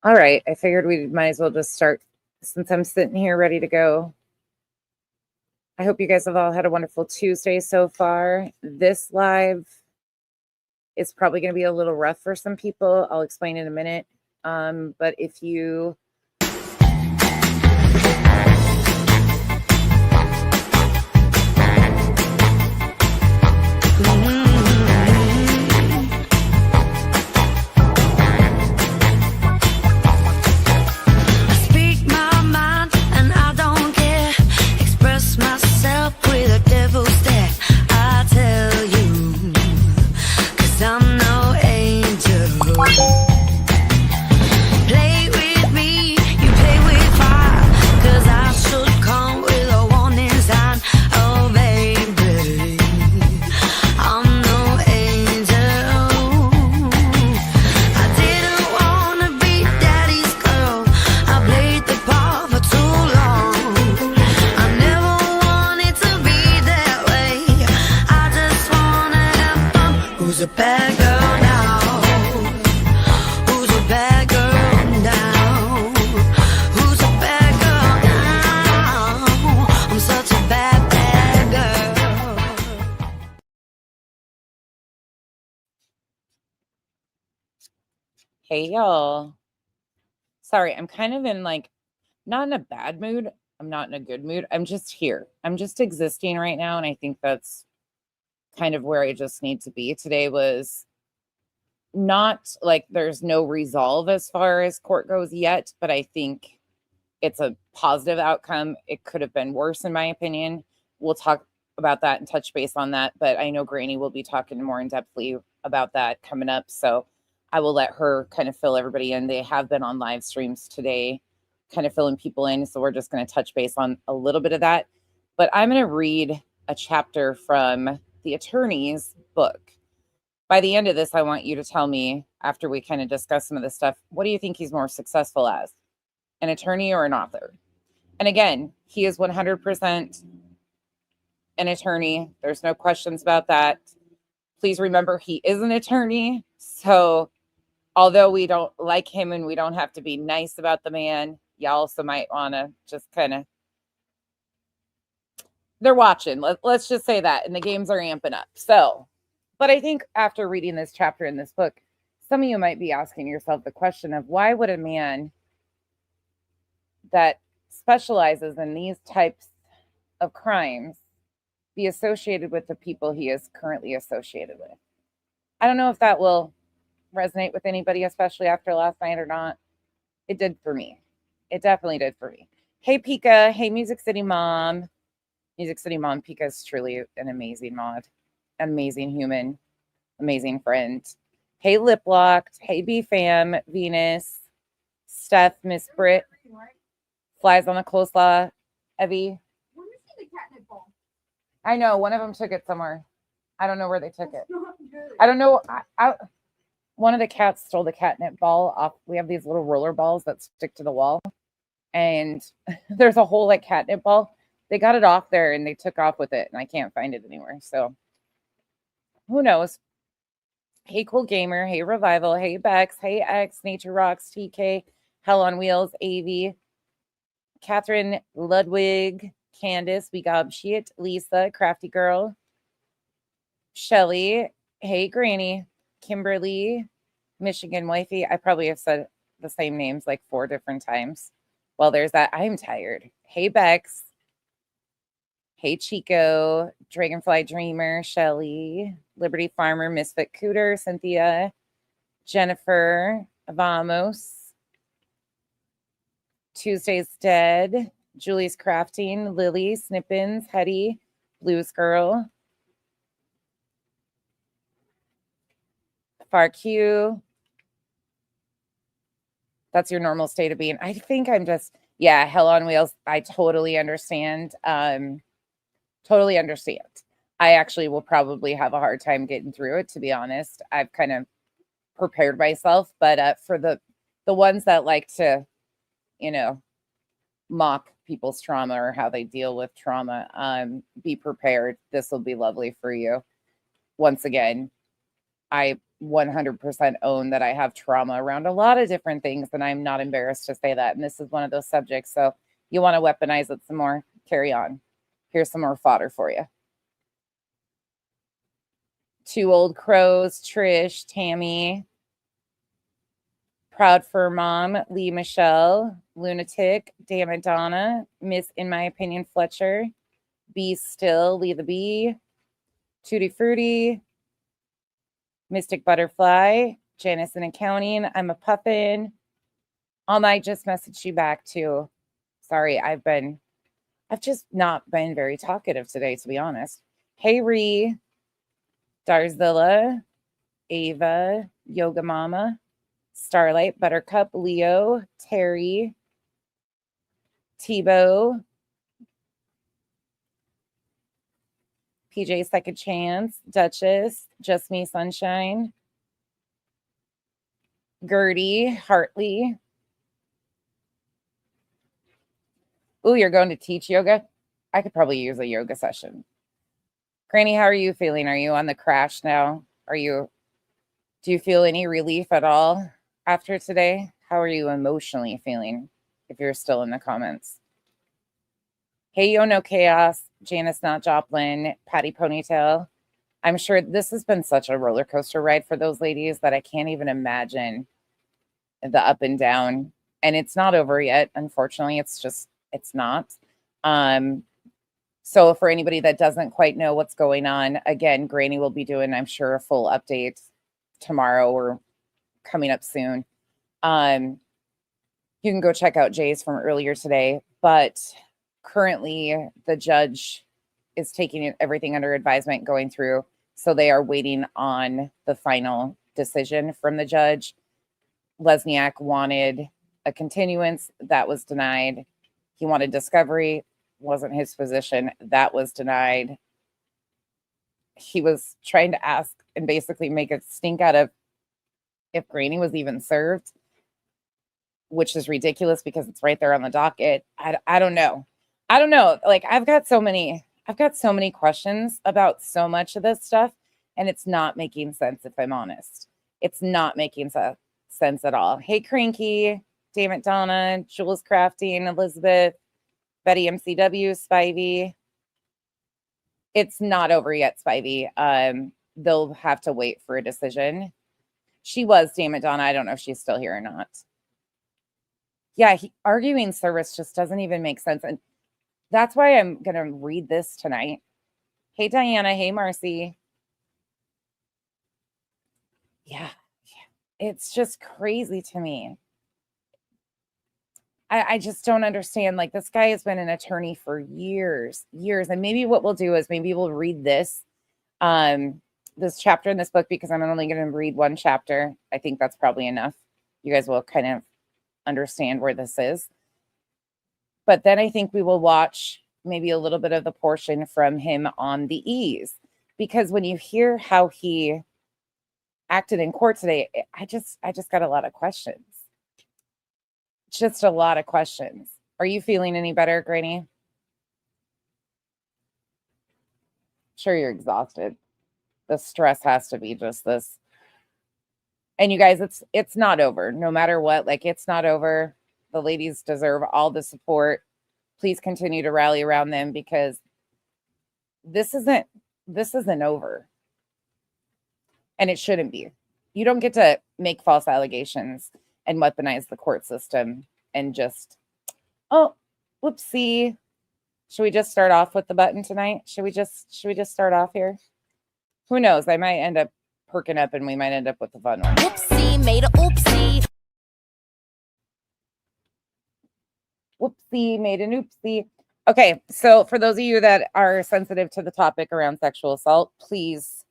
All right, I figured we might as well just start since I'm sitting here ready to go. I hope you guys have all had a wonderful Tuesday so far. This live is probably going to be a little rough for some people. I'll explain in a minute. But if you Hey, y'all. Sorry, I'm kind of in like, not in a bad mood. I'm not in a good mood. I'm just here. I'm just existing right now. And I think that's kind of where I just need to be. Today was not like there's no resolve as far as court goes yet, but I think it's a positive outcome. It could have been worse, in my opinion. We'll talk about that and touch base on that. But I know Granny will be talking more in depthly about that coming up. So I will let her kind of fill everybody in. They have been on live streams today, kind of filling people in. So we're just going to touch base on a little bit of that. But I'm going to read a chapter from the attorney's book. By the end of this, I want you to tell me, after we kind of discuss some of this stuff, what do you think he's more successful as? An attorney or an author? And again, he is 100% an attorney. There's no questions about that. Please remember, he is an attorney. So although we don't like him and we don't have to be nice about the man, you also might want to just kind of, they're watching. Let's just say that. And the games are amping up. So, but I think after reading this chapter in this book, some of you might be asking yourself the question of why would a man that specializes in these types of crimes be associated with the people he is currently associated with? I don't know if that will resonate with anybody, especially after last night or not. It did for me. It definitely did for me. Hey, Pika. Hey, Music City Mom. Music City Mom. Pika is truly an amazing mod, an amazing human, amazing friend. Hey, Lip Locked. Hey, B Fam. Venus. Steph. Miss Britt. Flies on the coleslaw. Evie. I know. One of them took it somewhere. I don't know where they took it. I don't know. One of the cats stole the catnip ball off. We have these little roller balls that stick to the wall. And there's a whole like catnip ball. They got it off there and they took off with it. And I can't find it anywhere. So who knows? Hey, Cool Gamer. Hey, Revival. Hey, Bex. Hey, X. Nature Rocks. TK. Hell on Wheels. AV. Catherine Ludwig. Candace. We got shit. Lisa. Crafty Girl. Shelly. Hey, Granny. Kimberly, Michigan Wifey. I probably have said the same names like 4 different times. Well, there's that. I'm tired. Hey, Bex. Hey, Chico. Dragonfly Dreamer. Shelly. Liberty Farmer. Misfit Cooter. Cynthia. Jennifer. Vamos. Tuesday's Dead. Julie's Crafting. Lily. Snippins. Hetty. Blues Girl. FarQ. That's your normal state of being. I think I'm just, yeah, hell on wheels. I totally understand. Totally understand. I actually will probably have a hard time getting through it, to be honest. I've kind of prepared myself, but for the ones that like to, mock people's trauma or how they deal with trauma, be prepared. This will be lovely for you. Once again, I 100% own that I have trauma around a lot of different things, and I'm not embarrassed to say that. And this is one of those subjects. So you want to weaponize it some more? Carry on. Here's some more fodder for you. Two Old Crows, Trish, Tammy, Proud for Mom, Lee Michelle, Lunatic, Damn It Donna, Miss, in my opinion, Fletcher, Be Still, Lee the Bee, Tutti Frutti, Mystic Butterfly, Janice in Accounting, I'm a Puffin. All Night just messaged you back too. Sorry, I've just not been very talkative today, to be honest. Hey Ree, Darzilla, Ava, Yoga Mama, Starlight, Buttercup, Leo, Terry, Tebow, PJ Second Chance, Duchess, Just Me Sunshine, Gertie, Hartley. Ooh, you're going to teach yoga? I could probably use a yoga session. Granny, how are you feeling? Are you on the crash now? Do you feel any relief at all after today? How are you emotionally feeling if you're still in the comments? Hey, Yo No Chaos, Janice Not Joplin, Patty Ponytail. I'm sure this has been such a roller coaster ride for those ladies that I can't even imagine the up and down. And it's not over yet. Unfortunately, it's not. So for anybody that doesn't quite know what's going on, again, Granny will be doing, I'm sure, a full update tomorrow or coming up soon. You can go check out Jay's from earlier today, but currently the judge is taking everything under advisement, going through. So they are waiting on the final decision from the judge. Lesniak wanted a continuance. That was denied. He wanted discovery. Wasn't his position. That was denied. He was trying to ask and basically make a stink out of if Granny was even served, which is ridiculous because it's right there on the docket. I don't know. Like I've got so many questions about so much of this stuff, and it's not making sense, if I'm honest. It's not making sense at all. Hey, Cranky, Damn It Donna, Jules Crafting, Elizabeth, Betty MCW, Spivey. It's not over yet, Spivey. They'll have to wait for a decision. She was, Damn It Donna. I don't know if she's still here or not. Yeah, arguing service just doesn't even make sense. And that's why I'm going to read this tonight. Hey, Diana. Hey, Marcy. Yeah. It's just crazy to me. I just don't understand. Like, this guy has been an attorney for years. And maybe what we'll do is maybe we'll read this chapter in this book, because I'm only going to read one chapter. I think that's probably enough. You guys will kind of understand where this is. But then I think we will watch maybe a little bit of the portion from him on the ease, because when you hear how he acted in court today, I just got a lot of questions. Just a lot of questions. Are you feeling any better, Granny? Sure, you're exhausted. The stress has to be just this. And you guys, it's not over. No matter what, like, it's not over. The ladies deserve all the support. Please continue to rally around them, because this isn't over. And it shouldn't be. You don't get to make false allegations and weaponize the court system and just, oh, whoopsie. Should we just start off with the button tonight? Should we just start off here? Who knows? I might end up perking up and we might end up with the fun one. Whoopsie, made a oopsie. Whoopsie, made an oopsie. Okay, so for those of you that are sensitive to the topic around sexual assault, please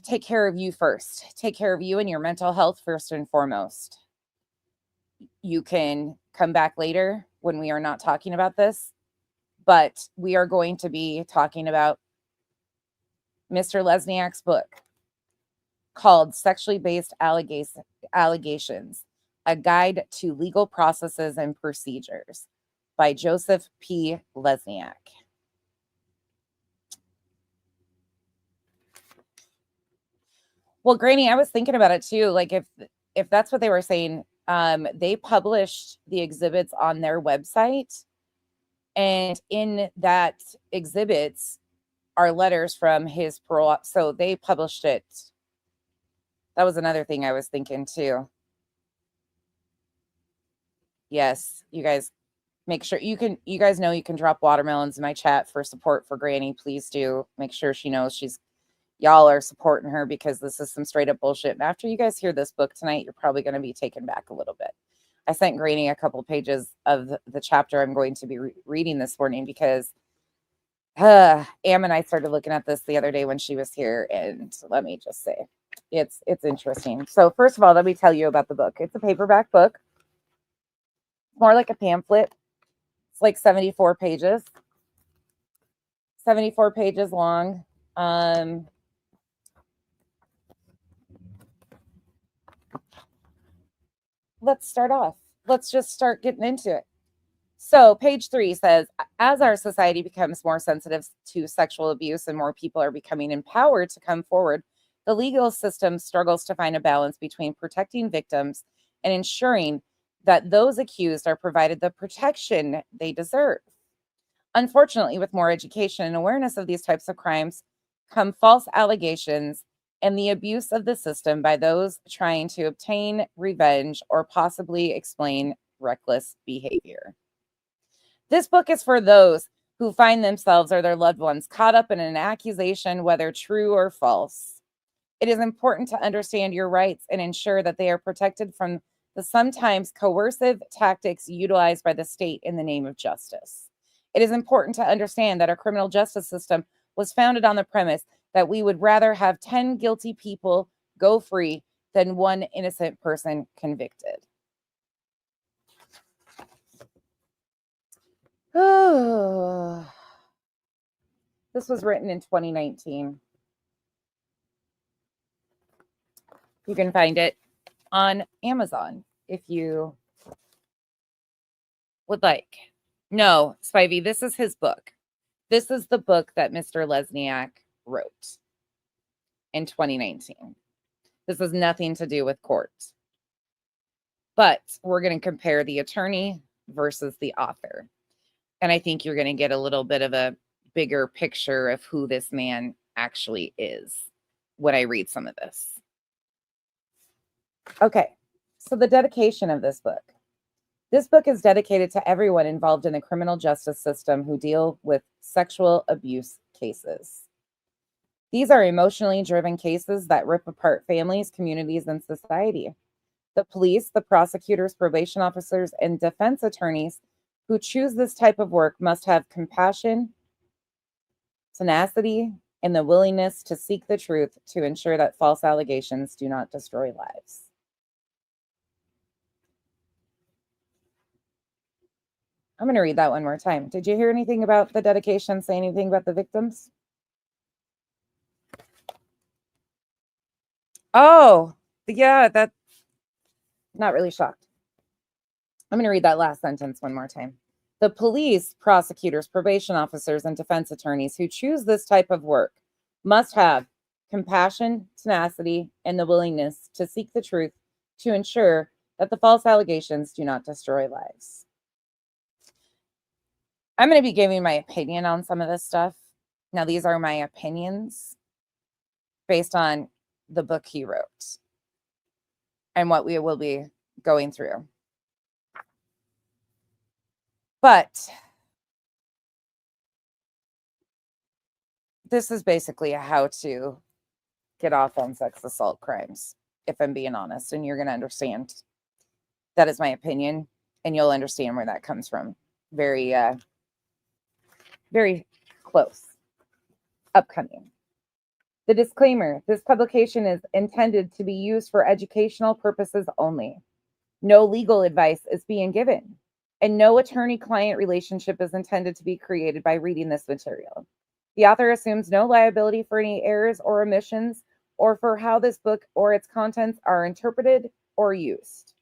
take care of you first. Take care of you and your mental health first and foremost. You can come back later when we are not talking about this, but we are going to be talking about Mr. Lesniak's book called Sexually Based Allegations, A Guide to Legal Processes and Procedures by Joseph P. Lesniak. Well, Granny, I was thinking about it too. Like if that's what they were saying, they published the exhibits on their website, and in that exhibits are letters from his parole. So they published it. That was another thing I was thinking too. Yes, you guys make sure you guys know you can drop watermelons in my chat for support for Granny. Please do make sure she knows y'all are supporting her, because this is some straight up bullshit. And after you guys hear this book tonight, you're probably going to be taken back a little bit. I sent Granny a couple pages of the chapter I'm going to be reading this morning, because Am and I started looking at this the other day when she was here, and let me just say, it's interesting. So first of all, let me tell you about the book. It's a paperback book, more like a pamphlet. It's like 74 pages, 74 pages long. Let's start off. Let's just start getting into it. So page 3 says, as our society becomes more sensitive to sexual abuse and more people are becoming empowered to come forward, the legal system struggles to find a balance between protecting victims and ensuring that those accused are provided the protection they deserve. Unfortunately, with more education and awareness of these types of crimes come false allegations and the abuse of the system by those trying to obtain revenge or possibly explain reckless behavior. This book is for those who find themselves or their loved ones caught up in an accusation, whether true or false. It is important to understand your rights and ensure that they are protected from the sometimes coercive tactics utilized by the state in the name of justice. It is important to understand that our criminal justice system was founded on the premise that we would rather have 10 guilty people go free than one innocent person convicted. Oh, this was written in 2019. You can find it on Amazon if you would like. No, Spivey, this is his book. This is the book that Mr. Lesniak wrote in 2019. This has nothing to do with court. But we're going to compare the attorney versus the author. And I think you're going to get a little bit of a bigger picture of who this man actually is when I read some of this. Okay, so the dedication of this book. This book is dedicated to everyone involved in the criminal justice system who deal with sexual abuse cases. These are emotionally driven cases that rip apart families, communities, and society. The police, the prosecutors, probation officers, and defense attorneys who choose this type of work must have compassion, tenacity, and the willingness to seek the truth to ensure that false allegations do not destroy lives. I'm going to read that one more time. Did you hear anything about the dedication, say anything about the victims? Oh, yeah, that's not really shocked. I'm going to read that last sentence one more time. The police, prosecutors, probation officers, and defense attorneys who choose this type of work must have compassion, tenacity, and the willingness to seek the truth to ensure that the false allegations do not destroy lives. I'm going to be giving my opinion on some of this stuff. Now, these are my opinions based on the book he wrote and what we will be going through. But this is basically a how to get off on sex assault crimes, if I'm being honest, and you're going to understand. That is my opinion, and you'll understand where that comes from. Very, very close. Upcoming. The disclaimer: this publication is intended to be used for educational purposes only. No legal advice is being given, and no attorney-client relationship is intended to be created by reading this material. The author assumes no liability for any errors or omissions or for how this book or its contents are interpreted or used,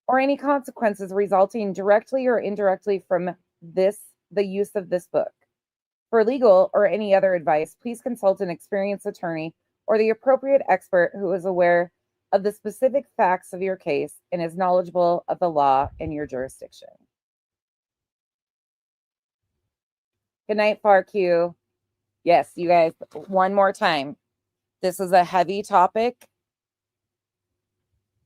or any consequences resulting directly or indirectly from the use of this book. For legal or any other advice, please consult an experienced attorney or the appropriate expert who is aware of the specific facts of your case and is knowledgeable of the law in your jurisdiction. Good night, FARQ. Yes, you guys, one more time. This is a heavy topic.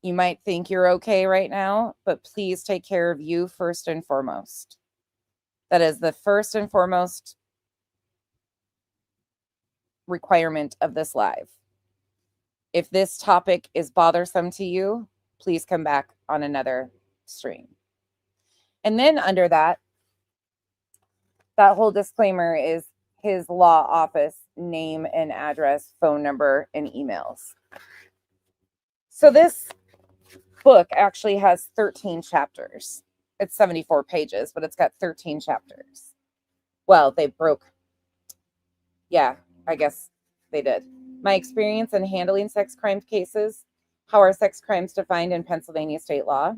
You might think you're okay right now, but please take care of you first and foremost. That is the first and foremost requirement of this live. If this topic is bothersome to you, please come back on another stream. And then under that whole disclaimer is his law office name and address, phone number, and emails. So this book actually has 13 chapters. It's 74 pages, but it's got 13 chapters. Well, they broke. Yeah, I guess they did. My experience in handling sex crime cases. How are sex crimes defined in Pennsylvania state law?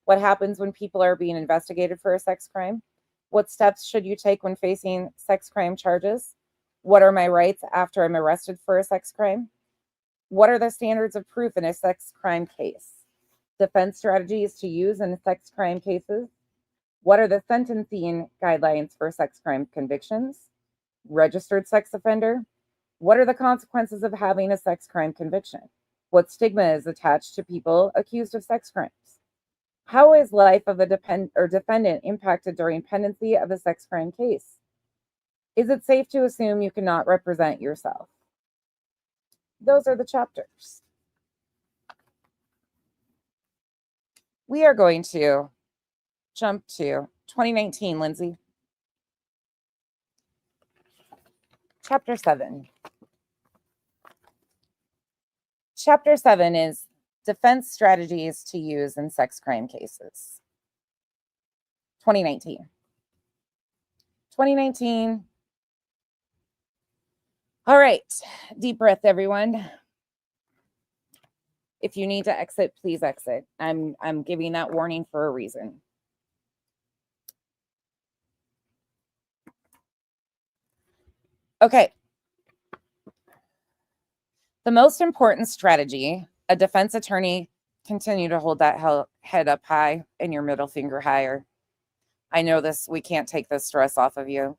What happens when people are being investigated for a sex crime? What steps should you take when facing sex crime charges? What are my rights after I'm arrested for a sex crime? What are the standards of proof in a sex crime case? Defense strategies to use in sex crime cases? What are the sentencing guidelines for sex crime convictions? Registered sex offender? What are the consequences of having a sex crime conviction? What stigma is attached to people accused of sex crimes? How is life of a defendant impacted during pendency of a sex crime case? Is it safe to assume you cannot represent yourself? Those are the chapters. We are going to jump to 2019, Lindsay. Chapter 7. Chapter 7 is defense strategies to use in sex crime cases. 2019. 2019. All right. Deep breath, everyone. If you need to exit, please exit. I'm giving that warning for a reason. Okay. The most important strategy, a defense attorney, continue to hold that head up high and your middle finger higher. I know this, we can't take this stress off of you.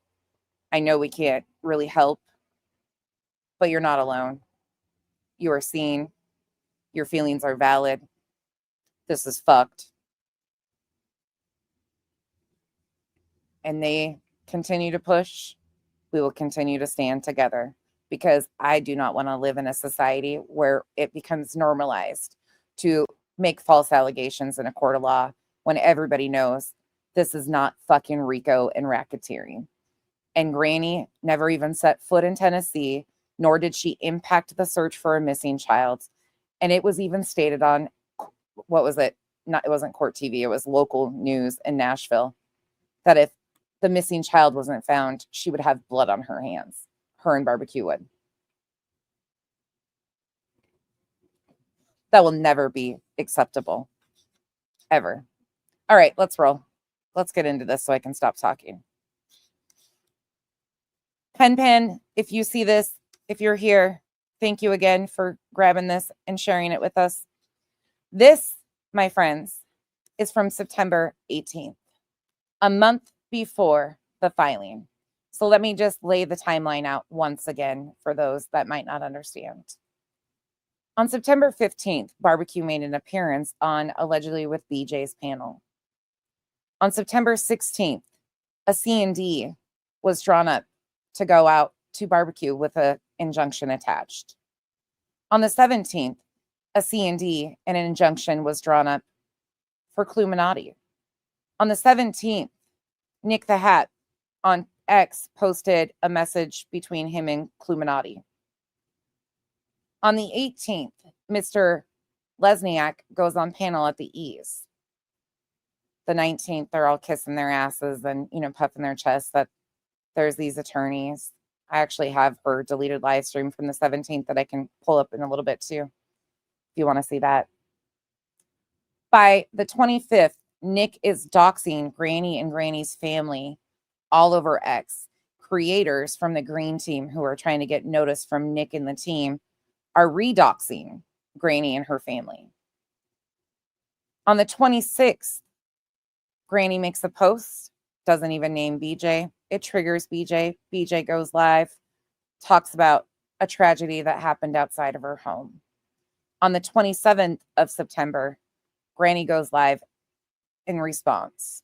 I know we can't really help, but you're not alone. You are seen. Your feelings are valid. This is fucked. And they continue to push. We will continue to stand together, because I do not want to live in a society where it becomes normalized to make false allegations in a court of law when everybody knows this is not fucking RICO and racketeering. And Granny never even set foot in Tennessee, nor did she impact the search for a missing child. And it was even stated on, what was it? It wasn't court TV, it was local news in Nashville, that if the missing child wasn't found, she would have blood on her hands. Her and Barbecue would. That will never be acceptable. Ever. All right, let's roll. Let's get into this so I can stop talking. Pen, if you see this, if you're here, thank you again for grabbing this and sharing it with us. This, my friends, is from September 18th, a month before the filing. So let me just lay the timeline out once again for those that might not understand. On September 15th, Barbecue made an appearance on Allegedly with BJ's panel. On September 16th, a C&D was drawn up to go out to Barbecue with an injunction attached. On the 17th, a C&D and an injunction was drawn up for Cluminati. On the 17th, Nick the Hat on X posted a message between him and Cluminati. On the 18th, Mr. Lesniak goes on panel at the Ease. The 19th, they're all kissing their asses and, puffing their chests that there's these attorneys. I actually have her deleted live stream from the 17th that I can pull up in a little bit too, if you want to see that. By the 25th, Nick is doxing Granny and Granny's family all over X. Creators from the Green team who are trying to get notice from Nick and the team are redoxing Granny and her family. On the 26th, Granny makes a post, doesn't even name BJ. It triggers BJ. BJ goes live, talks about a tragedy that happened outside of her home. On the 27th of September, Granny goes live in response.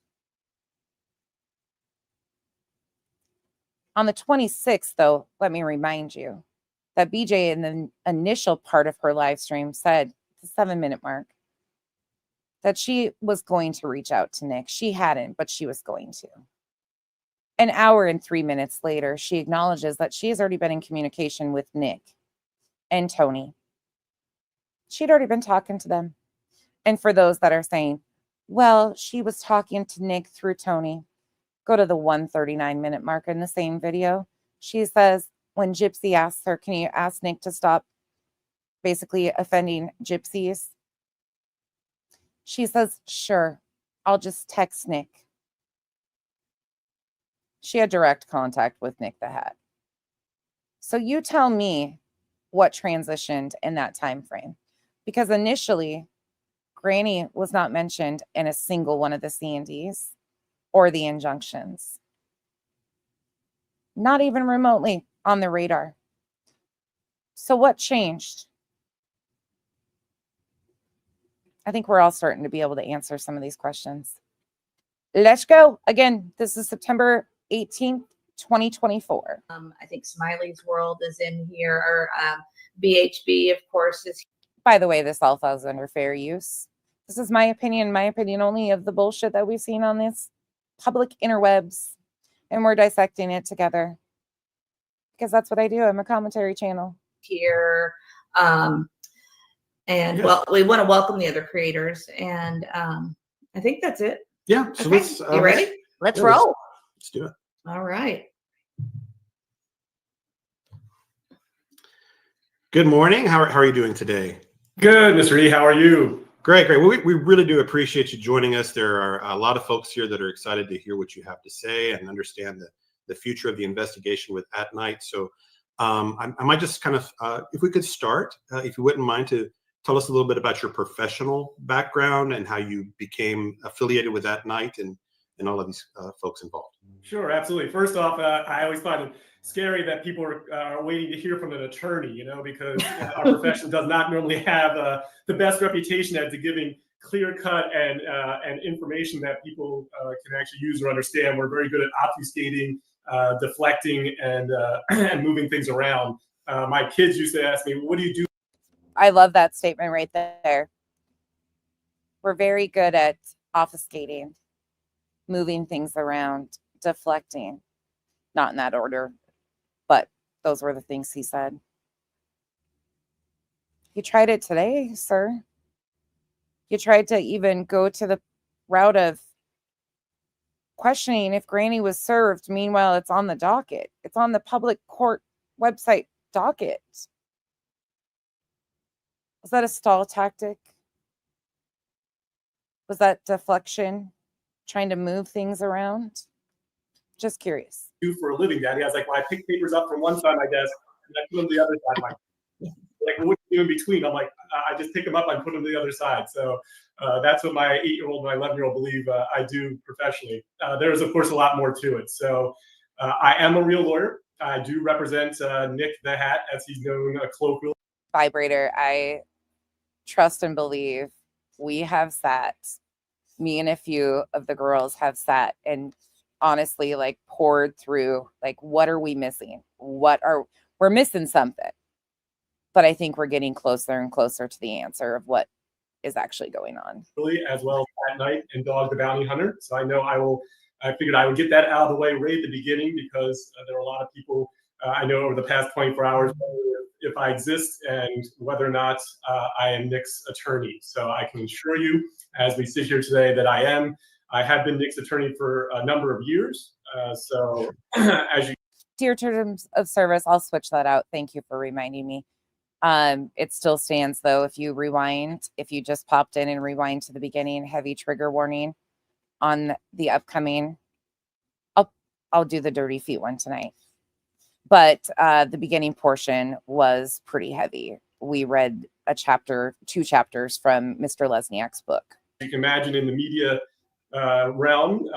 On the 26th, though, let me remind you that BJ in the initial part of her live stream said, the 7-minute mark, that she was going to reach out to Nick. She hadn't, but she was going to. An hour and 3 minutes later, she acknowledges that she has already been in communication with Nick and Tony. She'd already been talking to them. And for those that are saying, well, she was talking to Nick through Tony, go to the 139-minute mark in the same video. She says, when Gypsy asks her, can you ask Nick to stop basically offending gypsies? She says, sure, I'll just text Nick. She had direct contact with Nick the Hat. So you tell me what transitioned in that time frame. Because initially, Granny was not mentioned in a single one of the C&Ds or the injunctions. Not even remotely on the radar. So what changed? I think we're all starting to be able to answer some of these questions. Let's go. Again, this is September 18th, 2024. I think Smiley's World is in here. BHB, of course, is. By the way, this all falls under fair use. This is my opinion only of the bullshit that we've seen on this public interwebs. And we're dissecting it together. Because that's what I do. I'm a commentary channel. Here. And well, we want to welcome the other creators. And I think that's it. Yeah. So okay. You ready? Let's roll. Let's do it. All right. Good morning. How are you doing today? Good, Mr. E. How are you? Great. We really do appreciate you joining us. There are a lot of folks here that are excited to hear what you have to say and understand the future of the investigation with At Night. So I might just kind of, if we could start, if you wouldn't mind, to tell us a little bit about your professional background and how you became affiliated with At Night and all of these folks involved. Sure, absolutely. First off, I always find it scary that people are waiting to hear from an attorney, because our profession does not normally have the best reputation at giving clear-cut and information that people can actually use or understand. We're very good at obfuscating, deflecting, and moving things around. My kids used to ask me, what do you do? I love that statement right there. We're very good at obfuscating, moving things around, deflecting. Not in that order, but those were the things he said. You tried it today, sir. You tried to even go to the route of questioning if Granny was served. Meanwhile, it's on the docket. It's on the public court website docket. Was that a stall tactic? Was that deflection? Trying to move things around? Just curious. Do for a living, Daddy? I was like, well, I pick papers up from one side of my desk and I put them to the other side. Like, what do you do in between? I'm like, I just pick them up and put them to the other side. So that's what my 8-year-old and my 11-year-old believe I do professionally. There's, of course, a lot more to it. So I am a real lawyer. I do represent Nick the Hat, as he's known colloquially. Vibrator, I trust and believe we have sat, me and a few of the girls have sat and honestly like poured through, like, what are we missing? We're missing something. But I think we're getting closer and closer to the answer of what is actually going on. As well as At Night and Dog the Bounty Hunter. So I know I figured I would get that out of the way right at the beginning, because there are a lot of people I know over the past 24 hours if I exist and whether or not I am Nick's attorney. So I can assure you, as we sit here today, that I am. I have been Nick's attorney for a number of years. So as you... Dear terms of service, I'll switch that out. Thank you for reminding me. It still stands, though. If you rewind, if you just popped in and rewind to the beginning, heavy trigger warning on the upcoming. I'll do the dirty feet one tonight. But the beginning portion was pretty heavy. we read two chapters from Mr. Lesniak's book. You can imagine in the media realm,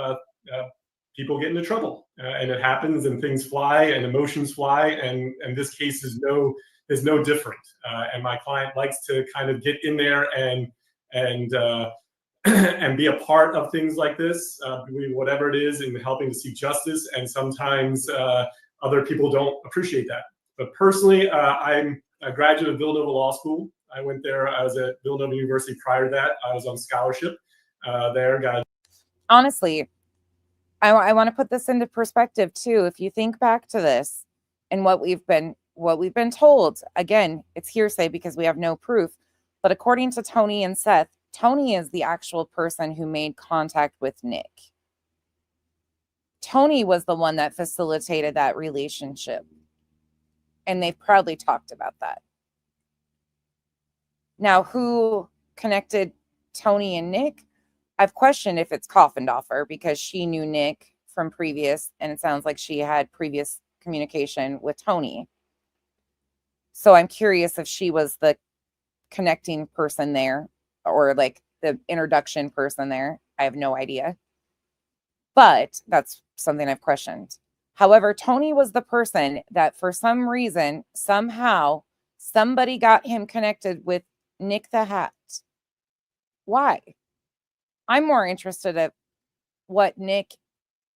people get into trouble, and it happens, and things fly, and emotions fly, and this case is no different. And my client likes to kind of get in there and and be a part of things like this, whatever it is, in helping to seek justice. And sometimes other people don't appreciate that. But personally, I'm a graduate of Villanova Law School. I went there. I was at Villanova University prior to that. I was on scholarship there. Honestly, I want to put this into perspective too. If you think back to this and what we've been told, again, it's hearsay because we have no proof. But according to Tony and Seth, Tony is the actual person who made contact with Nick. Tony was the one that facilitated that relationship. And they've proudly talked about that. Now, who connected Tony and Nick? I've questioned if it's Coffindoffer because she knew Nick from previous, and it sounds like she had previous communication with Tony. So I'm curious if she was the connecting person there, or like the introduction person there. I have no idea. But that's something I've questioned. However, Tony was the person that for some reason, somehow, somebody got him connected with Nick the Hat. Why? I'm more interested in what Nick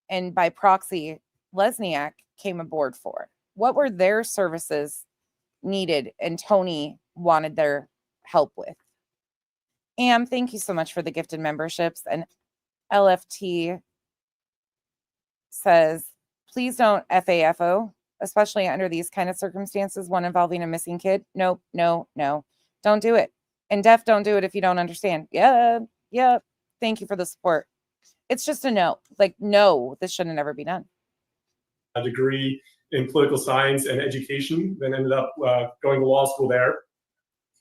and by proxy Lesniak came aboard for. What were their services needed and Tony wanted their help with? Am, thank you so much for the gifted memberships. And LFT says, please don't FAFO, especially under these kind of circumstances, one involving a missing kid. Nope, no. Don't do it. And Def, don't do it if you don't understand. Yeah. Thank you for the support. It's just a no. Like, no, this shouldn't ever be done. A degree in political science and education, then ended up going to law school there,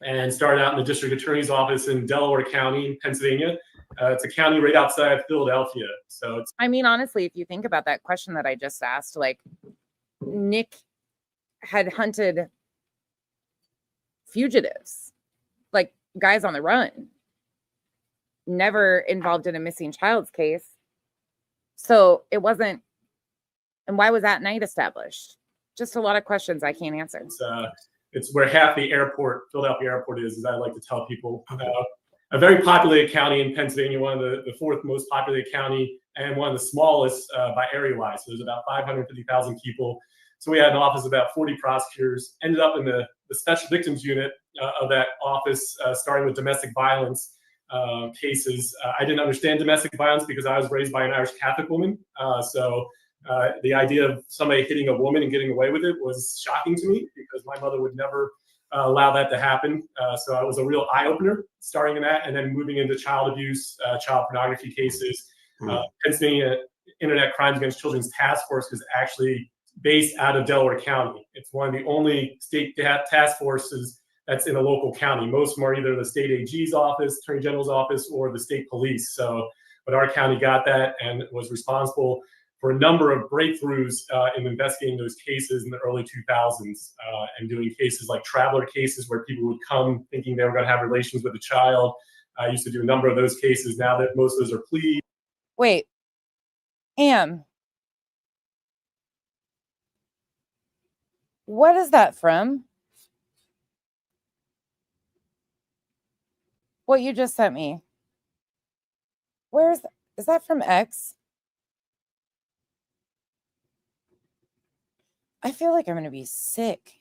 and started out in the district attorney's office in Delaware County, Pennsylvania. It's a county right outside of Philadelphia. So it's, I mean, honestly, if you think about that question that I just asked, like Nick had hunted fugitives, like guys on the run, never involved in a missing child's case. So it wasn't, and why was that night established? Just a lot of questions I can't answer. it's where half the Philadelphia airport is, as I like to tell people. A very populated county in Pennsylvania, one of the fourth most populated county, and one of the smallest by area-wise. So there's about 550,000 people. So we had an office of about 40 prosecutors, ended up in the special victims unit of that office, starting with domestic violence cases. I didn't understand domestic violence because I was raised by an Irish Catholic woman. So the idea of somebody hitting a woman and getting away with it was shocking to me because my mother would never allow that to happen. So it was a real eye-opener starting in that, and then moving into child abuse, child pornography cases. Pennsylvania Internet Crimes Against Children's Task Force is actually based out of Delaware County. It's one of the only state task forces that's in a local county. Most of them are either the state AG's office, Attorney General's office, or the state police. So, but our county got that and was responsible for a number of breakthroughs in investigating those cases in the early 2000s, and doing cases like traveler cases where people would come thinking they were going to have relations with a child. I used to do a number of those cases. Now that most of those are pleas. Wait, Am, what is that from? What you just sent me? Is that from X? I feel like I'm going to be sick.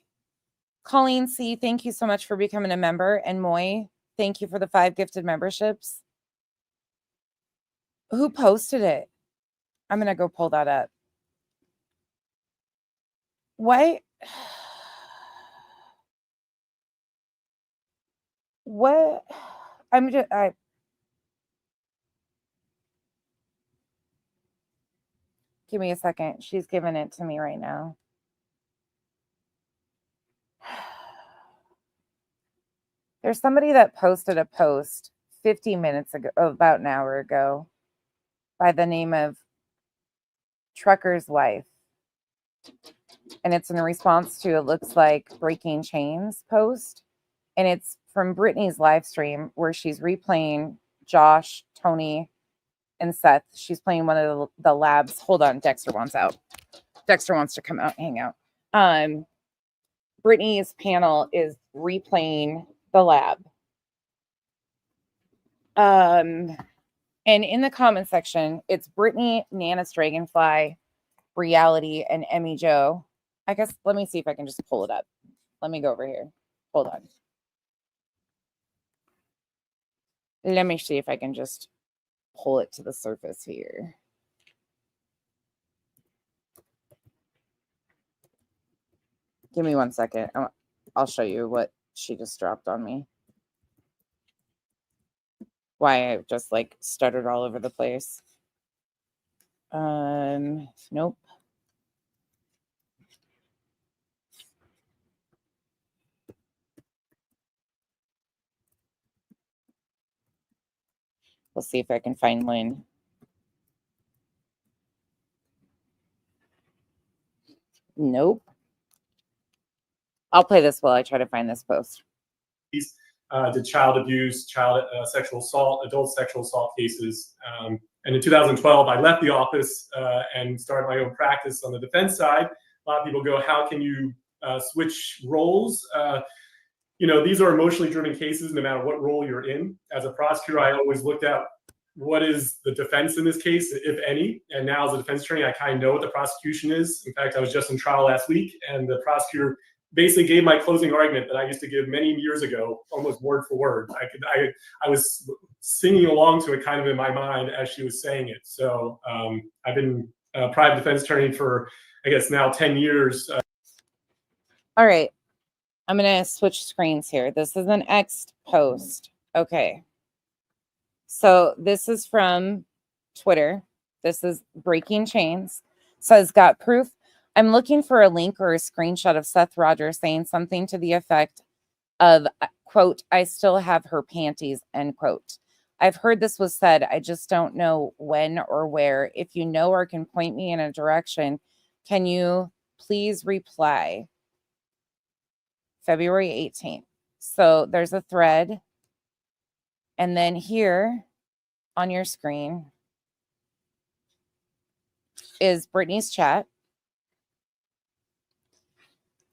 Colleen C., thank you so much for becoming a member. And Moy, thank you for the 5 gifted memberships. Who posted it? I'm going to go pull that up. Why? What? Give me a second. She's giving it to me right now. There's somebody that posted a post 50 minutes ago, about an hour ago, by the name of Trucker's Wife. And it's in response to, it looks like, Breaking Chains post. and it's from Brittany's live stream where she's replaying Josh, Tony, and Seth. She's playing one of the labs. Hold on, Dexter wants out. Dexter wants to come out and hang out. Brittany's panel is replaying the lab. And in the comment section, it's Brittany, Nana's Dragonfly, Reality, and Emmy Joe. I guess, let me see if I can just pull it up. Let me go over here. Hold on. Let me see if I can just pull it to the surface here. Give me 1 second. I'll show you what she just dropped on me. Why I just like stuttered all over the place. Nope. We'll see if I can find Lynn. Nope. I'll play this while I try to find this post. Did child abuse, child sexual assault, adult sexual assault cases. And in 2012, I left the office and started my own practice on the defense side. A lot of people go, how can you switch roles? These are emotionally driven cases, no matter what role you're in. As a prosecutor, I always looked at what is the defense in this case, if any. And now as a defense attorney, I kind of know what the prosecution is. In fact, I was just in trial last week, and the prosecutor basically gave my closing argument that I used to give many years ago, almost word for word. I was singing along to it kind of in my mind as she was saying it. So I've been a private defense attorney for, I guess, now 10 years. All right. I'm going to switch screens here. This is an X post. Okay. So this is from Twitter. This is Breaking Chains. Says, got proof. I'm looking for a link or a screenshot of Seth Rogers saying something to the effect of, quote, I still have her panties, end quote. I've heard this was said. I just don't know when or where. If you know or can point me in a direction, can you please reply? February 18th. So there's a thread. And then here on your screen is Brittany's chat.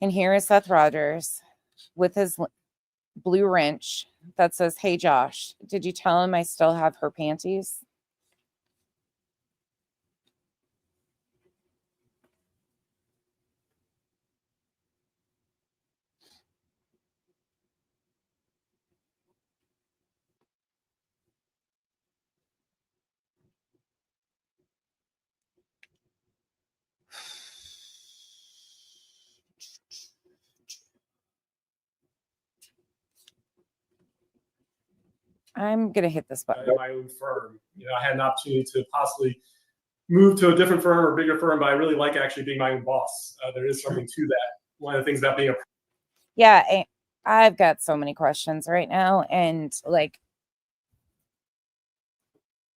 And here is Seth Rogers with his blue wrench that says, hey, Josh, did you tell him I still have her panties? I'm going to hit this button. In my own firm. I had an opportunity to possibly move to a different firm or bigger firm, but I really like actually being my own boss. There is something to that. One of the things about being a... Yeah, I've got so many questions right now. And like,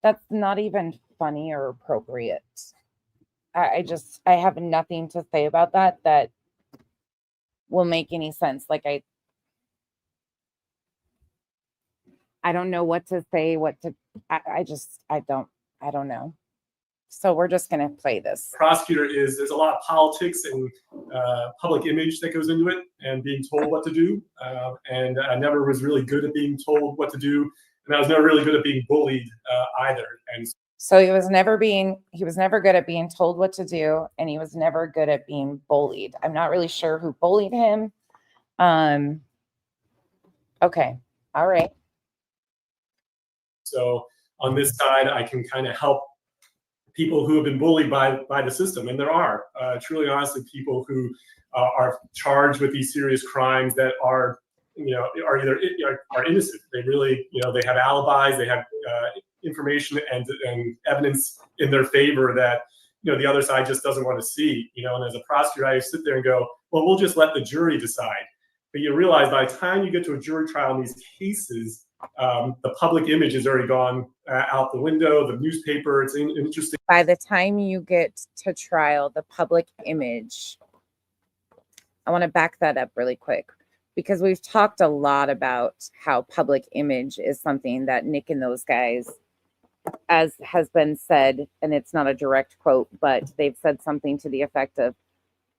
that's not even funny or appropriate. I have nothing to say about that will make any sense. Like, I don't know what to say, I don't know. So we're just going to play this. Prosecutor there's a lot of politics and public image that goes into it and being told what to do. And I never was really good at being told what to do. And I was never really good at being bullied either. And so he was never good at being told what to do. And he was never good at being bullied. I'm not really sure who bullied him. Okay. All right. So on this side, I can kind of help people who have been bullied by the system. And there are truly honestly people who are charged with these serious crimes that are innocent. They really, they have alibis, they have information and evidence in their favor that, the other side just doesn't want to see, and as a prosecutor, I sit there and go, well, we'll just let the jury decide. But you realize by the time you get to a jury trial in these cases, the public image has already gone out the window, the newspaper, it's interesting. By the time you get to trial, the public image, I want to back that up really quick. because we've talked a lot about how public image is something that Nick and those guys, as has been said, and it's not a direct quote, but they've said something to the effect of,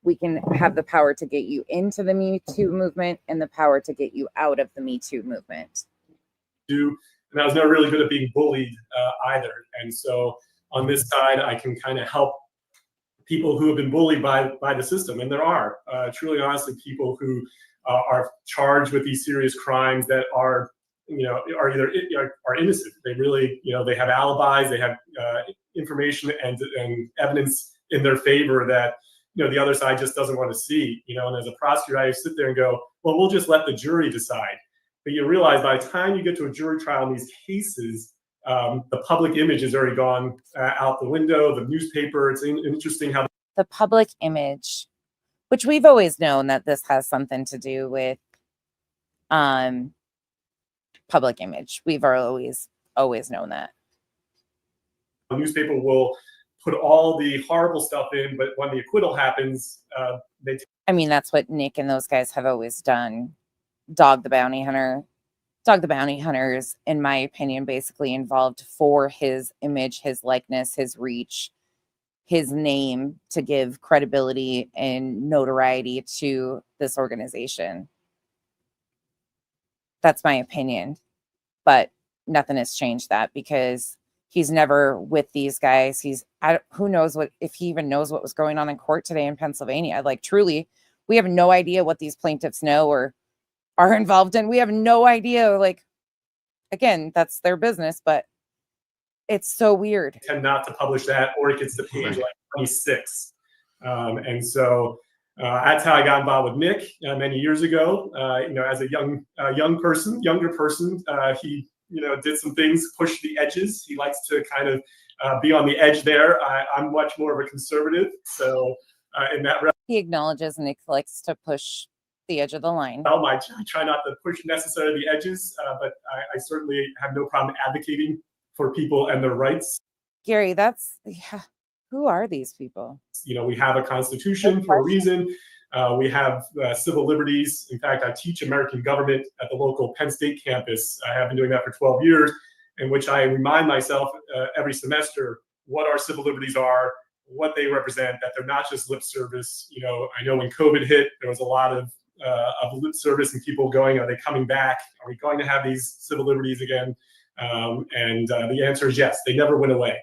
we can have the power to get you into the Me Too movement and the power to get you out of the Me Too movement. And I was never really good at being bullied either. And so on this side, I can kind of help people who have been bullied by the system. And there are truly, honestly, people who are charged with these serious crimes that are, are either are innocent. They really, they have alibis, they have information and evidence in their favor that, the other side just doesn't want to see, and as a prosecutor, I sit there and go, well, we'll just let the jury decide. But you realize by the time you get to a jury trial in these cases, the public image has already gone out the window, the newspaper. It's interesting how the public image, which we've always known that this has something to do with public image. We've always known that. the newspaper will put all the horrible stuff in, but when the acquittal happens, I mean, that's what Nick and those guys have always done. Dog the Bounty Hunters, in my opinion, basically involved for his image, his likeness, his reach, his name, to give credibility and notoriety to this organization. That's my opinion. But nothing has changed that, because he's never with these guys. Who knows if he even knows what was going on in court today in Pennsylvania. Like, truly, we have no idea what these plaintiffs know or are involved in. We have no idea. Like, again, that's their business, but it's so weird. Tend not to publish that, or it gets to page like 26. And so that's how I got involved with Nick many years ago. As a younger person, he did some things, pushed the edges. He likes to kind of be on the edge there. I'm much more of a conservative, so in that he acknowledges Nick likes to push the edge of the line. I try not to push necessarily the edges, but I certainly have no problem advocating for people and their rights. Gary, who are these people? We have a constitution for a reason. We have civil liberties. In fact, I teach American government at the local Penn State campus. I have been doing that for 12 years, in which I remind myself every semester what our civil liberties are, what they represent, that they're not just lip service. I know when COVID hit, there was a lot of lip service and people going, are they coming back? Are we going to have these civil liberties again? And the answer is yes, they never went away.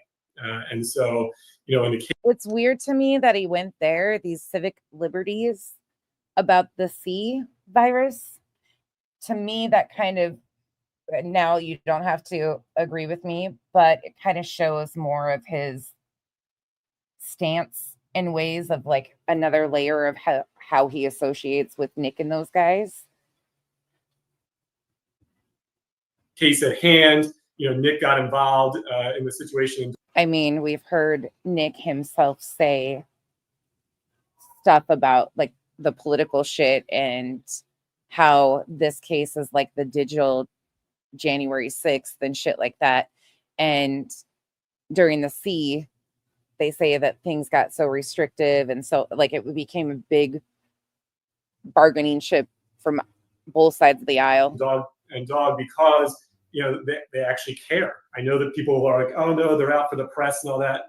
And so, in the case, it's weird to me that he went there, these civic liberties about the C virus. To me, that kind of, now you don't have to agree with me, but it kind of shows more of his stance in ways of like another layer of how he associates with Nick and those guys. Case at hand, Nick got involved in the situation. I mean, we've heard Nick himself say stuff about like the political shit and how this case is like the digital January 6th and shit like that. And during the C, they say that things got so restrictive, and so like it became a big bargaining chip from both sides of the aisle. Dog, because they actually care. I know that people are like, oh no, they're out for the press and all that.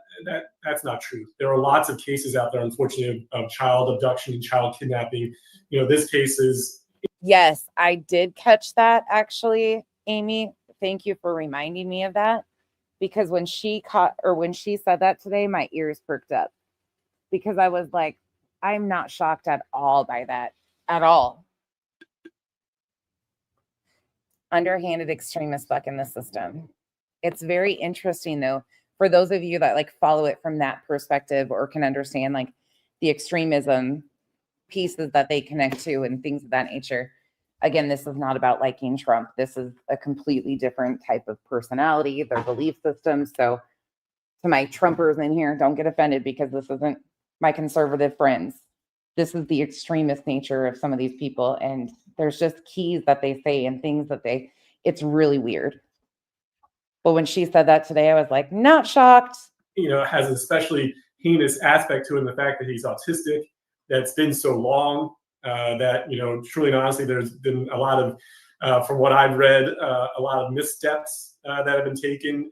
That's not true. There are lots of cases out there, unfortunately, of child abduction and child kidnapping. This case is. Yes, I did catch that actually, Amy. Thank you for reminding me of that, because when she said that today, my ears perked up, because I was like, I'm not shocked at all by that at all. Underhanded extremist buck in the system. It's very interesting though, for those of you that like follow it from that perspective or can understand like the extremism pieces that they connect to and things of that nature. Again, this is not about liking Trump. This is a completely different type of personality, their belief system. So to my Trumpers in here, don't get offended, because this isn't my conservative friends. This is the extremist nature of some of these people. And there's just keys that they say and things that it's really weird. But when she said that today, I was like, not shocked. It has an especially heinous aspect to it in the fact that he's autistic. That's been so long. that, truly and honestly, there's been a lot of, from what I've read, a lot of missteps that have been taken.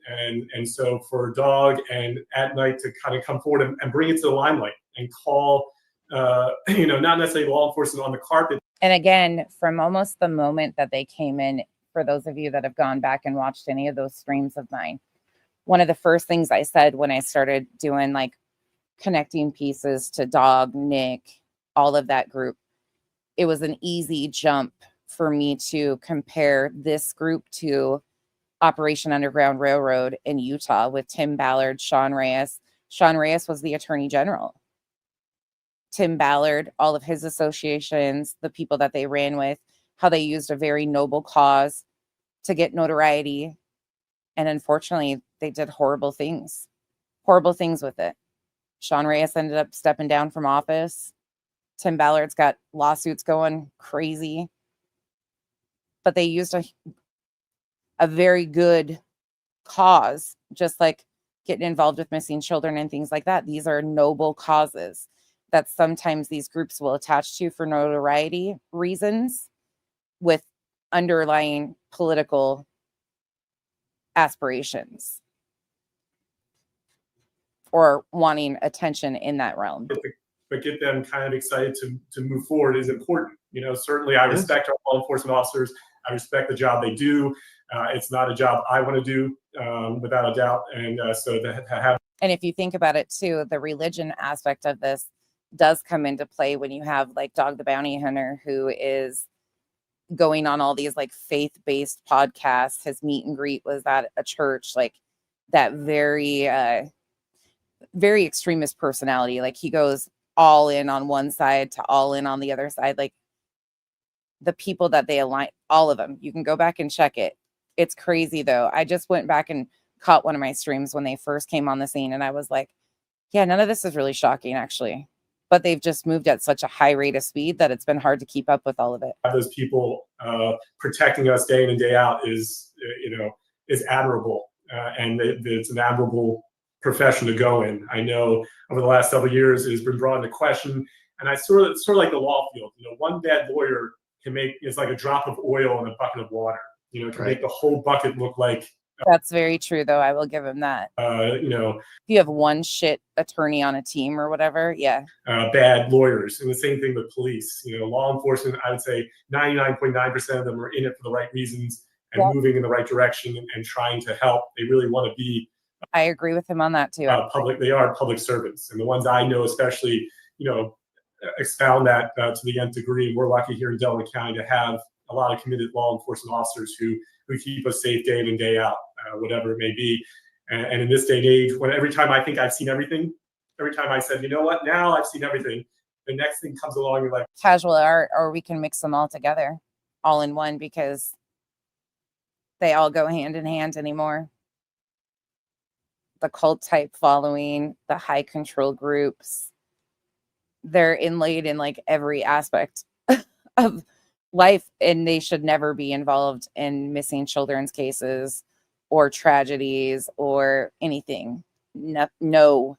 And so for Dog and At Night to kind of come forward and bring it to the limelight and call, not necessarily law enforcement on the carpet. And again, from almost the moment that they came in, for those of you that have gone back and watched any of those streams of mine, one of the first things I said when I started doing like connecting pieces to Dog, Nick, all of that group, it was an easy jump for me to compare this group to Operation Underground Railroad in Utah with Tim Ballard, Sean Reyes. Sean Reyes was the attorney general. Tim Ballard, all of his associations, the people that they ran with, how they used a very noble cause to get notoriety. And unfortunately, they did horrible things with it. Sean Reyes ended up stepping down from office. Tim Ballard's got lawsuits going crazy. But they used a very good cause, just like getting involved with missing children and things like that. These are noble causes that sometimes these groups will attach to for notoriety reasons with underlying political aspirations or wanting attention in that realm. But get them kind of excited to move forward is important. Certainly I respect our law enforcement officers. I respect the job they do. It's not a job I want to do, without a doubt. And so to have. And if you think about it too, the religion aspect of this does come into play when you have like Dog the Bounty Hunter, who is going on all these like faith-based podcasts. His meet and greet was at a church, like that very, very extremist personality. Like he goes all in on one side to all in on the other side. Like the people that they align, all of them, you can go back and check it. It's crazy though. I just went back and caught one of my streams when they first came on the scene. And I was like, yeah, none of this is really shocking actually. But they've just moved at such a high rate of speed that it's been hard to keep up with all of it. Those people protecting us day in and day out is admirable. And it's an admirable profession to go in. I know over the last several years it has been brought into question. And I sort of like the law field. One bad lawyer it's like a drop of oil in a bucket of water. Can make the whole bucket look like. That's very true, though. I will give him that. If you have one shit attorney on a team or whatever, yeah. Bad lawyers, and the same thing with police. Law enforcement. I would say 99.9% of them are in it for the right reasons and moving in the right direction and trying to help. They really want to be. I agree with him on that too. They are public servants, and the ones I know, especially, expound that to the nth degree. We're lucky here in Delaware County to have a lot of committed law enforcement officers who keep us safe day in and day out, whatever it may be. And in this day and age, every time I think I've seen everything, every time I said, you know what, now I've seen everything, the next thing comes along, you're like casual art, or we can mix them all together, all in one, because they all go hand in hand anymore. The cult type following, the high control groups, they're inlaid in like every aspect of life, and they should never be involved in missing children's cases or tragedies or anything. No.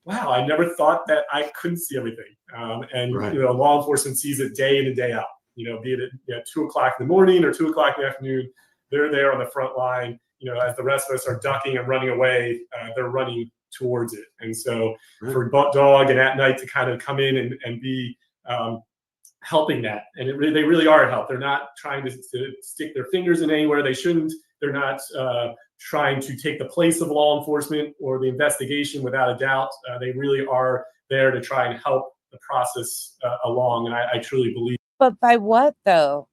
Wow, I never thought that I couldn't see everything. Law enforcement sees it day in and day out. Be it at 2 o'clock in the morning or 2 o'clock in the afternoon, they're there on the front line. As the rest of us are ducking and running away, they're running towards it. And so for Dog and At Night to kind of come in and be helping that, and they really are a help. They're not trying to stick their fingers in anywhere they shouldn't. They're not trying to take the place of law enforcement or the investigation, without a doubt. They really are there to try and help the process along, and I truly believe. But by what though?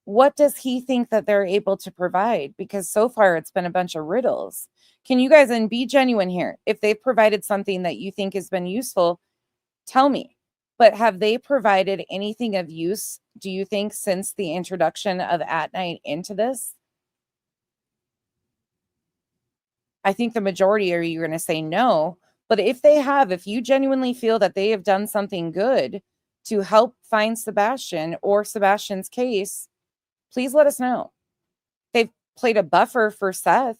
What does he think that they're able to provide? Because so far it's been a bunch of riddles. Can you guys, and be genuine here, if they've provided something that you think has been useful, tell me. But have they provided anything of use, do you think, since the introduction of At Night into this? I think the majority are you going to say no. But if they have, if you genuinely feel that they have done something good to help find Sebastian or Sebastian's case, please let us know. They've played a buffer for Seth.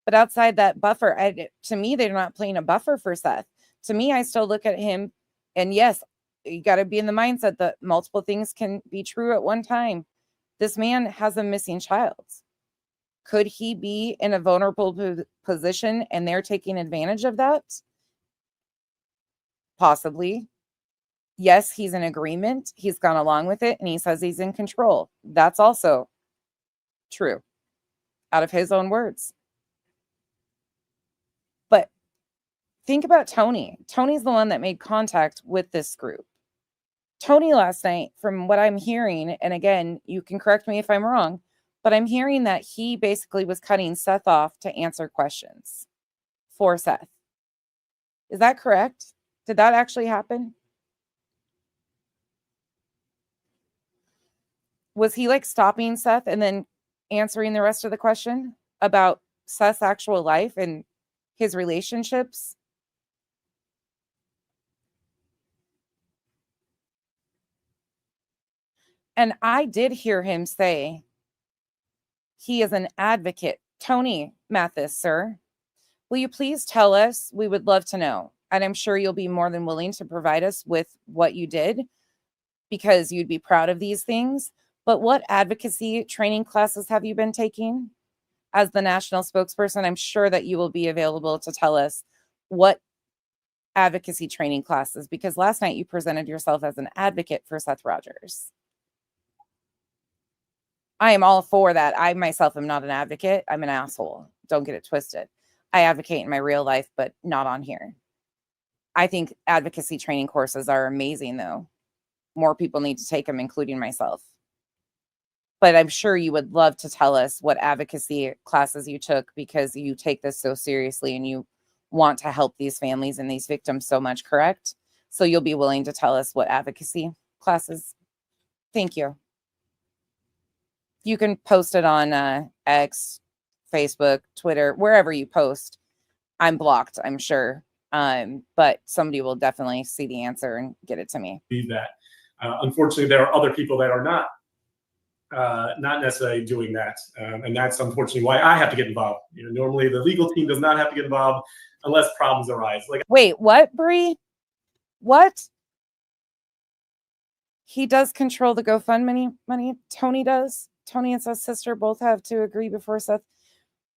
But outside that buffer, to me, they're not playing a buffer for Seth. To me, I still look at him, and yes, you got to be in the mindset that multiple things can be true at one time. This man has a missing child. Could he be in a vulnerable position and they're taking advantage of that? Possibly. Yes, he's in agreement. He's gone along with it and he says he's in control. That's also true out of his own words. But think about Tony. Tony's the one that made contact with this group. Tony last night, from what I'm hearing, and again, you can correct me if I'm wrong, but I'm hearing that he basically was cutting Seth off to answer questions for Seth. Is that correct? Did that actually happen? Was he like stopping Seth and then answering the rest of the question about Seth's actual life and his relationships? And I did hear him say he is an advocate. Tony Mathis, sir, will you please tell us? We would love to know. And I'm sure you'll be more than willing to provide us with what you did because you'd be proud of these things. But what advocacy training classes have you been taking? As the national spokesperson, I'm sure that you will be available to tell us what advocacy training classes, because last night you presented yourself as an advocate for Seth Rogers. I am all for that. I myself am not an advocate. I'm an asshole. Don't get it twisted. I advocate in my real life, but not on here. I think advocacy training courses are amazing, though. More people need to take them, including myself. But I'm sure you would love to tell us what advocacy classes you took because you take this so seriously and you want to help these families and these victims so much, correct? So you'll be willing to tell us what advocacy classes. Thank you. You can post it on X, Facebook, Twitter, wherever you post. I'm blocked, I'm sure. But somebody will definitely see the answer and get it to me. That. Unfortunately, there are other people that are not necessarily doing that. And that's unfortunately why I have to get involved. You know, normally the legal team does not have to get involved unless problems arise. Like, wait, what, Bree? What? He does control the GoFundMe money. Tony does. Tony and Seth's sister both have to agree before Seth.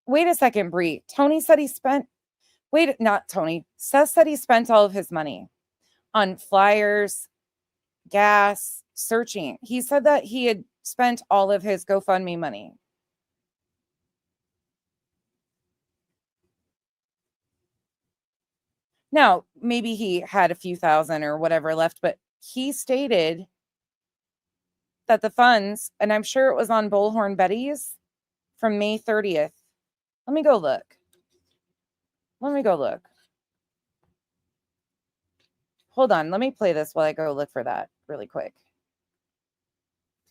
Wait a second, Bree. Tony said he spent. Wait, not Tony. Seth said he spent all of his money on flyers, gas, searching. He said that he had spent all of his GoFundMe money. Now, maybe he had a few thousand or whatever left, but he stated that the funds, and I'm sure it was on Bullhorn Betty's from May 30th. Let me go look. Hold on. Let me play this while I go look for that really quick.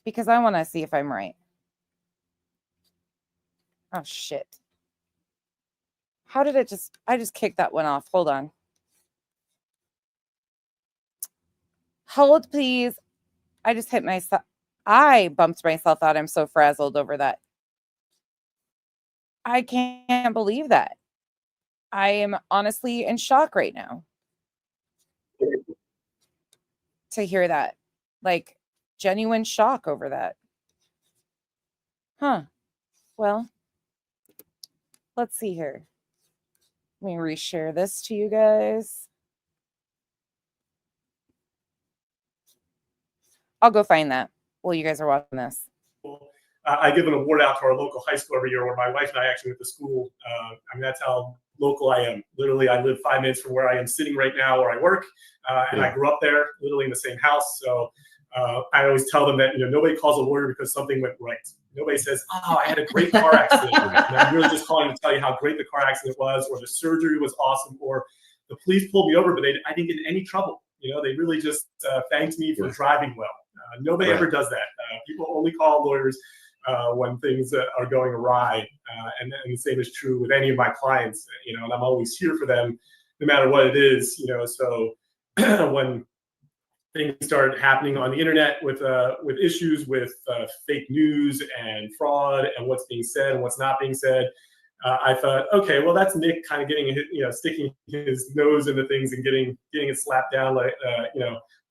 Because I want to see if I'm right. Oh, shit. How did it I just kicked that one off. Hold on. Hold, please. I just hit myself. I bumped myself out. I'm so frazzled over that. I can't believe that. I am honestly in shock right now to hear that. Like, genuine shock over that. Huh. Well, let's see here. Let me reshare this to you guys. I'll go find that while you guys are watching this. I give an award out to our local high school every year where my wife and I actually went to school. I mean, that's how local I am. Literally, I live 5 minutes from where I am sitting right now where I work. And I grew up there, literally in the same house. So I always tell them that, you know, nobody calls a lawyer because something went right. Nobody says, oh, I had a great car accident. And I'm really just calling to tell you how great the car accident was, or the surgery was awesome, or the police pulled me over, but I didn't get in any trouble. You know, they really just thanked me for driving well. Nobody ever does that. People only call lawyers when things are going awry. And the same is true with any of my clients, you know, and I'm always here for them no matter what it is, you know. So when things start happening on the internet with issues with fake news and fraud and what's being said and what's not being said, I thought, okay, well, that's Nick kind of getting, sticking his nose into things and getting it slapped down, like,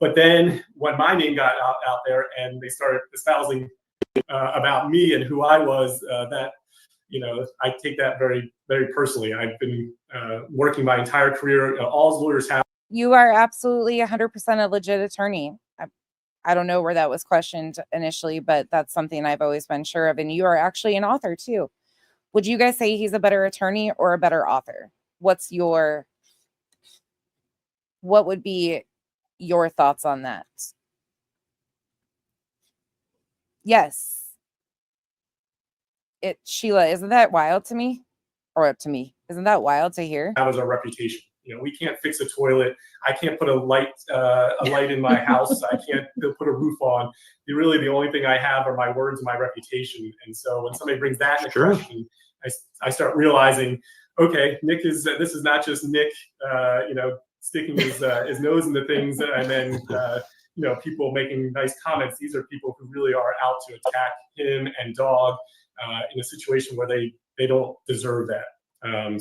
But then when my name got out there and they started espousing about me and who I was, I take that very, very personally. I've been working my entire career. All lawyers have. You are absolutely 100% a legit attorney. I don't know where that was questioned initially, but that's something I've always been sure of. And you are actually an author too. Would you guys say he's a better attorney or a better author? What would be your thoughts on that? Yes. Sheila, isn't that wild to me? Or to me? Isn't that wild to hear? That was our reputation. We can't fix a toilet. I can't put a light in my house. I can't put a roof on. Really, the only thing I have are my words and my reputation. And so when somebody brings that into question, I start realizing, okay, this is not just Nick, sticking his nose into things and then, people making nice comments. These are people who really are out to attack him and Dog in a situation where they don't deserve that. And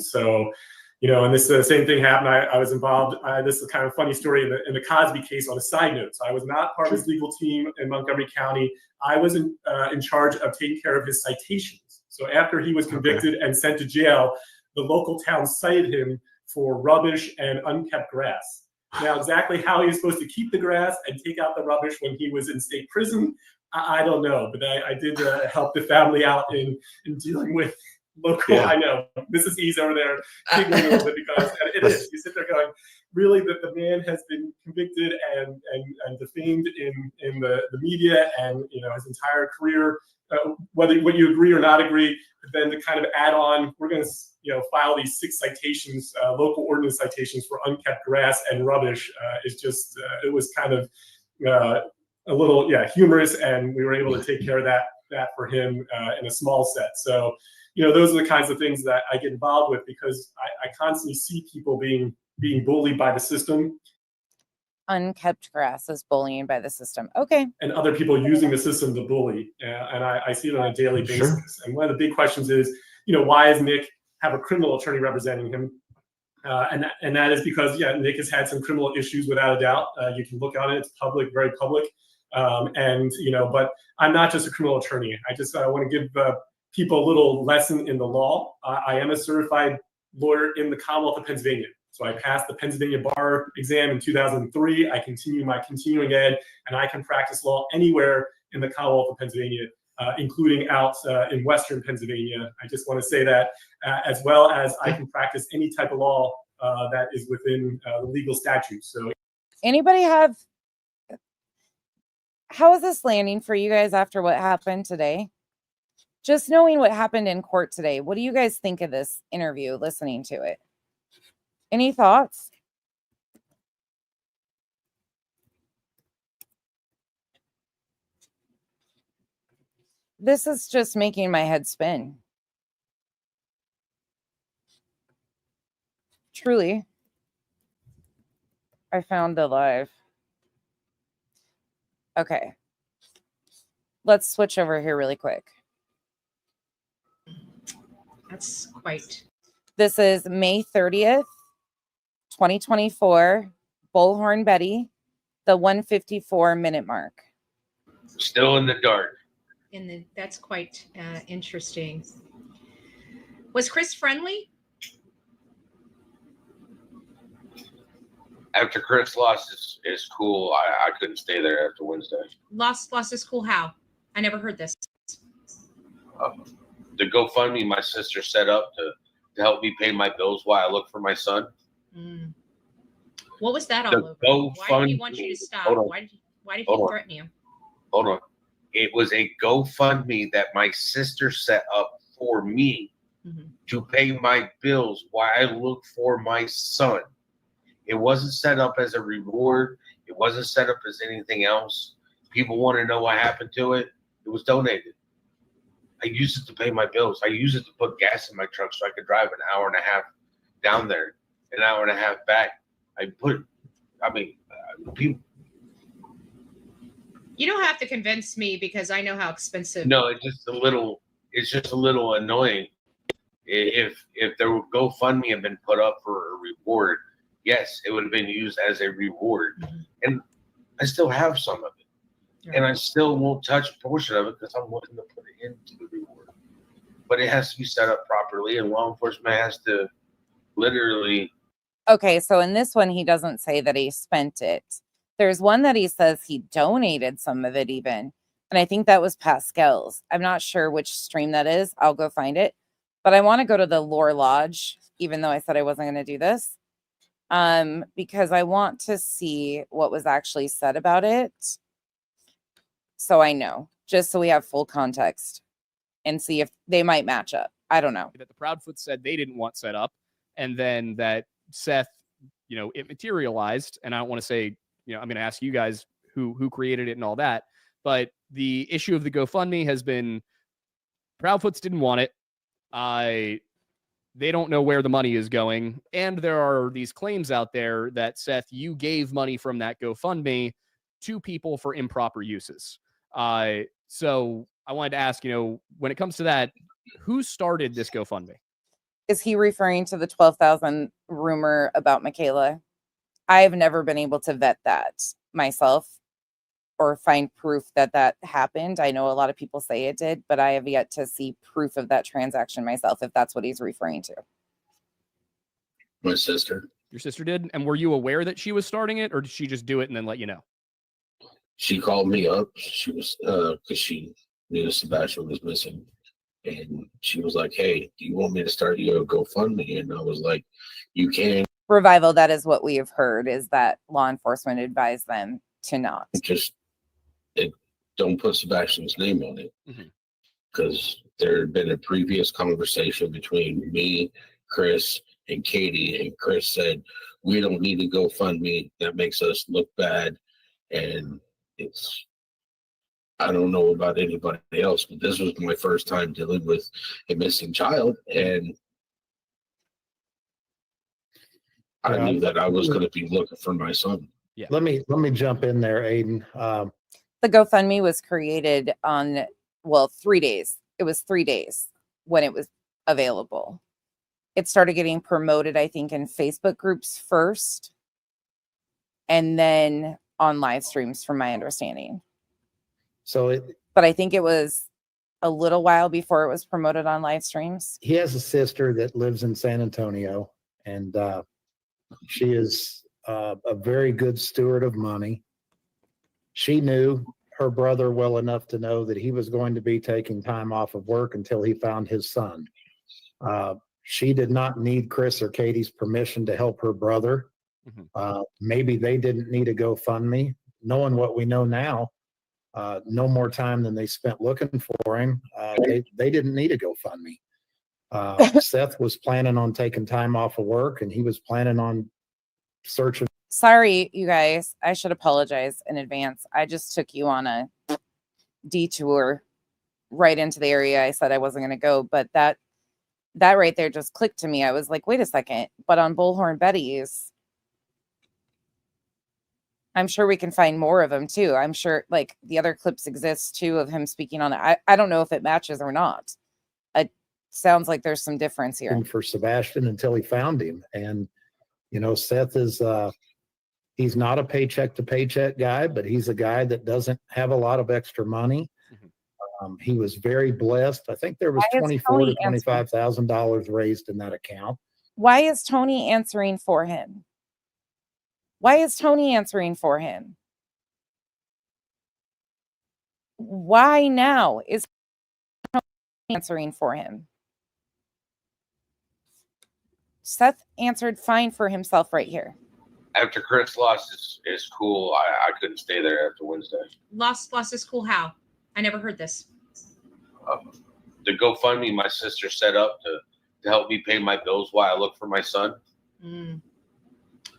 this same thing happened. I was involved. This is kind of a funny story in the Cosby case. On a side note, so I was not part of his legal team in Montgomery County. I was in charge of taking care of his citations. So after he was convicted and sent to jail, the local town cited him for rubbish and unkept grass. Now, exactly how he was supposed to keep the grass and take out the rubbish when he was in state prison, I don't know. But I did help the family out in dealing with local. I know Mrs. E's over there giggling a little bit because it is. You sit there going, really, that the man has been convicted and defamed in the media and his entire career, whether you agree or not agree. But then to kind of add on, we're going to file these 6 citations, local ordinance citations for unkept grass and rubbish. Is just it was kind of a little humorous, and we were able to take care of that for him in a small set. So. Those are the kinds of things that I get involved with because I constantly see people being bullied by the system. Unkept grass is bullying by the system. Okay. And other people using the system to bully. And I see it on a daily basis. And one of the big questions is, why does Nick have a criminal attorney representing him? And that is because, Nick has had some criminal issues without a doubt. You can look on it. It's public, very public. But I'm not just a criminal attorney. I want to give people a little lesson in the law. I am a certified lawyer in the Commonwealth of Pennsylvania. So I passed the Pennsylvania bar exam in 2003. I continue my continuing ed, and I can practice law anywhere in the Commonwealth of Pennsylvania, including out in Western Pennsylvania. I just want to say that, as well as I can practice any type of law that is within the legal statute. So, how is this landing for you guys after what happened today? Just knowing what happened in court today, what do you guys think of this interview, listening to it? Any thoughts? This is just making my head spin. Truly. I found the live. Okay. Let's switch over here really quick. That's quite. This is May 30th, 2024, Bullhorn Betty, the 154-minute mark. Still in the dark. That's quite interesting. Was Chris friendly? After Chris lost his cool, I couldn't stay there after Wednesday. Lost his cool how? I never heard this. The GoFundMe my sister set up to help me pay my bills while I look for my son. Mm. What was that The all over? Why did he want you to stop? Why did he threaten you? Hold on. It was a GoFundMe that my sister set up for me to pay my bills while I look for my son. It wasn't set up as a reward. It wasn't set up as anything else. People want to know what happened to it. It was donated. I used it to pay my bills. I used it to put gas in my truck so I could drive an hour and a half down there, an hour and a half back. People. You don't have to convince me because I know how expensive. No, it's just a little annoying If the GoFundMe had been put up for a reward, yes, it would have been used as a reward. And I still have some of it. And I still won't touch a portion of it because I'm looking to put it into the reward. But it has to be set up properly, and law enforcement has to literally. Okay, so in this one, he doesn't say that he spent it. There's one that he says he donated some of it even. And I think that was Pascal's. I'm not sure which stream that is. I'll go find it. But I want to go to the Lore Lodge, even though I said I wasn't going to do this. Because I want to see what was actually said about it. So I know, just so we have full context and see if they might match up. I don't know. That the Proudfoot said they didn't want set up, and then that Seth, it materialized. And I don't want to say, I'm going to ask you guys who created it and all that. But the issue of the GoFundMe has been Proudfoots didn't want it. They don't know where the money is going. And there are these claims out there that, Seth, you gave money from that GoFundMe to people for improper uses. So I wanted to ask, when it comes to that, who started this GoFundMe? Is he referring to the 12,000 rumor about Michaela? I've never been able to vet that myself or find proof that that happened. I know a lot of people say it did, but I have yet to see proof of that transaction myself, if that's what he's referring to. My sister. Your sister did? And were you aware that she was starting it, or did she just do it and then let you know? She called me up. She was, because she knew Sebastian was missing. And she was like, hey, do you want me to start your GoFundMe? And I was like, you can. Revival, that is what we have heard, is that law enforcement advised them to not. Don't put Sebastian's name on it. Because there had been a previous conversation between me, Chris, and Katie. And Chris said, we don't need to GoFundMe. That makes us look bad. And I don't know about anybody else, but this was my first time dealing with a missing child. And I knew that I was going to be looking for my son. Yeah. Let me jump in there, Aiden. The GoFundMe was created on, 3 days. It was 3 days when it was available. It started getting promoted, I think, in Facebook groups first, and then on live streams, from my understanding. But I think it was a little while before it was promoted on live streams. He has a sister that lives in San Antonio, and she is a very good steward of money. She knew her brother well enough to know that he was going to be taking time off of work until he found his son. She did not need Chris or Katie's permission to help her brother. Maybe they didn't need a GoFundMe. Knowing what we know now, no more time than they spent looking for him. They didn't need a GoFundMe. Seth was planning on taking time off of work, and he was planning on searching. Sorry, you guys. I should apologize in advance. I just took you on a detour right into the area I said I wasn't going to go, but that right there just clicked to me. I was like, wait a second. But on Bullhorn Betty's, I'm sure we can find more of them too. I'm sure like the other clips exist too of him speaking on it. I don't know if it matches or not. It sounds like there's some difference here. For Sebastian until he found him. And, Seth is, he's not a paycheck to paycheck guy, but he's a guy that doesn't have a lot of extra money. He was very blessed. I think there was $24,000 to $25,000 raised in that account. Why is Tony answering for him? Why is Tony answering for him? Why now is Tony answering for him? Seth answered fine for himself right here. After Chris lost his cool, I couldn't stay there after Wednesday. Lost his cool how? I never heard this. The GoFundMe my sister set up to help me pay my bills while I look for my son.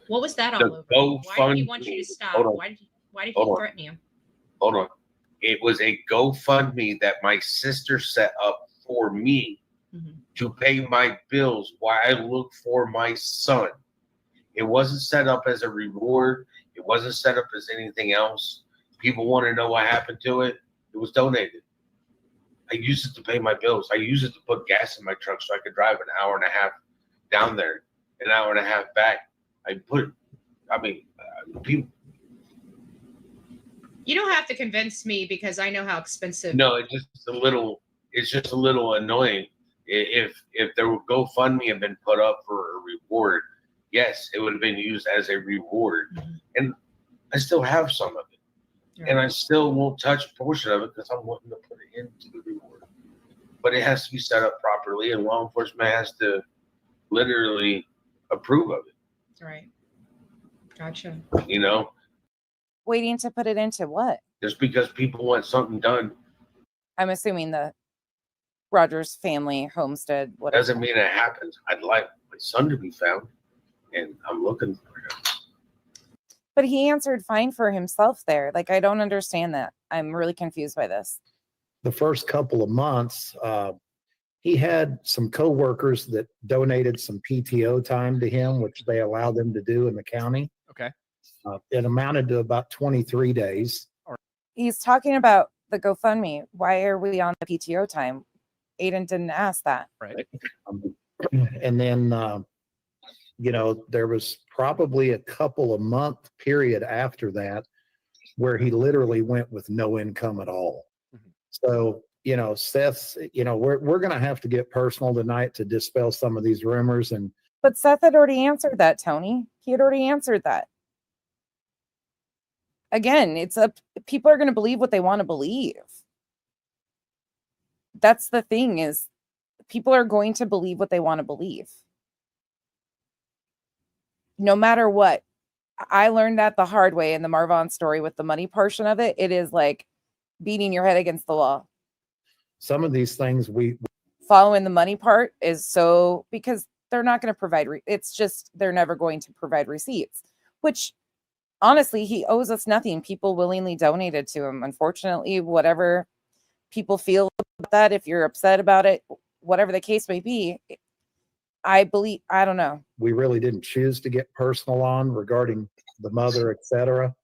What was that The all over? Why did he want you to stop? Why did he threaten you? Hold on. It was a GoFundMe that my sister set up for me to pay my bills while I look for my son. It wasn't set up as a reward. It wasn't set up as anything else. People want to know what happened to it. It was donated. I use it to pay my bills. I use it to put gas in my truck so I could drive an hour and a half down there, an hour and a half back. People. You don't have to convince me because I know how expensive. No, it's just a little annoying. If there were GoFundMe had been put up for a reward, yes, it would have been used as a reward. Mm-hmm. And I still have some of it. Right. And I still won't touch a portion of it because I'm wanting to put it into the reward. But it has to be set up properly, and law enforcement has to literally approve of it. Right. Gotcha. You know, Waiting to put it into what? just because people want something done I'm assuming the Rogers family homestead. Whatever. doesn't mean it happens. I'd like my son to be found, and I'm looking for him. But he answered fine for himself there. Like, I don't understand that. I'm really confused by this. The first couple of months, he had some coworkers that donated some PTO time to him, which they allowed them to do in the county. Okay. It amounted to about 23 days. He's talking about the GoFundMe. Why are we on the PTO time? Aiden didn't ask that. Right. And then, there was probably a couple of month period after that where he literally went with no income at all. Mhm. So, Seth's, we're going to have to get personal tonight to dispel some of these rumors. And But Seth had already answered that, Tony. He had already answered that. Again, people are going to believe what they want to believe. That's the thing, is people are going to believe what they want to believe. No matter what. I learned that the hard way in the Marvon story with the money portion of it. It is like beating your head against the wall. some of these things Following the money part is so, because they're not going to provide, it's just, they're never going to provide receipts, which honestly, he owes us nothing. People willingly donated to him. Unfortunately, whatever people feel about that, if you're upset about it, whatever the case may be, I don't know. we really didn't choose to get personal on regarding the mother, etc.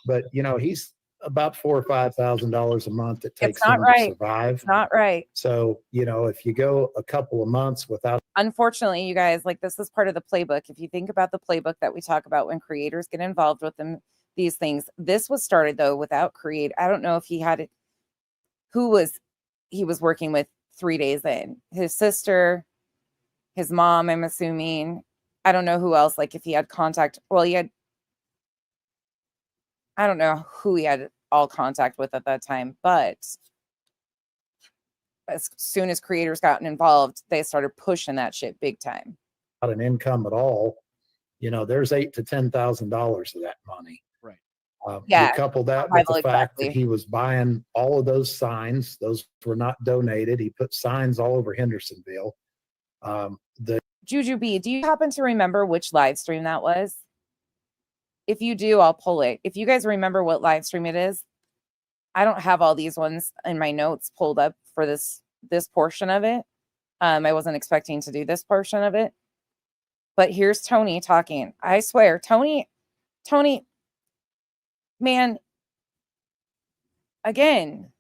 But he's about $4,000 or $5,000 a month it takes It's not him right. to survive. It's not right. So, if you go a couple of months without, Unfortunately, you guys, like, this is part of the playbook. If you think about the playbook that we talk about when creators get involved with them, these things, this was started though without I don't know if he had it, he was working with 3 days in. His sister, his mom, I'm assuming. I don't know who else, like if he had contact. Well, I don't know who he had all contact with at that time, but as soon as creators gotten involved, they started pushing that shit big time. an income at all, there's $8,000 to $10,000 of that money. Right. Yeah, You couple that with the survival, fact exactly. that he was buying all of those signs; those were not donated. He put signs all over Hendersonville. The Juju B, do you happen to remember which live stream that was? If you do, I'll pull it. If you guys remember what live stream it is, I don't have all these ones in my notes pulled up for this portion of it. I wasn't expecting to do this portion of it. But here's Tony talking. I swear, Tony, man, again,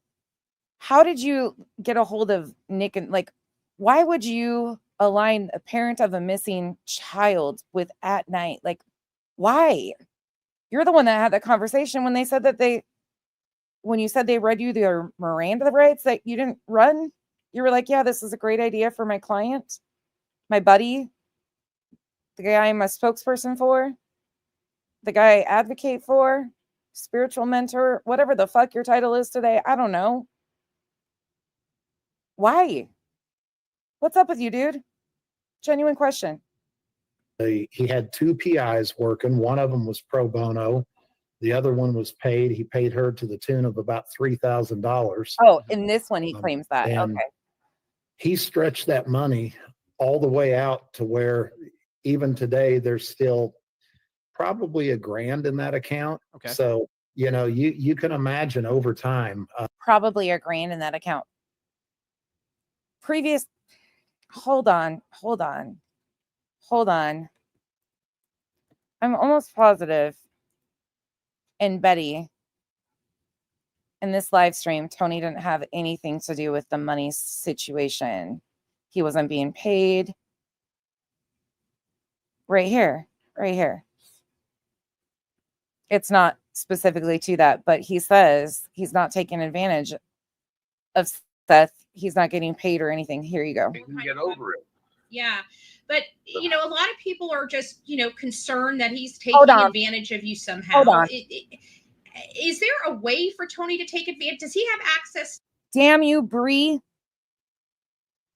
how did you get a hold of Nick? And like, why would you align a parent of a missing child with At Night? Like, why? You're the one that had that conversation when they said that when you said they read you their Miranda rights that you didn't run. You were like, yeah, this is a great idea for my client, my buddy, the guy I'm a spokesperson for, the guy I advocate for, spiritual mentor, whatever the fuck your title is today. I don't know. Why? What's up with you, dude? Genuine question. he had 2 PIs working. One of them was pro bono. The other one was paid. He paid her to the tune of about $3,000. Oh, in this one, he claims that. and Okay. He stretched that money all the way out to where even today there's still probably $1,000 in that account. Okay. So, you can imagine over time. Probably $1,000 in that account. Hold on. I'm almost positive. And Betty, in this live stream, Tony didn't have anything to do with the money situation. He wasn't being paid. Right here, right here. It's not specifically to that, but he says he's not taking advantage of Seth. He's not getting paid or anything. Here you go. You can get over it. Yeah. But, you know, a lot of people are just, you know, concerned that he's Hold taking on. advantage of you somehow. Hold on. Is there a way for Tony to take advantage? Does he have access? Damn you, Bree.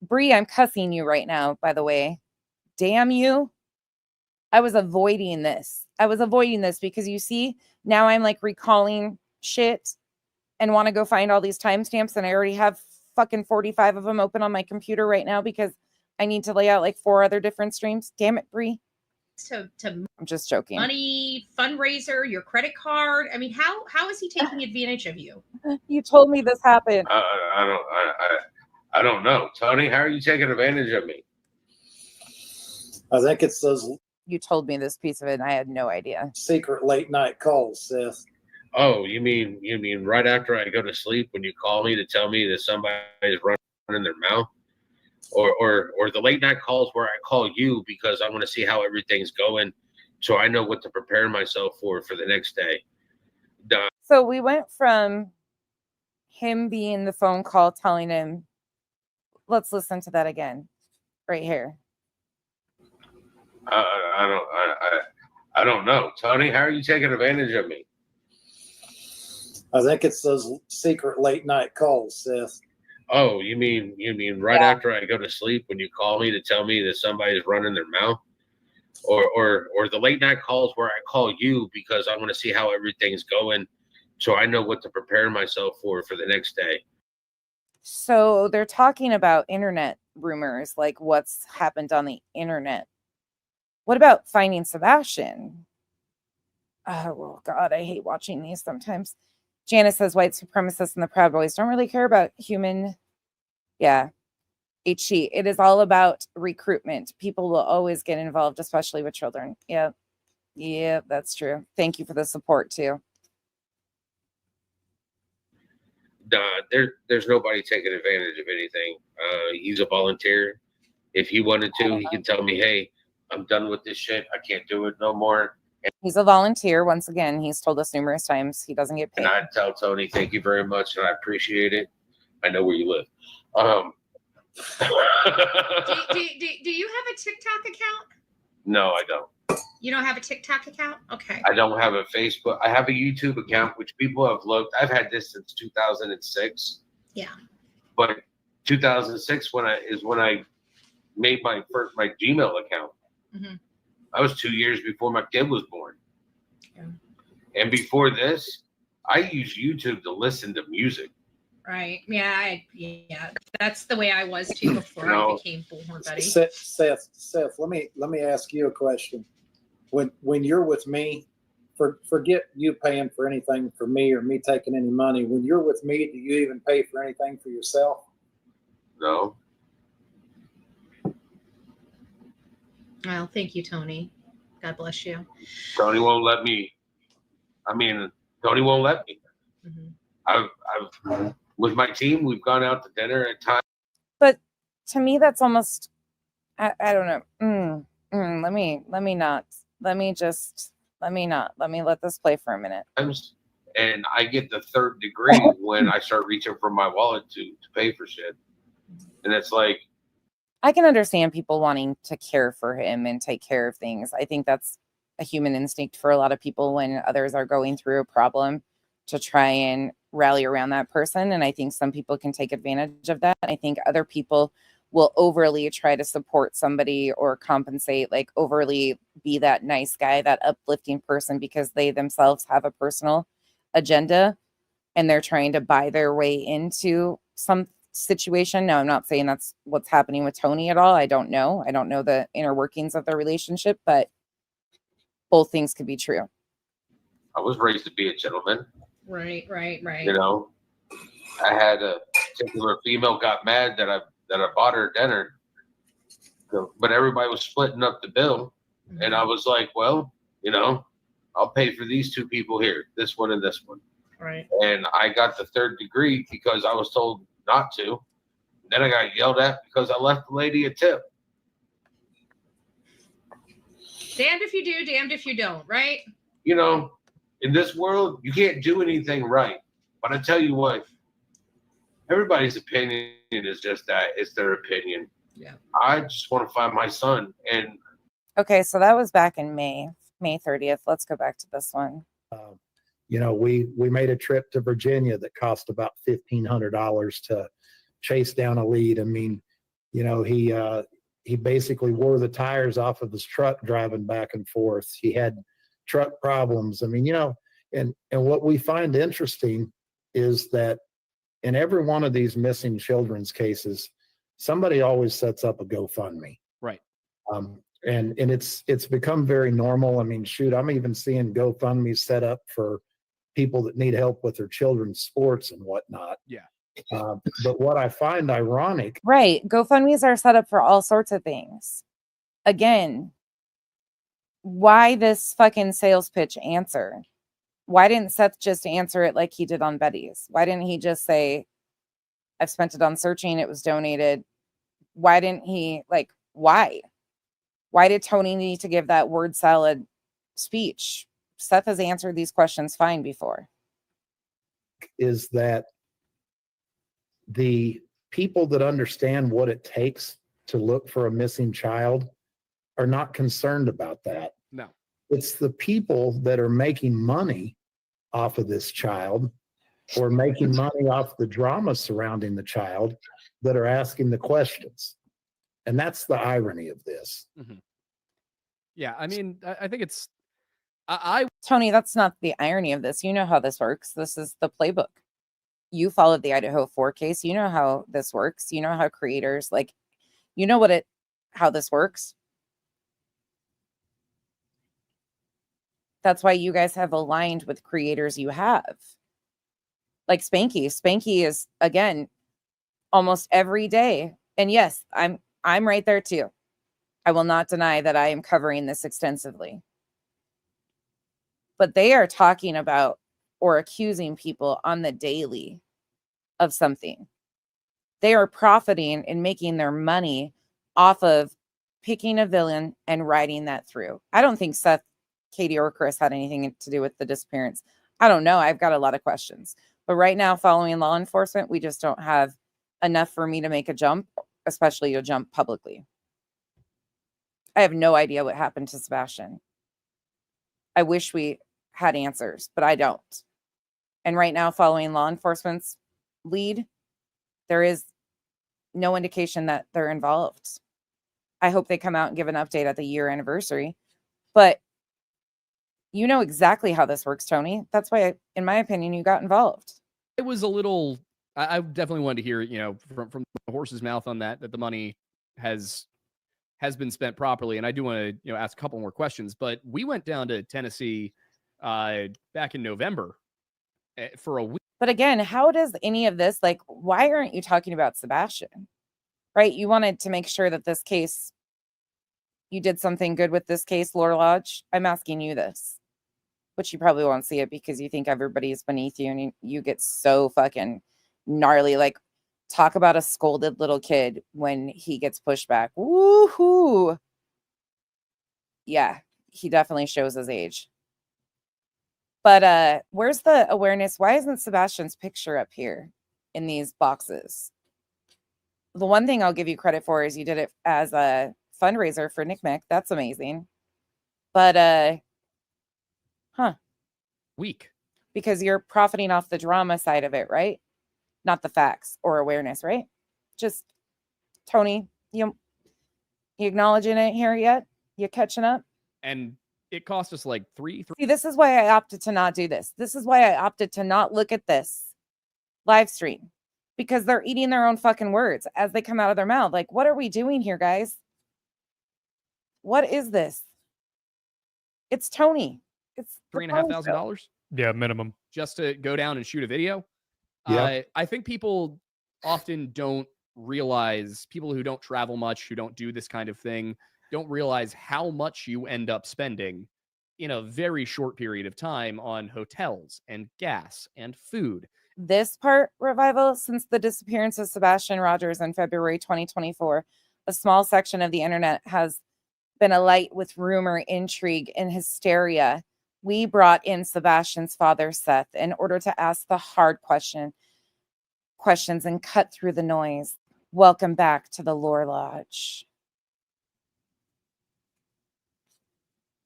Bree, I'm cussing you right now, by the way. Damn you. I was avoiding this. I was avoiding this because you see, now I'm like recalling shit and want to go find all these timestamps, and I already have fucking 45 of them open on my computer right now because I need to lay out like 4 other different streams. Damn it, Bree. To I'm just joking. money, fundraiser, your credit card. I mean, how is he taking advantage of you? You told me this happened. I don't know. Tony, how are you taking advantage of me? I think it's those You told me this piece of it and I had no idea. secret late night calls, Seth. Oh, you mean right after I go to sleep when you call me to tell me that somebody's running their mouth? Or the late night calls where I call you because I want to see how everything's going so I know what to prepare myself for the next day. So we went from him being the phone call telling him, let's listen to that again right here. I don't know. Tony, how are you taking advantage of me? I think it's those secret late night calls, Seth. Oh, you mean right after I go to sleep when you call me to tell me that somebody's running their mouth? Or the late night calls where I call you because I want to see how everything's going so I know what to prepare myself for the next day. So they're talking about internet rumors, like what's happened on the internet. What about finding Sebastian? Oh, well, God, I hate watching these sometimes. Janice says white supremacists and the Proud Boys don't really care about human. Yeah. HE. It is all about recruitment. People will always get involved, especially with children. Yeah. Yeah, that's true. Thank you for the support too. There's nobody taking advantage of anything. He's a volunteer. If he wanted to, he can tell me, hey, I'm done with this shit. I can't do it no more. He's a volunteer. Once again, he's told us numerous times he doesn't get paid. And I'd tell Tony, thank you very much, and I appreciate it. I know where you live. Do you have a TikTok account? No, I don't. You don't have a TikTok account? Okay. I don't have a Facebook. I have a YouTube account, which people have looked. I've had this since 2006. Yeah. But 2006 when I made my Gmail account. Mm-hmm. That was 2 years before my kid was born. Yeah. And before this, I used YouTube to listen to music. Right. Yeah. That's the way I was too before I became Bullhorn Buddy. Seth, let me ask you a question. When you're with me, forget you paying for anything for me or me taking any money. When you're with me, do you even pay for anything for yourself? No. Well, thank you, Tony. God bless you. Tony won't let me. Tony won't let me. Mm-hmm. I've with my team, we've gone out to dinner at times. But to me, that's almost, I don't know. Let me let this play for a minute. And I get the third degree when I start reaching for my wallet to pay for shit. And it's like, I can understand people wanting to care for him and take care of things. I think that's a human instinct for a lot of people when others are going through a problem to try and rally around that person. And I think some people can take advantage of that. I think other people will overly try to support somebody or compensate, like overly be that nice guy, that uplifting person, because they themselves have a personal agenda and they're trying to buy their way into some situation. Now, I'm not saying that's what's happening with Tony at all. I don't know. I don't know the inner workings of their relationship, but both things could be true. I was raised to be a gentleman. Right. You know, I had a particular female got mad that I bought her dinner, but everybody was splitting up the bill. Mm-hmm. And I was like, well, you know, I'll pay for these two people here, this one and this one. Right. And I got the 3rd degree because I was told not to. Then I got yelled at because I left the lady a tip. Damned if you do, damned if you don't, right? You know, in this world, you can't do anything right. But I tell you what, everybody's opinion is just that. It's their opinion. Yeah. I just want to find my son. And Okay, so that was back in May 30th. Let's go back to this one. You know, we made a trip to Virginia that cost about $1,500 to chase down a lead. I mean, you know, he basically wore the tires off of his truck driving back and forth. He had truck problems. I mean, you know, and what we find interesting is that in every one of these missing children's cases, somebody always sets up a GoFundMe. Right. And it's become very normal. I mean, shoot, I'm even seeing GoFundMe set up for people that need help with their children's sports and whatnot. Yeah. But what I find ironic. Right. GoFundMes are set up for all sorts of things. Again, why this fucking sales pitch answer? Why didn't Seth just answer it like he did on Betty's? Why didn't he just say, I've spent it on searching, it was donated? Why didn't he, like, why? Why did Tony need to give that word salad speech? Seth has answered these questions fine before. Is that the people that understand what it takes to look for a missing child are not concerned about that. No. It's the people that are making money off of this child or making money off the drama surrounding the child that are asking the questions. And that's the irony of this. Mm-hmm. Yeah, I mean, I think it's Tony, that's not the irony of this. You know how this works. This is the playbook. You followed the Idaho 4 case. You know how this works. You know how creators, like, you know how this works. That's why you guys have aligned with creators you have. Like Spanky. Spanky is, again, almost every day. And yes, I'm right there too. I will not deny that I am covering this extensively. But they are talking about or accusing people on the daily of something. They are profiting and making their money off of picking a villain and riding that through. I don't think Seth, Katie, or Chris had anything to do with the disappearance. I don't know. I've got a lot of questions. But right now, following law enforcement, we just don't have enough for me to make a jump, especially a jump publicly. I have no idea what happened to Sebastian. I wish we had answers, but I don't. And right now, following law enforcement's lead, there is no indication that they're involved. I hope they come out and give an update at the year anniversary. But you know exactly how this works, Tony. That's why, in my opinion, you got involved. It was a little, I definitely wanted to hear, you know, from the horse's mouth on that the money has been spent properly. And I do want to, you know, ask a couple more questions, but we went down to Tennessee back in November for a week. But again, how does any of this, like, why aren't you talking about Sebastian? Right? You wanted to make sure that this case, you did something good with this case, Lore Lodge. I'm asking you this, but you probably won't see it because you think everybody's beneath you and you get so fucking gnarly. Like, talk about a scolded little kid when he gets pushed back. Woohoo! Yeah, he definitely shows his age. But where's the awareness? Why isn't Sebastian's picture up here in these boxes? The one thing I'll give you credit for is you did it as a fundraiser for Nick Mick. That's amazing. But week. Because you're profiting off the drama side of it, right? Not the facts or awareness, right? Just Tony, you acknowledging it here yet? You catching up? And it cost us like three. See, this is why I opted to not do this. This is why I opted to not look at this live stream, because they're eating their own fucking words as they come out of their mouth. Like, what are we doing here, guys? What is this? It's Tony. It's $3,500. Yeah, minimum. Just to go down and shoot a video. Yeah. I think people often don't realize, people who don't travel much, who don't do this kind of thing, don't realize how much you end up spending in a very short period of time on hotels and gas and food. This part, Revival, since the disappearance of Sebastian Rogers in February 2024, a small section of the internet has been alight with rumor, intrigue, and hysteria. We brought in Sebastian's father, Seth, in order to ask the hard questions and cut through the noise. Welcome back to the Lore Lodge.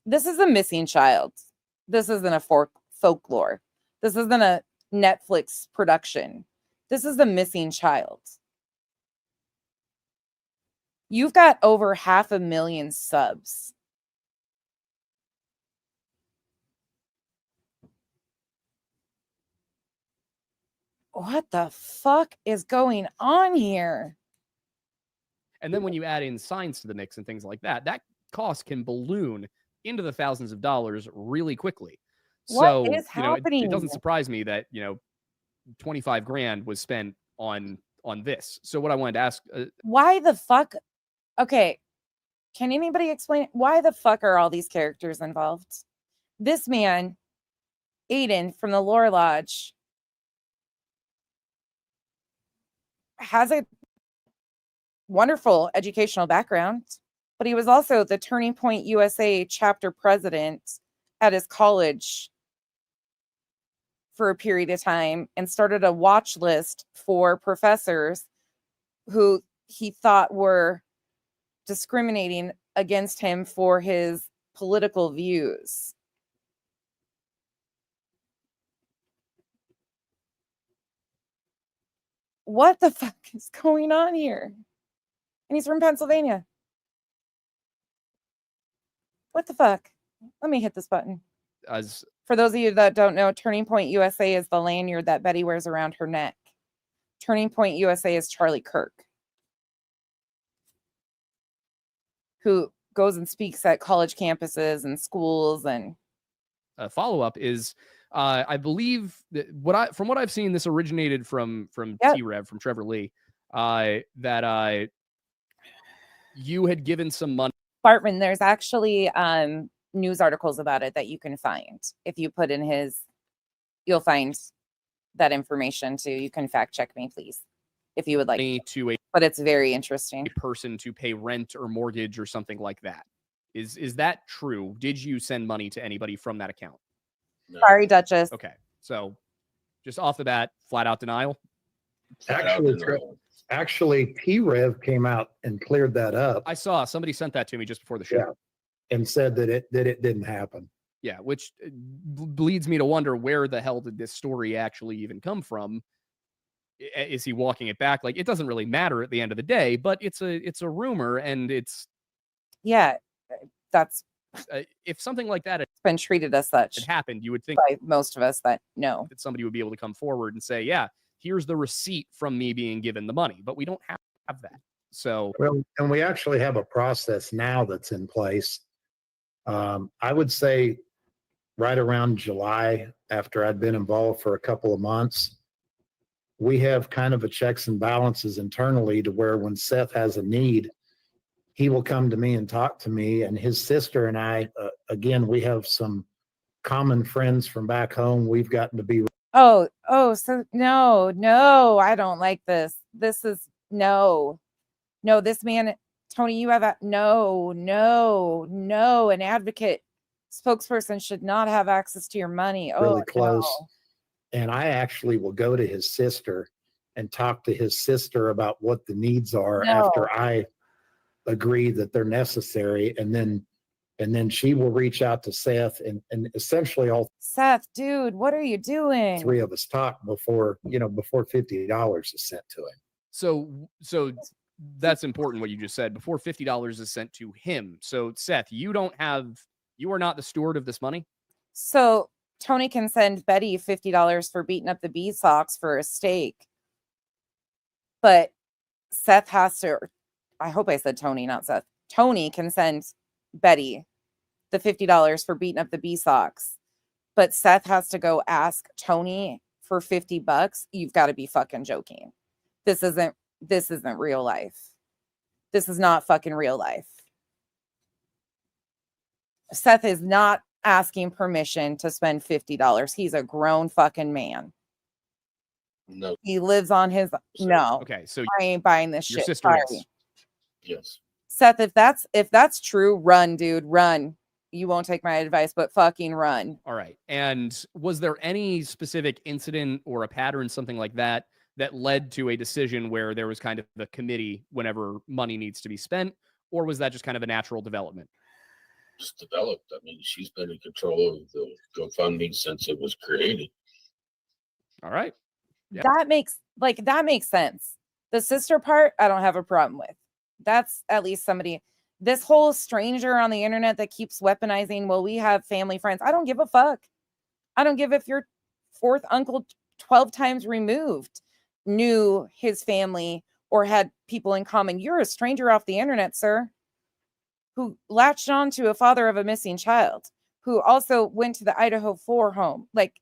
This is a missing child. This isn't a folklore. This isn't a Netflix production. This is the missing child. You've got over 500,000 subs. What the fuck is going on here? And then when you add in signs to the mix and things like that, that cost can balloon into the thousands of dollars really quickly. So, What is happening? It doesn't surprise me that, 25 grand was spent on this. So what I wanted to ask, Why the fuck? Okay. Can anybody explain why the fuck are all these characters involved? This man, Aiden from the Lore Lodge, has a wonderful educational background, but he was also the Turning Point USA chapter president at his college for a period of time and started a watch list for professors who he thought were discriminating against him for his political views. What the fuck is going on here? And he's from Pennsylvania. What the fuck? Let me hit this button. For those of you that don't know, Turning Point USA is the lanyard that Betty wears around her neck. Turning Point USA is Charlie Kirk, who goes and speaks at college campuses and schools. And a follow-up is, I believe that from what I've seen, this originated from T-Rev, from Trevor Lee, that you had given some money. Bartman, there's actually news articles about it that you can find. If you put in you'll find that information too. You can fact check me, please, if you would like to. But it's very interesting. A person to pay rent or mortgage or something like that. Is that true? Did you send money to anybody from that account? No. Sorry, Duchess. Okay, so just off the bat, flat out denial. Actually, T-Rev came out and cleared that up. I saw somebody sent that to me just before the show. Yeah, and said that it didn't happen. Yeah, which leads me to wonder, where the hell did this story actually even come from? Is he walking it back? Like, it doesn't really matter at the end of the day, but it's a rumor, and it's that's if something like that had been treated as such, it happened, you would think by most of us that know that somebody would be able to come forward and say, yeah, here's the receipt from me being given the money, but we don't have that. So, well, and we actually have a process now that's in place. I would say right around July, after I'd been involved for a couple of months, we have kind of a checks and balances internally to where when Seth has a need, he will come to me and talk to me, and his sister and I, again, we have some common friends from back home. We've gotten to be. So no, I don't like this. This is no, this man, Tony, you have no, an advocate spokesperson should not have access to your money. Really close. No. And I actually will go to his sister and talk to his sister about what the needs are after I agree that they're necessary. And then she will reach out to Seth and essentially all Seth, dude, what are you doing? three of us talk before $50 is sent to him. So that's important what you just said. Before $50 is sent to him. So Seth, you are not the steward of this money. So Tony can send Betty $50 for beating up the bee socks for a steak. But Seth has to, I hope I said Tony, not Seth. Tony can send Betty the $50 for beating up the bee socks. But Seth has to go ask Tony for $50. You've got to be fucking joking. This isn't real life. This is not fucking real life. Seth is not asking permission to spend $50. He's a grown fucking man. No. He lives on his no. Okay, so I ain't buying this your shit. sister Sorry. is. Yes. Seth, if that's true, run, dude, run. You won't take my advice, but fucking run. All right. And was there any specific incident or a pattern, something like that, that led to a decision where there was kind of a committee whenever money needs to be spent? Or was that just kind of a natural development? Just developed. I mean, she's been in control of the GoFundMe since it was created. All right. Yeah. That makes sense. The sister part, I don't have a problem with. That's at least somebody. This whole stranger on the internet that keeps weaponizing, well, we have family friends. I don't give a fuck. I don't give if your fourth uncle 12 times removed knew his family or had people in common. You're a stranger off the internet, sir, who latched on to a father of a missing child, who also went to the Idaho 4 home. Like,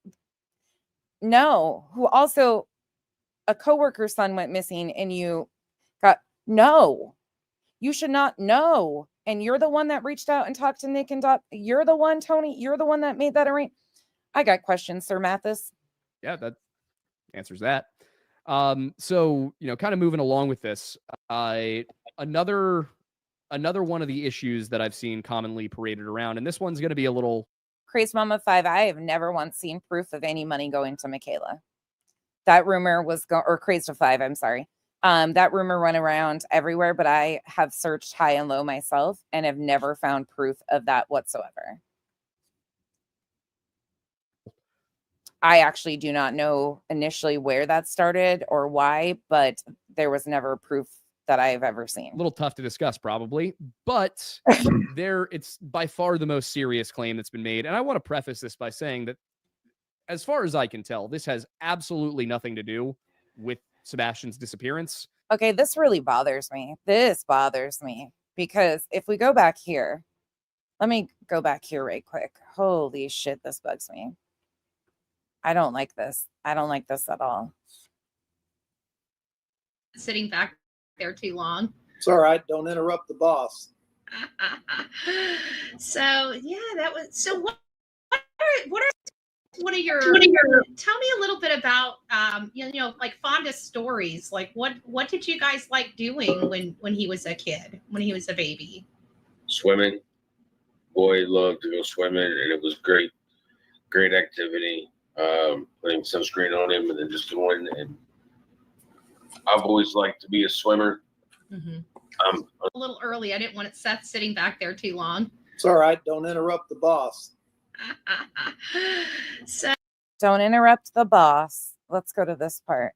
no, who also a coworker's son went missing and you got, no, you should not know. And you're the one that reached out and talked to Nick and Doc. You're the one, Tony. You're the one that made that arrangement. I got questions, Sir Mathis. Yeah, that answers that. So, kind of moving along with this, another one of the issues that I've seen commonly paraded around, and this one's going to be a little Crazy Mama 5. I have never once seen proof of any money going to Michaela. That rumor was or Crazy 5. I'm sorry. That rumor went around everywhere, but I have searched high and low myself and have never found proof of that whatsoever. I actually do not know initially where that started or why, but there was never proof that I've ever seen. A little tough to discuss probably, but it's by far the most serious claim that's been made. And I want to preface this by saying that as far as I can tell, this has absolutely nothing to do with Sebastian's disappearance. Okay, this really bothers me. This bothers me because if we go back here, let me go back here right quick. Holy shit, this bugs me. I don't like this. I don't like this at all. Sitting back there too long. It's all right. Don't interrupt the boss. So yeah, that was. So what are your? Tell me a little bit about like fondest stories. Like what did you guys like doing when he was a kid, when he was a baby? Swimming. Boy loved to go swimming, and it was great activity. Putting sunscreen on him and then just going, and I've always liked to be a swimmer. Mm-hmm. A little early. I didn't want Seth sitting back there too long. It's all right. Don't interrupt the boss. So don't interrupt the boss. Let's go to this part.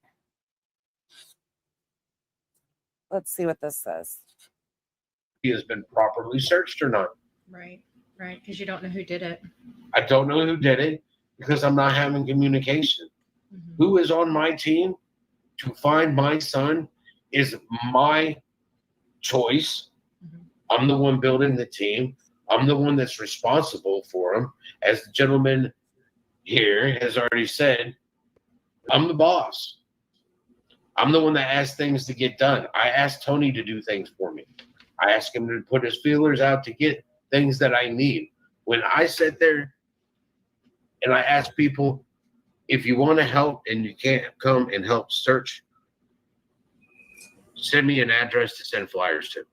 Let's see what this says. He has been properly searched or not. Right, because you don't know who did it. I don't know who did it because I'm not having communication. Mm-hmm. Who is on my team to find my son is my choice. Mm-hmm. I'm the one building the team. I'm the one that's responsible for him. As the gentleman here has already said, I'm the boss. I'm the one that asks things to get done. I asked Tony to do things for me. I asked him to put his feelers out to get things that I need. When I sit there and I ask people, if you want to help and you can't come and help search, send me an address to send flyers to.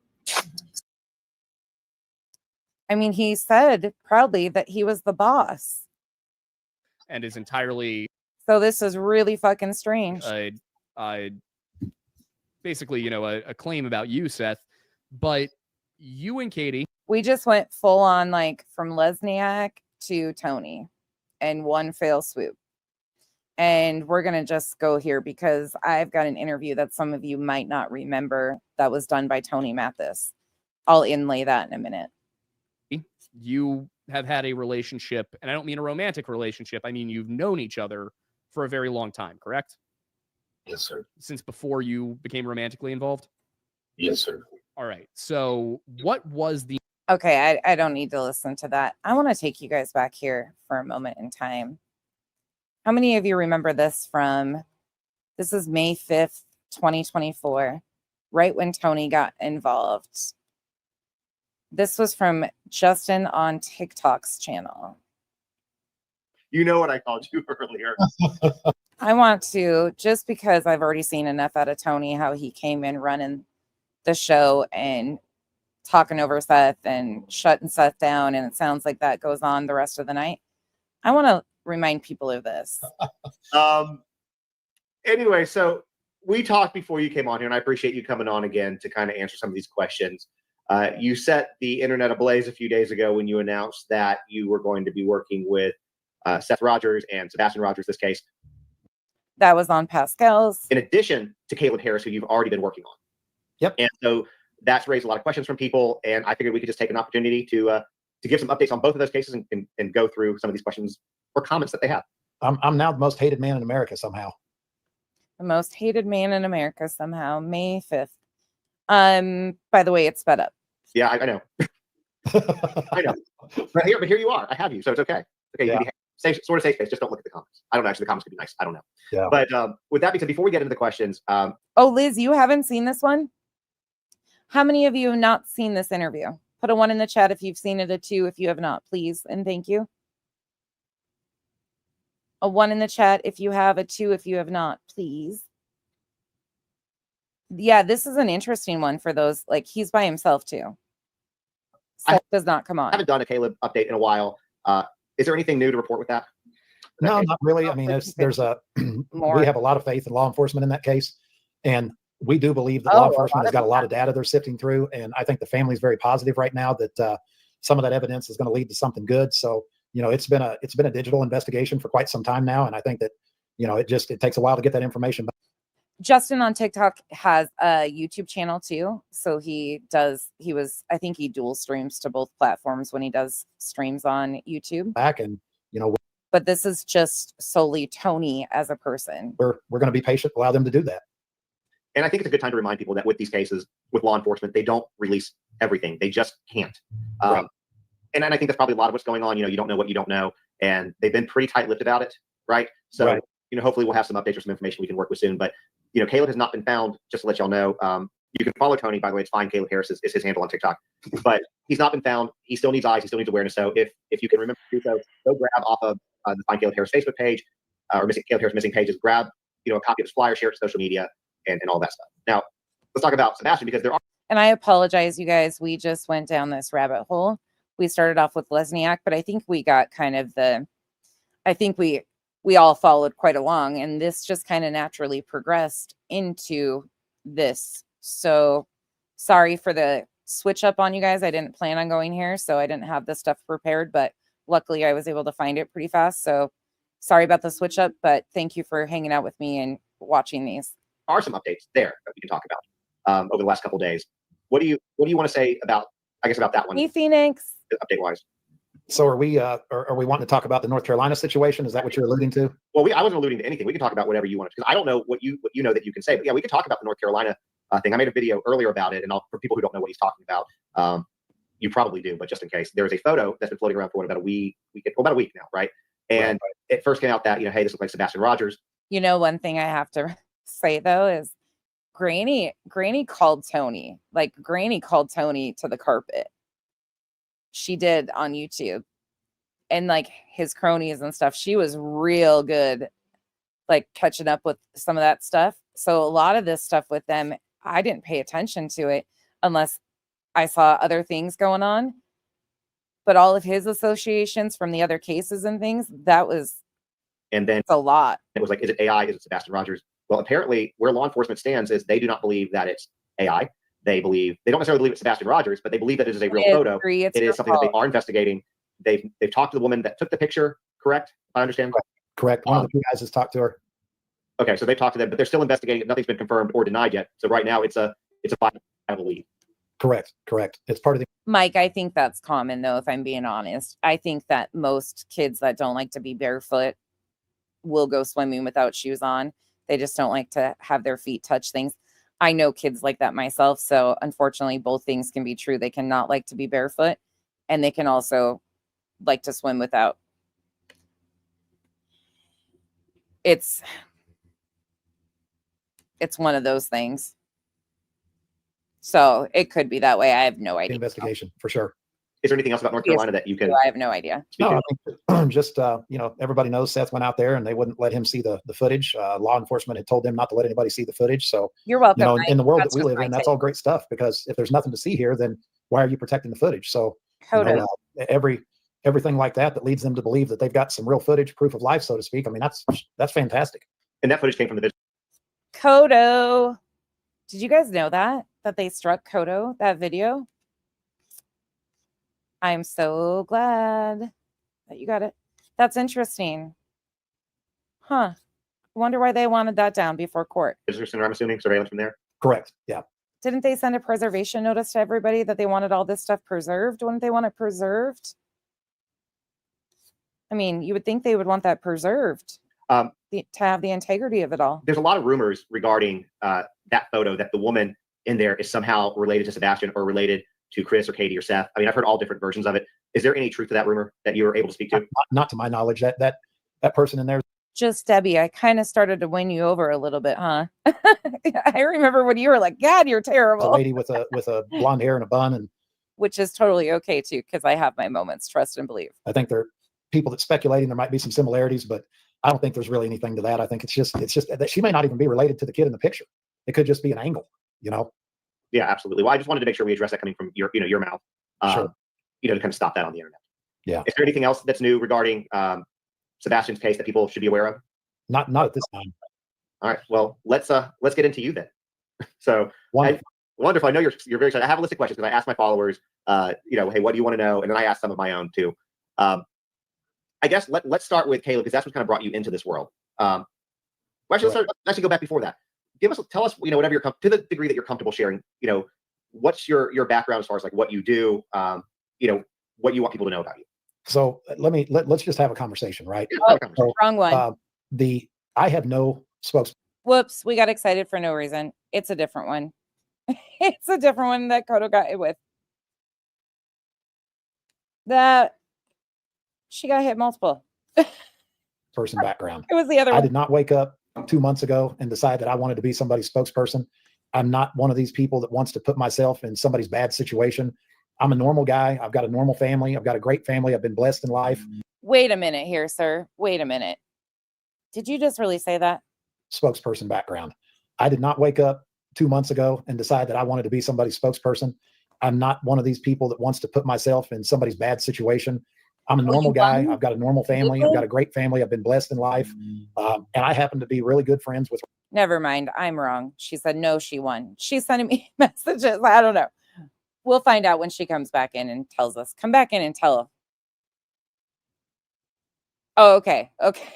I mean, he said proudly that he was the boss. And is entirely... So this is really fucking strange. Basically, a claim about you, Seth. But you and Katie... We just went full on, like, from Lesniak to Tony in one fell swoop. And we're going to just go here because I've got an interview that some of you might not remember that was done by Tony Mathis. I'll inlay that in a minute. You have had a relationship, and I don't mean a romantic relationship. I mean, you've known each other for a very long time, correct? Yes, sir. Since before you became romantically involved? Yes, sir. All right. So what was the... Okay, I don't need to listen to that. I want to take you guys back here for a moment in time. How many of you remember this from... This is May 5th, 2024, right when Tony got involved. This was from Justin on TikTok's channel. You know what I called you earlier. I want to, just because I've already seen enough out of Tony, how he came in running the show and talking over Seth and shutting Seth down, and it sounds like that goes on the rest of the night. I want to remind people of this. Anyway, so we talked before you came on here, and I appreciate you coming on again to kind of answer some of these questions. You set the internet ablaze a few days ago when you announced that you were going to be working with Seth Rogers and Sebastian Rogers, this case. That was on Pascal's. In addition to Caleb Harris, who you've already been working on. Yep. And so that's raised a lot of questions from people, and I figured we could just take an opportunity to give some updates on both of those cases and go through some of these questions or comments that they have. I'm now the most hated man in America somehow. The most hated man in America somehow, May 5th. By the way, it's sped up. Yeah, I know. I know. But here you are. I have you, so it's okay. Okay, you can be safe, sort of safe space. Just don't look at the comments. I don't know. Actually, the comments could be nice. I don't know. Yeah. But with that being said, before we get into the questions, Oh, Liz, you haven't seen this one? How many of you have not seen this interview? Put a 1 in the chat if you've seen it, a 2 if you have not, please, and thank you. A 1 in the chat if you have, a 2 if you have not, please. Yeah, this is an interesting one for those, like, he's by himself too. Seth does not come on. I haven't done a Caleb update in a while. Is there anything new to report with that? No, not really. I mean, there's a we have a lot of faith in law enforcement in that case, and we do believe that law enforcement has got a lot of data they're sifting through, and I think the family's very positive right now that some of that evidence is going to lead to something good. So, you know, it's been a digital investigation for quite some time now, and I think that, you know, it takes a while to get that information. Justin on TikTok has a YouTube channel too. So I think he dual streams to both platforms when he does streams on YouTube. Back and, you know, but this is just solely Tony as a person. We're going to be patient, allow them to do that. And I think it's a good time to remind people that with these cases, with law enforcement, they don't release everything. They just can't. Right. And I think that's probably a lot of what's going on. You know, you don't know what you don't know. And they've been pretty tight-lipped about it, right? So, right. You know, hopefully we'll have some updates or some information we can work with soon. But, you know, Caleb has not been found, just to let y'all know. You can follow Tony, by the way, it's fine. Caleb Harris is his handle on TikTok. But he's not been found. He still needs eyes. He still needs awareness. So if you can remember to do so, go grab off of the Find Caleb Harris Facebook page or Caleb Harris Missing pages. Grab, you know, a copy of his flyer, share it to social media and all that stuff. Now, let's talk about Sebastian, because there are. And I apologize, you guys. We just went down this rabbit hole. We started off with Lesniak, but I think we got kind of we all followed quite along, and this just kind of naturally progressed into this. So sorry for the switch up on you guys. I didn't plan on going here, so I didn't have this stuff prepared, but luckily I was able to find it pretty fast. So sorry about the switch up, but thank you for hanging out with me and watching these. Are some updates there that we can talk about over the last couple of days. What do you want to say about that one? Hey, Phoenix. Update wise. So are we wanting to talk about the North Carolina situation? Is that what you're alluding to? Well, I wasn't alluding to anything. We can talk about whatever you want, because I don't know what you know that you can say. But yeah, we can talk about the North Carolina thing. I made a video earlier about it, and for people who don't know what he's talking about, you probably do, but just in case, there is a photo that's been floating around for about a week now, right? And it first came out that, you know, hey, this looks like Sebastian Rogers. You know, one thing I have to say though is Granny called Tony. Like, Granny called Tony to the carpet. She did on YouTube. And like his cronies and stuff, she was real good, like catching up with some of that stuff. So a lot of this stuff with them, I didn't pay attention to it unless I saw other things going on. But all of his associations from the other cases and things, and then it's a lot. It was like, is it AI? Is it Sebastian Rogers? Well, apparently where law enforcement stands is they do not believe that it's AI. They don't necessarily believe it's Sebastian Rogers, but they believe that it is a real photo. It is something that they are investigating. They've talked to the woman that took the picture, correct? If I understand. Correct. One of the two guys has talked to her. Okay, so they've talked to them, but they're still investigating. Nothing's been confirmed or denied yet. So right now it's a viable lead. Correct. It's part of the. Mike, I think that's common though, if I'm being honest. I think that most kids that don't like to be barefoot will go swimming without shoes on. They just don't like to have their feet touch things. I know kids like that myself. So unfortunately, both things can be true. They cannot like to be barefoot, and they can also like to swim without. It's one of those things. So it could be that way. I have no idea. Investigation for sure. Is there anything else about North Carolina that you can? I have no idea. speak No, to? I think just, everybody knows Seth went out there and they wouldn't let him see the footage. Law enforcement had told them not to let anybody see the footage. So, You're welcome. in the world that That's we just live my in, that's take. all great stuff, because if there's nothing to see here, then why are you protecting the footage? So, Kodo. everything like that leads them to believe that they've got some real footage, proof of life, so to speak. I mean, that's fantastic. And that footage came from the video. Kodo. Did you guys know that they struck Kodo, that video? I'm so glad that you got it. That's interesting. Huh. Wonder why they wanted that down before court. Visitor center, I'm assuming, surveillance from there. Correct. Yeah. Didn't they send a preservation notice to everybody that they wanted all this stuff preserved? Wouldn't they want it preserved? I mean, you would think they would want that preserved to have the integrity of it all. There's a lot of rumors regarding that photo, that the woman in there is somehow related to Sebastian or related to Chris or Katie or Seth. I mean, I've heard all different versions of it. Is there any truth to that rumor that you were able to speak to? Not to my knowledge. That person in there. Just Debbie, I kind of started to win you over a little bit, huh? I remember when you were like, God, you're A terrible. lady with a blonde hair and a bun, and Which is totally okay too, because I have my moments, trust and believe. I think there are people that speculating there might be some similarities, but I don't think there's really anything to that. I think it's just that she may not even be related to the kid in the picture. It could just be an angle, Yeah, absolutely. Well, I just wanted to make sure we address that coming from your mouth. Sure. To kind of stop that on the internet. Yeah. Is there anything else that's new regarding Sebastian's case that people should be aware of? Not at this time. All right. Well, let's get into you then. So Wonderful. Wonderful. I know you're very excited. I have a list of questions because I asked my followers, hey, what do you want to know? And then I asked some of my own too. I guess let's start with Caleb, because that's what kind of brought you into this world. Well, actually, let's actually go back before that. Tell us, whatever you're to the degree that you're comfortable sharing. What's your background as far as like what you do? What you want people to know about you. So let's just have a conversation, right? Oh, wrong one. I have no spokesperson. Whoops, we got excited for no reason. It's a different one. It's a different one that Kodo got it with. That she got hit multiple. Person background. It was the other one. I did not wake up 2 months ago and decide that I wanted to be somebody's spokesperson. I'm not one of these people that wants to put myself in somebody's bad situation. I'm a normal guy. I've got a normal family. I've got a great family. I've been blessed in life. Wait a minute here, sir. Wait a minute. Did you just really say that? Spokesperson background. I did not wake up 2 months ago and decide that I wanted to be somebody's spokesperson. I'm not one of these people that wants to put myself in somebody's bad situation. I'm a normal guy. I've got a normal family. I've got a great family. I've been blessed in life. And I happen to be really good friends with. Never mind. I'm wrong. She said no, she won. She's sending me messages. I don't know. We'll find out when she comes back in and tells us. Come back in and tell her. Oh, okay. Okay.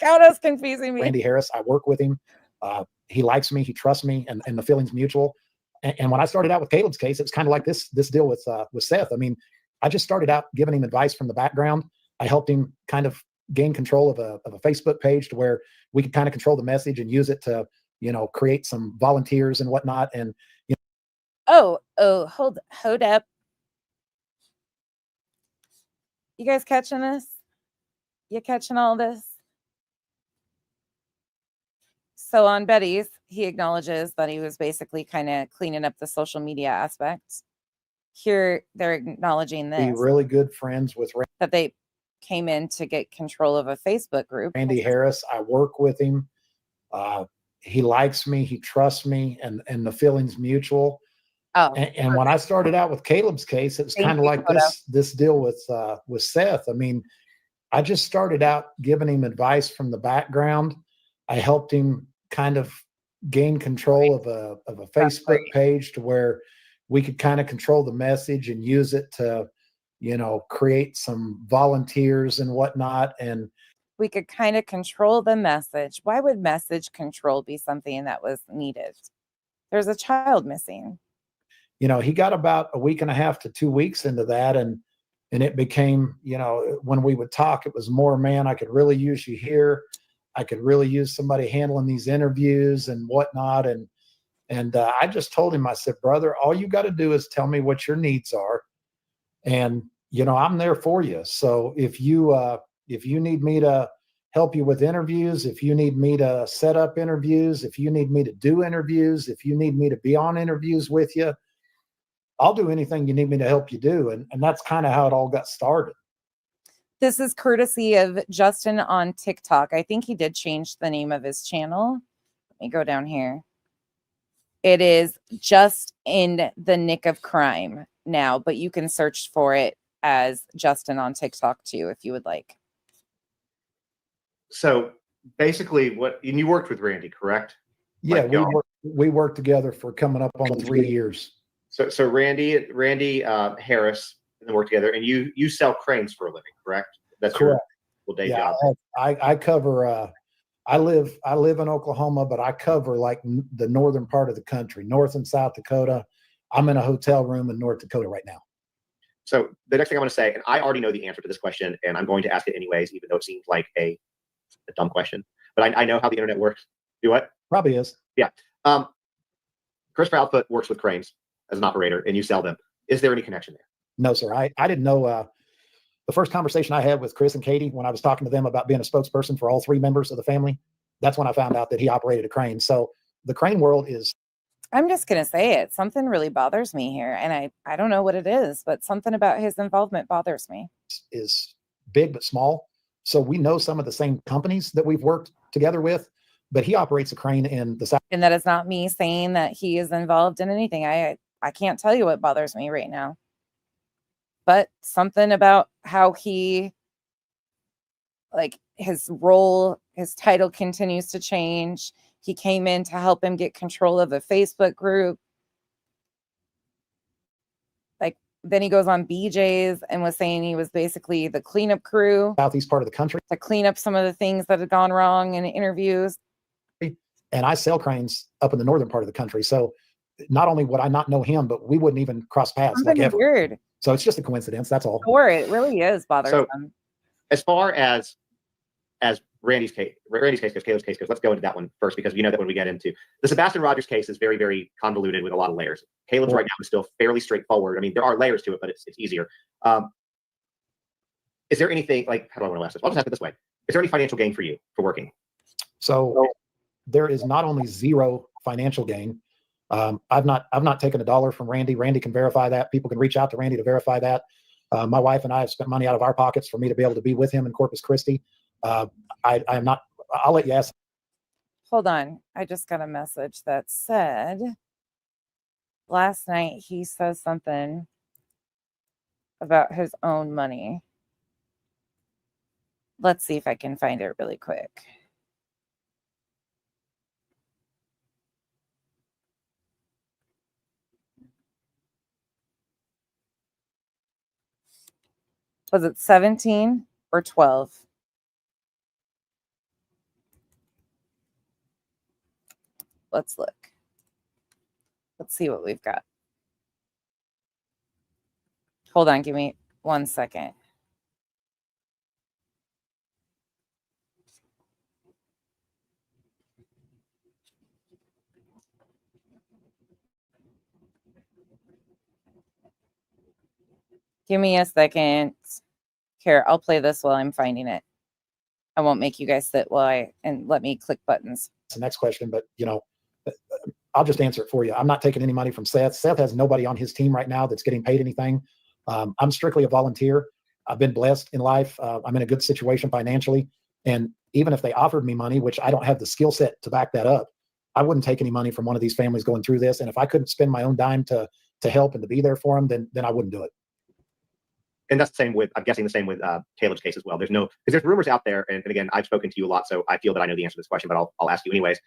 Kodo's confusing me. Randy Harris, I work with him. He likes me. He trusts me, and the feeling's mutual. And when I started out with Caleb's case, it was kind of like this deal with Seth. I mean, I just started out giving him advice from the background. I helped him kind of gain control of a Facebook page to where we could kind of control the message and use it to, create some volunteers and whatnot. And hold up. You guys catching this? You catching all this? So on Betty's, he acknowledges that he was basically kind of cleaning up the social media aspects. Here, they're acknowledging this. Be really good friends with that they came in to get control of a Facebook group. Randy Harris, I work with him. He likes me. He trusts me, and the feeling's mutual. Oh, and when I started out with Caleb's case, it was kind of like this deal with Seth. I mean, I just started out giving him advice from the background. I helped him kind of gain control of a Facebook page to where we could kind of control the message and use it to, create some volunteers and whatnot. And we could kind of control the message. Why would message control be something that was needed? There's a child missing. He got about a week and a half to 2 weeks into that. And it became, when we would talk, it was more, man, I could really use you here. I could really use somebody handling these interviews and whatnot. And I just told him, I said, brother, all you got to do is tell me what your needs are. And, I'm there for you. So if you need me to help you with interviews, if you need me to set up interviews, if you need me to do interviews, if you need me to be on interviews with you, I'll do anything you need me to help you do. And that's kind of how it all got started. This is courtesy of Justin on TikTok. I think he did change the name of his channel. Let me go down here. It is Just in the Nick of Crime now, but you can search for it as Justin on TikTok too, if you would like. So basically, and you worked with Randy, correct? Yeah, Like, we worked together for coming up on 3 years. So Randy Harris, and then work together, and you sell cranes for a living, correct? That's Correct. your day Yeah, job. I cover. I live in Oklahoma, but I cover like the northern part of the country, North and South Dakota. I'm in a hotel room in North Dakota right now. So the next thing I'm going to say, and I already know the answer to this question, and I'm going to ask it anyways, even though it seems like a dumb question, but I know how the internet works. Do what? Probably is. Yeah. Chris Proudfoot works with cranes as an operator, and you sell them. Is there any connection there? No, sir. I didn't know. The first conversation I had with Chris and Katie, when I was talking to them about being a spokesperson for all 3 members of the family, that's when I found out that he operated a crane. So the crane world is. I'm just going to say it. Something really bothers me here. And I don't know what it is, but something about his involvement bothers me. Is big but small. So we know some of the same companies that we've worked together with, but he operates a crane in the South. And that is not me saying that he is involved in anything. I can't tell you what bothers me right now. But something about how he, like, his role, his title continues to change. He came in to help him get control of a Facebook group. Like, then he goes on BJ's and was saying he was basically the cleanup crew. Southeast part of the country. To clean up some of the things that had gone wrong in interviews. And I sell cranes up in the northern part of the country. So not only would I not know him, but we wouldn't even cross paths. Something like ever. Weird. So it's just a coincidence. That's all. Or it really is bothersome. So as far as Randy's case, because Caleb's case goes, let's go into that one first, because you know that when we get into the Sebastian Rogers case is very, very convoluted with a lot of layers. Caleb's right now is still fairly straightforward. I mean, there are layers to it, but it's easier. Is there anything, like, how do I want to ask this? I'll just ask it this way. Is there any financial gain for you for working? So there is not only zero financial gain. I've not taken $1 from Randy. Randy can verify that. People can reach out to Randy to verify that. My wife and I have spent money out of our pockets for me to be able to be with him in Corpus Christi. I am not. I'll let you ask. Hold on. I just got a message that said last night he says something about his own money. Let's see if I can find it really quick. Was it 17 or 12? Let's look. Let's see what we've got. Hold on, give me 1 second. Give me a second. Here, I'll play this while I'm finding it. I won't make you guys sit and let me click buttons. It's the next question, but I'll just answer it for you. I'm not taking any money from Seth. Seth has nobody on his team right now that's getting paid anything. I'm strictly a volunteer. I've been blessed in life. I'm in a good situation financially. And even if they offered me money, which I don't have the skill set to back that up, I wouldn't take any money from one of these families going through this. And if I couldn't spend my own dime to help and to be there for them, then I wouldn't do it. And that's the same with, I'm guessing the same with Caleb's case as well. Because there's rumors out there, and again, I've spoken to you a lot, so I feel that I know the answer to this question, but I'll ask you anyways.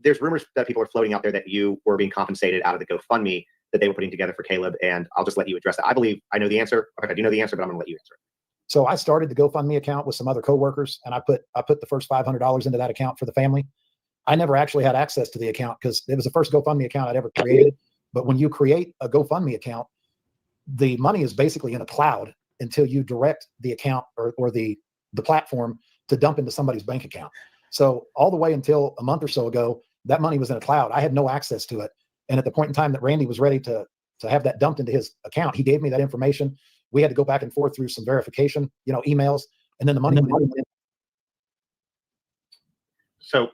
There's rumors that people are floating out there that you were being compensated out of the GoFundMe that they were putting together for Caleb, and I'll just let you address that. I believe I know the answer. Okay, I do know the answer, but I'm going to let you answer it. So I started the GoFundMe account with some other coworkers, and I put the first $500 into that account for the family. I never actually had access to the account because it was the first GoFundMe account I'd ever created. But when you create a GoFundMe account, the money is basically in a cloud until you direct the account or the platform to dump into somebody's bank account. So all the way until a month or so ago, that money was in a cloud. I had no access to it. And at the point in time that Randy was ready to have that dumped into his account, he gave me that information. We had to go back and forth through some verification, emails, and then the money went in. So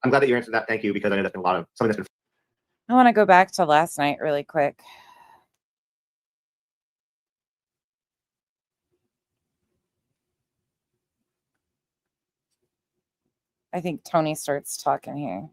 I'm glad that you answered that. Thank you, because I know that's been something that's been. I want to go back to last night really quick. I think Tony starts talking here.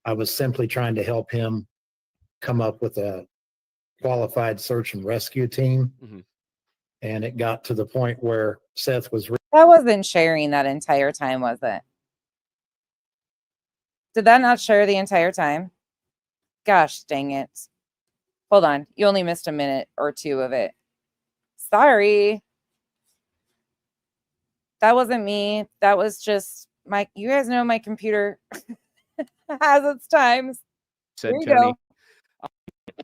I was simply trying to help him come up with a qualified search and rescue team. And it got to the point where Seth was. That wasn't sharing that entire time, was it? Did that not share the entire time? Gosh, dang it. Hold on. You only missed a minute or two of it. Sorry. That wasn't me. That was just my, you guys know my computer has its times. Said There you Tony.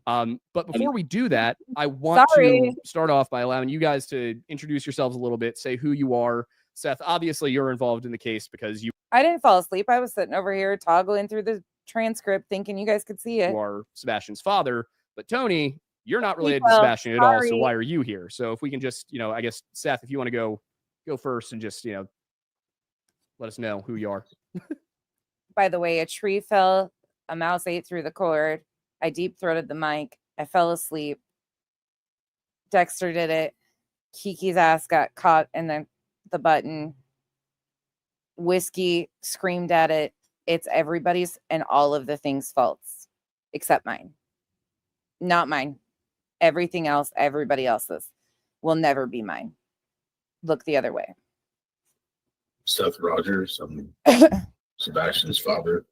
go. But before we do that, I want Sorry. to start off by allowing you guys to introduce yourselves a little bit, say who you are. Seth, obviously you're involved in the case because you I didn't fall asleep. I was sitting over here toggling through the transcript thinking you guys could see it. are Sebastian's father. But Tony, you're not related to Well, Sebastian at all. So sorry. why are you here? So if we can just, I guess, Seth, if you want to go first and just, let us know who you are. By the way, a tree fell, a mouse ate through the cord. I deep throated the mic. I fell asleep. Dexter did it. Kiki's ass got caught in the button. Whiskey screamed at it. It's everybody's and all of the things' faults except mine. Not mine. Everything else, everybody else's, will never be mine. Look the other way. Seth Rogers, I'm Sebastian's father.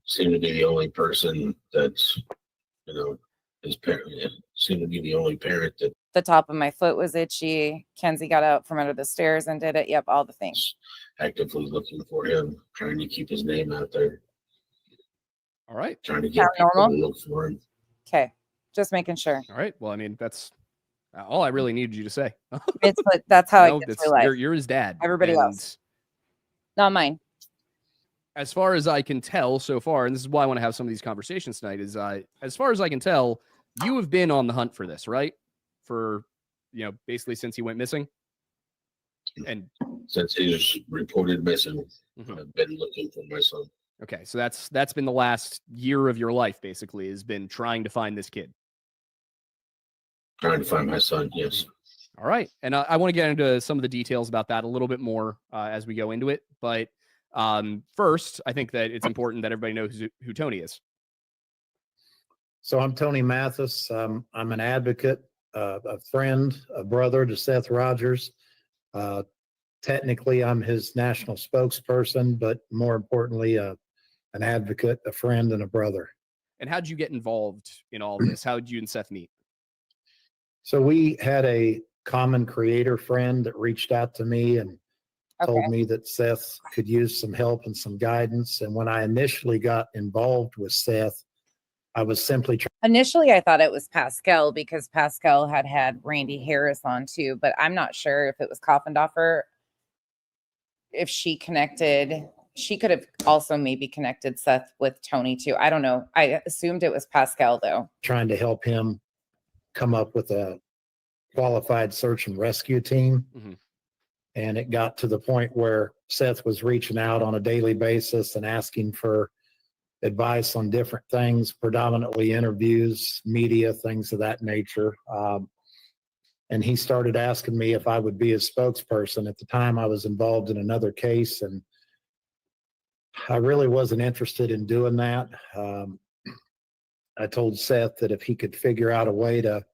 Seem to be the only person that's, his parent. Seem to be the only parent that The top of my foot was itchy. Kenzie got out from under the stairs and did it. Yep, all the things. actively looking for him, trying to keep his name out there, All right. trying to get people to look for him. Okay, just making sure. All right. Well, I mean, that's all I really needed you to say. But that's how I get through life. You're his dad. Everybody else, not mine. As far as I can tell so far, and this is why I want to have some of these conversations tonight, is as far as I can tell, you have been on the hunt for this, right? For, basically since he went missing. And since he's reported missing, I've been looking for my son. Okay, so that's been the last year of your life, basically, has been trying to find this kid. Trying to find my son, yes. All right, and I want to get into some of the details about that a little bit more as we go into it. But first, I think that it's important that everybody knows who Tony is. So I'm Tony Mathis. I'm an advocate, a friend, a brother to Seth Rogers. Technically, I'm his national spokesperson, but more importantly, an advocate, a friend, and a brother. And how did you get involved in all of this? How did you and Seth meet? So we had a common creator friend that reached out to me and told me that Seth could use some help and some guidance. And when I initially got involved with Seth, I was simply Initially, I thought it was Pascal because Pascal had Randy Harris on too, but I'm not sure if it was Coffindoffer, if she connected she could have also maybe connected Seth with Tony too. I don't know. I assumed it was Pascal though. Trying to help him come up with a qualified search and rescue team. Mm-hmm. And it got to the point where Seth was reaching out on a daily basis and asking for advice on different things, predominantly interviews, media, things of that nature. And he started asking me if I would be his spokesperson. At the time, I was involved in another case, and I really wasn't interested in doing that. I told Seth that if he could figure out a way to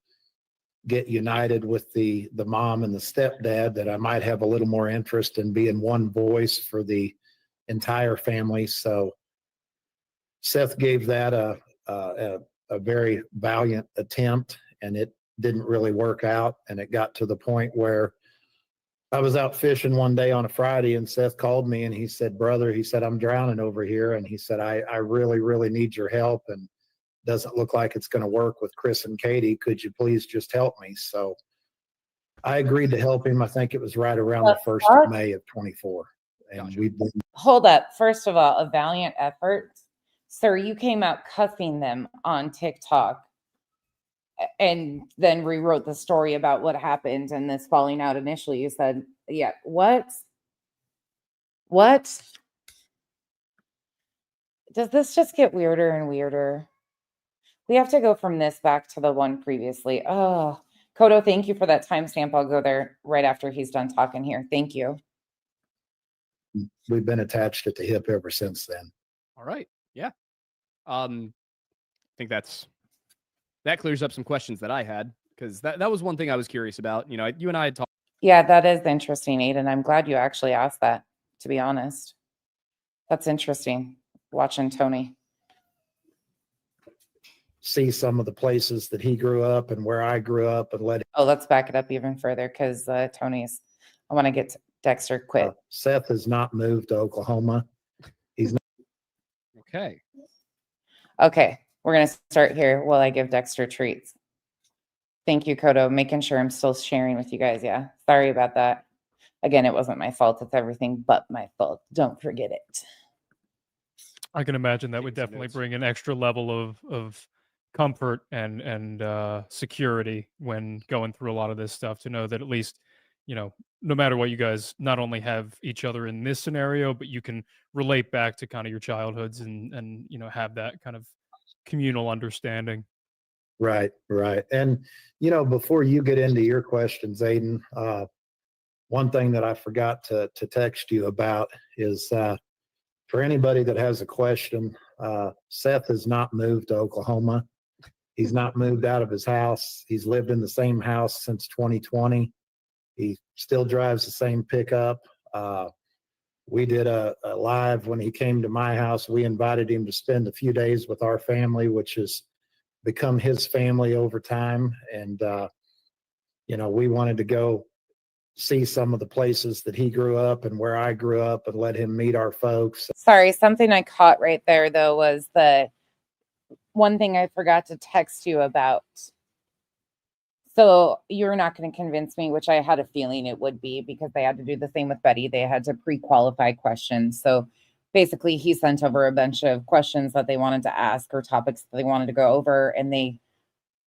get united with the mom and the stepdad, that I might have a little more interest in being one voice for the entire family. So Seth gave that a very valiant attempt, and it didn't really work out. And it got to the point where I was out fishing one day on a Friday, and Seth called me and he said, "Brother," he said, "I'm drowning over here." And he said, I really, really need your help, and doesn't look like it's going to work with Chris and Katie. Could you please just help me? So I agreed to help him. I think it was right around the 1st of May of 24. And Gotcha. we've been Hold up. First of all, a valiant effort. Sir, you came out cussing them on TikTok and then rewrote the story about what happened and this falling out initially. You said, yeah, what? Does this just get weirder and weirder? We have to go from this back to the one previously. Oh, Kodo, thank you for that timestamp. I'll go there right after he's done talking here. Thank you. we've been attached at the hip ever since then. All right. Yeah. I think that clears up some questions that I had, because that was one thing I was curious about. You know, you and I had talked. Yeah, that is interesting, Aiden. I'm glad you actually asked that, to be honest. That's interesting, watching Tony. See some of the places that he grew up and where I grew up, and let's back it up even further, because Tony's, I want to get to Dexter quit. Seth has not moved to Oklahoma. He's not. Okay, we're going to start here while I give Dexter treats. Thank you, Kodo. Making sure I'm still sharing with you guys. Yeah, sorry about that. Again, it wasn't my fault. It's everything but my fault. Don't forget it. I can imagine that would definitely bring an extra level of comfort and security when going through a lot of this stuff, to know that at least, you know, no matter what, you guys not only have each other in this scenario, but you can relate back to kind of your childhoods and you know, have that kind of communal understanding. Right. And, you know, before you get into your questions, Aiden, one thing that I forgot to text you about is for anybody that has a question, Seth has not moved to Oklahoma. He's not moved out of his house. He's lived in the same house since 2020. He still drives the same pickup. We did a live when he came to my house. We invited him to spend a few days with our family, which has become his family over time. And, you know, we wanted to go see some of the places that he grew up and where I grew up and let him meet our folks. Sorry, something I caught right there, though, was the one thing I forgot to text you about. So you're not going to convince me, which I had a feeling it would be, because they had to do the same with Betty. They had to pre-qualify questions. So basically, he sent over a bunch of questions that they wanted to ask or topics that they wanted to go over, and they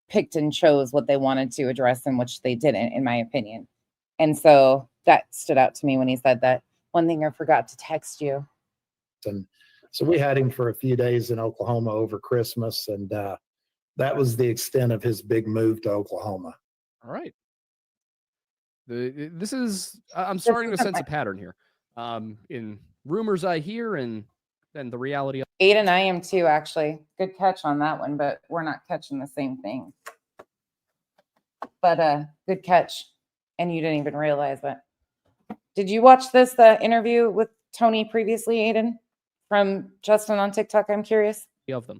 picked and chose what they wanted to address and which they didn't, in my opinion. And so that stood out to me when he said that. One thing I forgot to text you. And so we had him for a few days in Oklahoma over Christmas, and that was the extent of his big move to Oklahoma. All right. This is, I'm starting to sense a pattern here. In rumors I hear, and then the reality. Aiden, I am too, actually. Good catch on that one, but we're not catching the same thing. But good catch. And you didn't even realize that. Did you watch this interview with Tony previously, Aiden, from Justin on TikTok? I'm curious. Of them.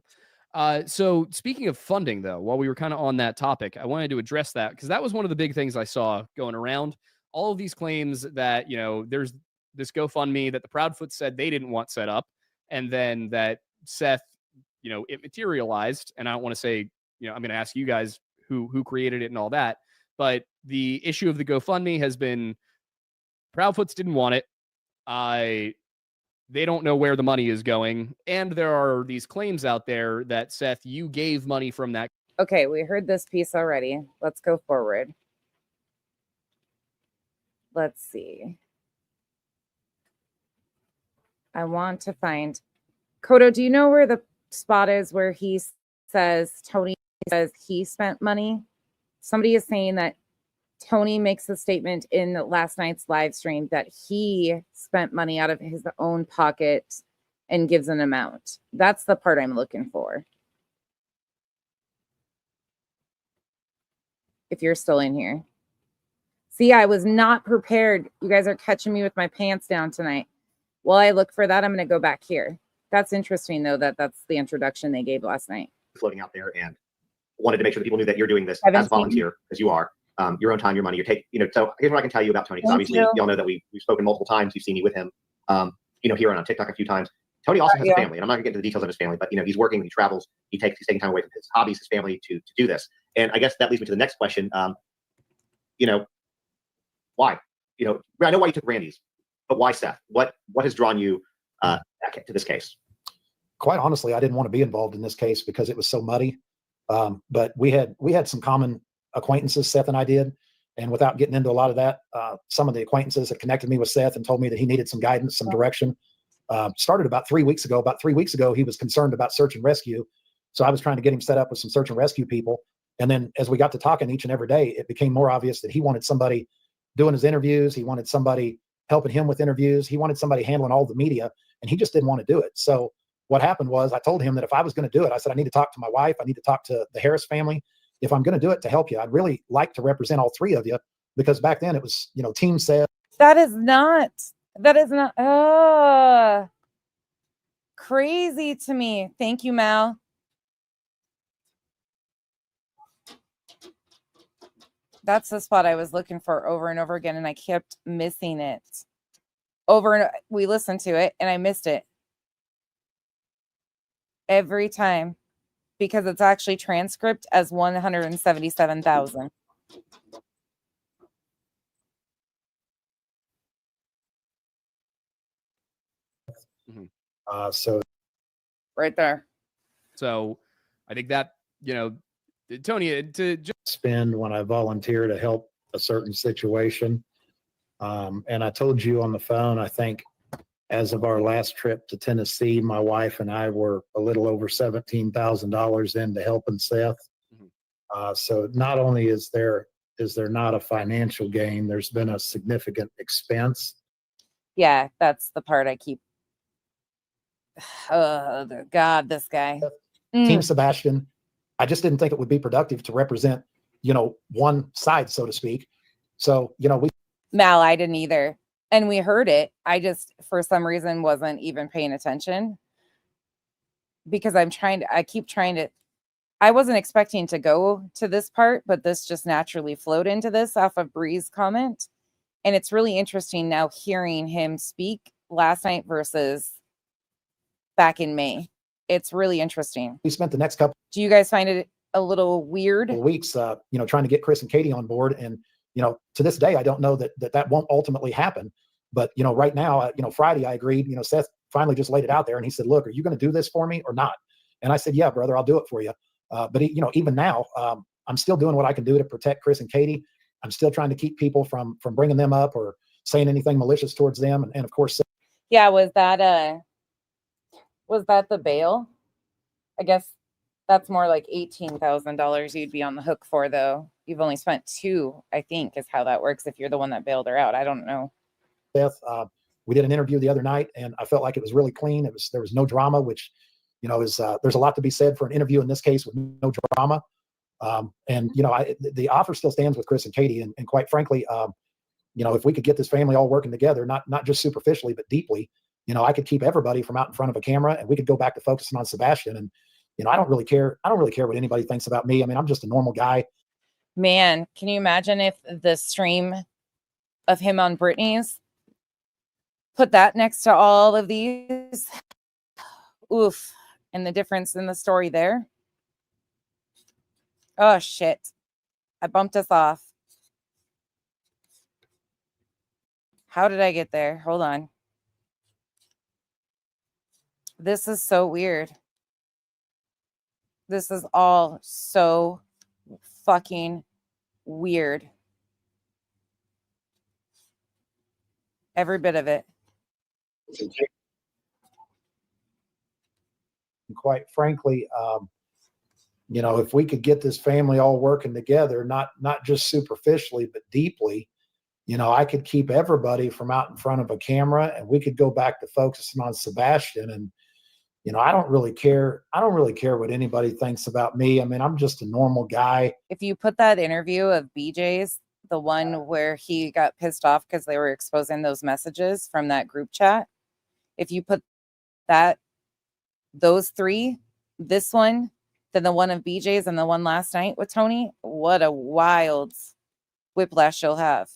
So speaking of funding, though, while we were kind of on that topic, I wanted to address that, because that was one of the big things I saw going around. All of these claims that, you know, there's this GoFundMe that the Proudfoot said they didn't want set up, and then that Seth, you know, it materialized. And I don't want to say, you know, I'm going to ask you guys who created it and all that, but the issue of the GoFundMe has been Proudfoots didn't want it. they don't know where the money is going. And there are these claims out there that, Seth, you gave money from that. Okay, we heard this piece already. Let's go forward. Let's see. I want to find Kodo. Do you know where the spot is where he says Tony says he spent money? Somebody is saying that Tony makes a statement in last night's live stream that he spent money out of his own pocket and gives an amount. That's the part I'm looking for. If you're still in here. See, I was not prepared. You guys are catching me with my pants down tonight. While I look for that, I'm going to go back here. That's interesting, though, that's the introduction they gave last night. Floating out there and wanted to make sure that people knew that you're doing this Haven't as a volunteer, as you are. Your own time, your money, you're taking, so here's what I can tell you about Tony. Because obviously, y'all know that we've spoken multiple times. You've seen me with him, here on TikTok a few times. Tony also has a family, and I'm not gonna get into the details of his family, but he's working, he travels, he's taking time away from his hobbies, his family to do this. And I guess that leads me to the next question. Why? I know why you took Randy's, but why Seth? What has drawn you to this case? Quite honestly, I didn't want to be involved in this case because it was so muddy. But we had some common acquaintances, Seth and I did. And without getting into a lot of that, some of the acquaintances had connected me with Seth and told me that he needed some guidance, some direction. Started about 3 weeks ago. About 3 weeks ago, he was concerned about search and rescue. So I was trying to get him set up with some search and rescue people. And then as we got to talking each and every day, it became more obvious that he wanted somebody doing his interviews. He wanted somebody helping him with interviews. He wanted somebody handling all the media, and he just didn't want to do it. So what happened was I told him that if I was going to do it, I said, I need to talk to my wife. I need to talk to the Harris family. If I'm going to do it to help you, I'd really like to represent all three of you, because back then it was, Team Seth. That is not crazy to me. Thank you, Mal. That's the spot I was looking for over and over again, and I kept missing it. We listened to it, and I missed it every time because it's actually transcript as 177,000. So right there. So I think that, Tony, to just spend when I volunteer to help a certain situation. And I told you on the phone, I think as of our last trip to Tennessee, my wife and I were a little over $17,000 into helping Seth. So not only is there not a financial gain, there's been a significant expense. Yeah, that's the part I keep. Oh, God, this guy. Team Sebastian, I just didn't think it would be productive to represent, one side, so to speak. So, Mal, I didn't either. And we heard it. I just, for some reason, wasn't even paying attention because I wasn't expecting to go to this part, but this just naturally flowed into this off of Bree's comment. And it's really interesting now hearing him speak last night versus back in May. It's really interesting. We spent the next couple. Do you guys find it a little weird? Weeks, trying to get Chris and Katie on board. And, to this day, I don't know that won't ultimately happen. But, right now, Friday, I agreed, Seth finally just laid it out there and he said, look, are you going to do this for me or not? And I said, yeah, brother, I'll do it for you. But, even now, I'm still doing what I can do to protect Chris and Katie. I'm still trying to keep people from bringing them up or saying anything malicious towards them. And of course, yeah, was that the bail? I guess that's more like $18,000 you'd be on the hook for, though. You've only spent $2,000, I think, is how that works if you're the one that bailed her out. I don't know. Seth, we did an interview the other night, and I felt like it was really clean. There was no drama, which, is there's a lot to be said for an interview in this case with no drama. And the offer still stands with Chris and Katie, and quite frankly, if we could get this family all working together, not just superficially but deeply, I could keep everybody from out in front of a camera, and we could go back to focusing on Sebastian. And I don't really care what anybody thinks about me. I mean, I'm just a normal guy. Man, can you imagine if the stream of him on Britney's put that next to all of these? Oof. And the difference in the story there. Oh, shit. I bumped us off. How did I get there? Hold on. This is so weird. This is all so fucking weird. Every bit of it. Quite frankly, you know, if we could get this family all working together, not just superficially, but deeply, you know, I could keep everybody from out in front of a camera, and we could go back to focusing on Sebastian. And, you know, I don't really care. I don't really care what anybody thinks about me. I mean, I'm just a normal guy. If you put that interview of BJ's, the one where he got pissed off because they were exposing those messages from that group chat, if you put those three, this one, then the one of BJ's and the one last night with Tony, what a wild whiplash you'll have.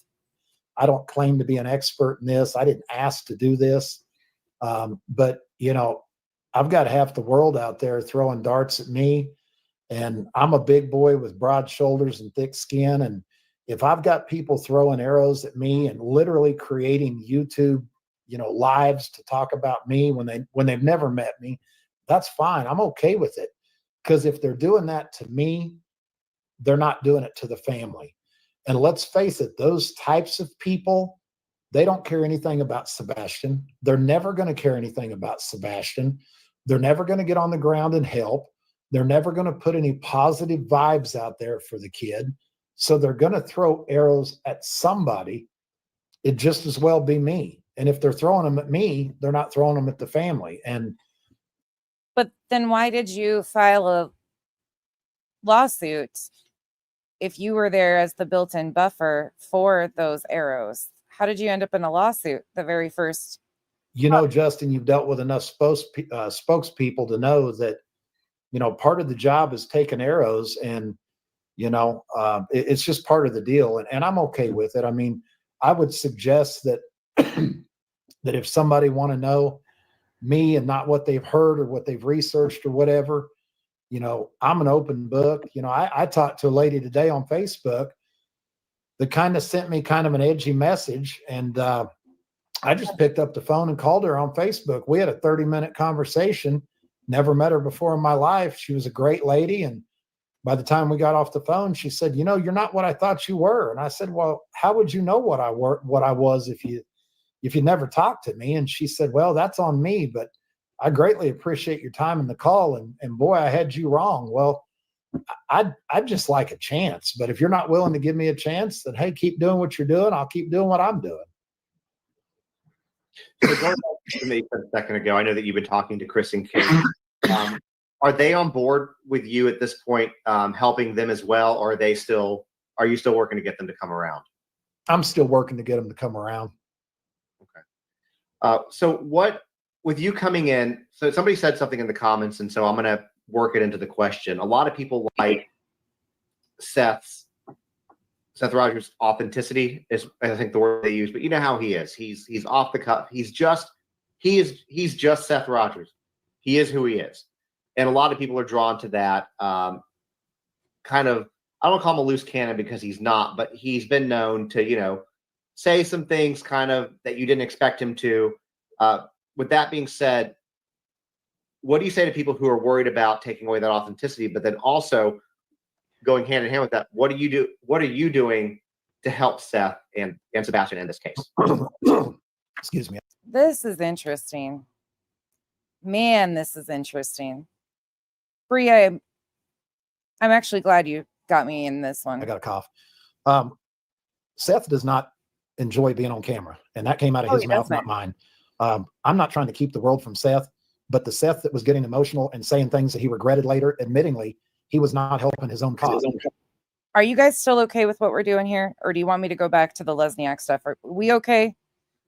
I don't claim to be an expert in this. I didn't ask to do this. But, you know, I've got half the world out there throwing darts at me, and I'm a big boy with broad shoulders and thick skin. And if I've got people throwing arrows at me and literally creating YouTube, you know, lives to talk about me when they've never met me, that's fine. I'm okay with it. Because if they're doing that to me, they're not doing it to the family. And let's face it, those types of people, they don't care anything about Sebastian. They're never going to care anything about Sebastian. They're never going to get on the ground and help. They're never going to put any positive vibes out there for the kid. So they're going to throw arrows at somebody. It just as well be me. And if they're throwing them at me, they're not throwing them at the family. But then why did you file a lawsuit if you were there as the built-in buffer for those arrows? How did you end up in a lawsuit the very first? You know, Justin, you've dealt with enough spokespeople to know that, you know, part of the job is taking arrows, and, you know, it's just part of the deal. And I'm okay with it. I mean, I would suggest that that if somebody want to know me and not what they've heard or what they've researched or whatever, you know, I'm an open book. You know, I talked to a lady today on Facebook that kind of sent me kind of an edgy message. And I just picked up the phone and called her on Facebook. We had a 30-minute conversation. Never met her before in my life. She was a great lady. And by the time we got off the phone, she said, you know, you're not what I thought you were. And I said, well, how would you know what I was if you never talked to me? And she said, well, that's on me, but I greatly appreciate your time in the call. And boy, I had you wrong. Well, I'd just like a chance, but if you're not willing to give me a chance, then hey, keep doing what you're doing. I'll keep doing what I'm doing. So going back to me a second ago, I know that you've been talking to Chris and Kate. Are they on board with you at this point, helping them as well? Or are you still working to get them to come around? I'm still working to get them to come around. Okay. So what, with you coming in, so somebody said something in the comments, and so I'm going to work it into the question. A lot of people like Seth Rogers' authenticity is, I think, the word they use, but you know how he is. He's off the cuff. He's just Seth Rogers. He is who he is. And a lot of people are drawn to that kind of, I don't call him a loose cannon because he's not, but he's been known to, you know, say some things kind of that you didn't expect him to. With that being said, what do you say to people who are worried about taking away that authenticity, but then also going hand in hand with that? What are you doing to help Seth and Sebastian in this case? Excuse me. This is interesting. Man, this is interesting. Bree, I'm actually glad you got me in this one. I got a cough. Seth does not enjoy being on camera, and that came out of his mouth, not mine. I'm not trying to keep the world from Seth, but the Seth that was getting emotional and saying things that he regretted later, admittingly, he was not helping his own cause. Are you guys still okay with what we're doing here? Or do you want me to go back to the Lesniak stuff? Are we okay?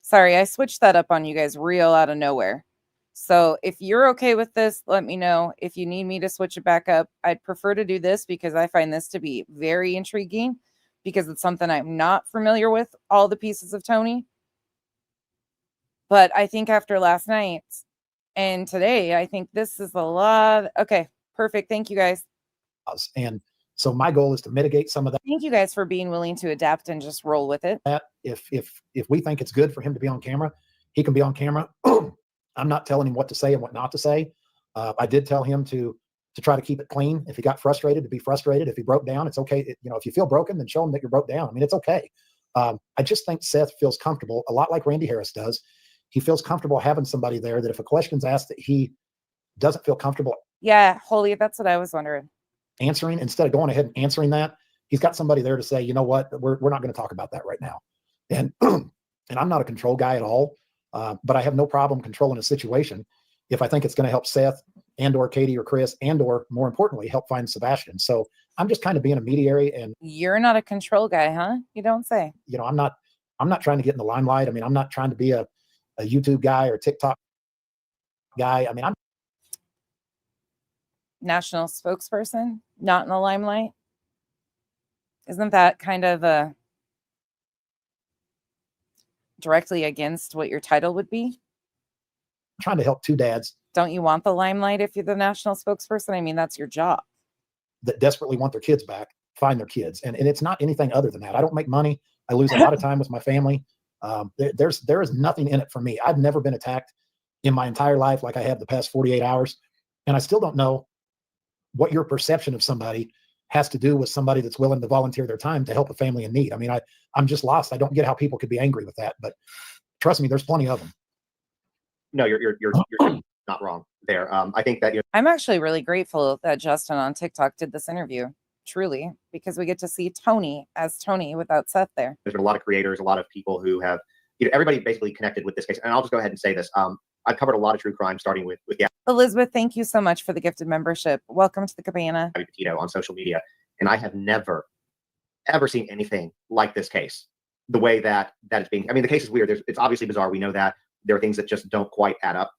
Sorry, I switched that up on you guys real out of nowhere. So if you're okay with this, let me know. If you need me to switch it back up, I'd prefer to do this because I find this to be very intriguing because it's something I'm not familiar with, all the pieces of Tony. But I think after last night and today, I think this is a lot. Okay, perfect. Thank you guys. And so my goal is to mitigate some of that. Thank you guys for being willing to adapt and just roll with it. If we think it's good for him to be on camera, he can be on camera. I'm not telling him what to say and what not to say. I did tell him to try to keep it clean. If he got frustrated, to be frustrated. If he broke down, it's okay. If you feel broken, then show him that you're broke down. I mean, it's okay. I just think Seth feels comfortable, a lot like Randy Harris does. He feels comfortable having somebody there that if a question's asked that he doesn't feel comfortable. Yeah, Holy, that's what I was wondering. Answering, instead of going ahead and answering that, he's got somebody there to say, you know what, we're not going to talk about that right now. And and I'm not a control guy at all, but I have no problem controlling a situation if I think it's going to help Seth and or Katie or Chris and or more importantly help find Sebastian. So I'm just kind of being a mediary. And you're not a control guy, huh? You don't say. I'm not trying to get in the limelight. I mean, I'm not trying to be a YouTube guy or TikTok guy. I mean, I'm national spokesperson, not in the limelight. Isn't that kind of directly against what your title would be? Trying to help two dads. Don't you want the limelight if you're the national spokesperson? I mean, that's your job. That desperately want their kids back, find their kids. And it's not anything other than that. I don't make money. I lose a lot of time with my family. There is nothing in it for me. I've never been attacked in my entire life like I have the past 48 hours. And I still don't know what your perception of somebody has to do with somebody that's willing to volunteer their time to help a family in need. I mean, I'm just lost. I don't get how people could be angry with that, but trust me, there's plenty of them. No, you're not wrong there. I think that I'm actually really grateful that Justin on TikTok did this interview, truly, because we get to see Tony as Tony without Seth there. There's been a lot of creators, a lot of people who have, everybody basically connected with this case. And I'll just go ahead and say this. I've covered a lot of true crime, starting with Elizabeth, thank you so much for the gifted membership. Welcome to the Cabana. Gabby Petito on social media. And I have never, ever seen anything like this case. The way that it's being, I mean, the case is weird. It's obviously bizarre. We know that. There are things that just don't quite add up.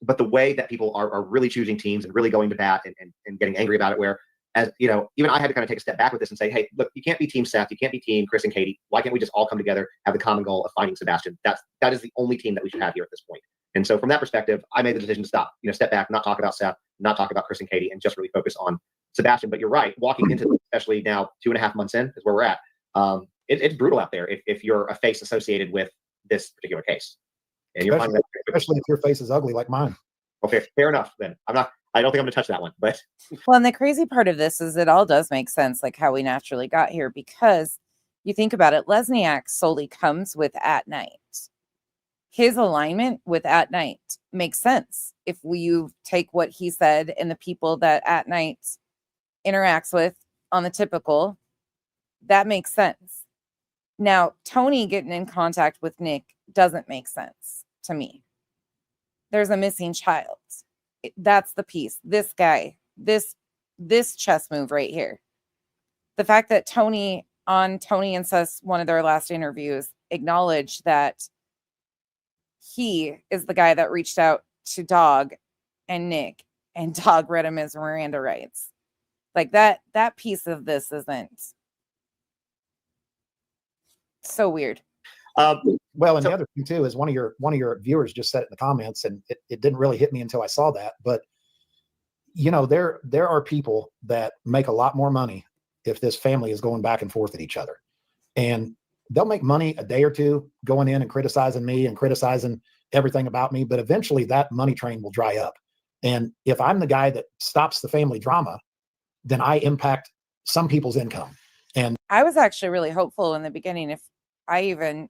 But the way that people are really choosing teams and really going to bat and getting angry about it, where, as even I had to kind of take a step back with this and say, hey, look, you can't be team Seth, you can't be team Chris and Katie. Why can't we just all come together, have the common goal of finding Sebastian? That is the only team that we should have here at this point. And so from that perspective, I made the decision to step back, not talk about Seth, not talk about Chris and Katie, and just really focus on Sebastian. But you're right, walking into this, especially now 2.5 months in, is where we're at. It's brutal out there if you're a face associated with this particular case. And especially if your face is ugly like mine. Okay, fair enough. Then I don't think I'm going to touch that one. But well, and the crazy part of this is it all does make sense, like how we naturally got here, because you think about it, Lesniak solely comes with At Night. His alignment with At Night makes sense if you take what he said and the people that At Night interacts with on the typical. That makes sense. Now, Tony getting in contact with Nick doesn't make sense to me. There's a missing child. That's the piece. This guy, this chess move right here. The fact that Tony and Seth's one of their last interviews acknowledged that he is the guy that reached out to Dog and Nick, and Dog read him his Miranda rights. Like that piece of this isn't so weird. Well, and the other thing too is one of your viewers just said it in the comments, and it didn't really hit me until I saw that. But there are people that make a lot more money if this family is going back and forth at each other, and they'll make money a day or two going in and criticizing me and criticizing everything about me. But eventually that money train will dry up. And if I'm the guy that stops the family drama, then I impact some people's income. And I was actually really hopeful in the beginning. If I even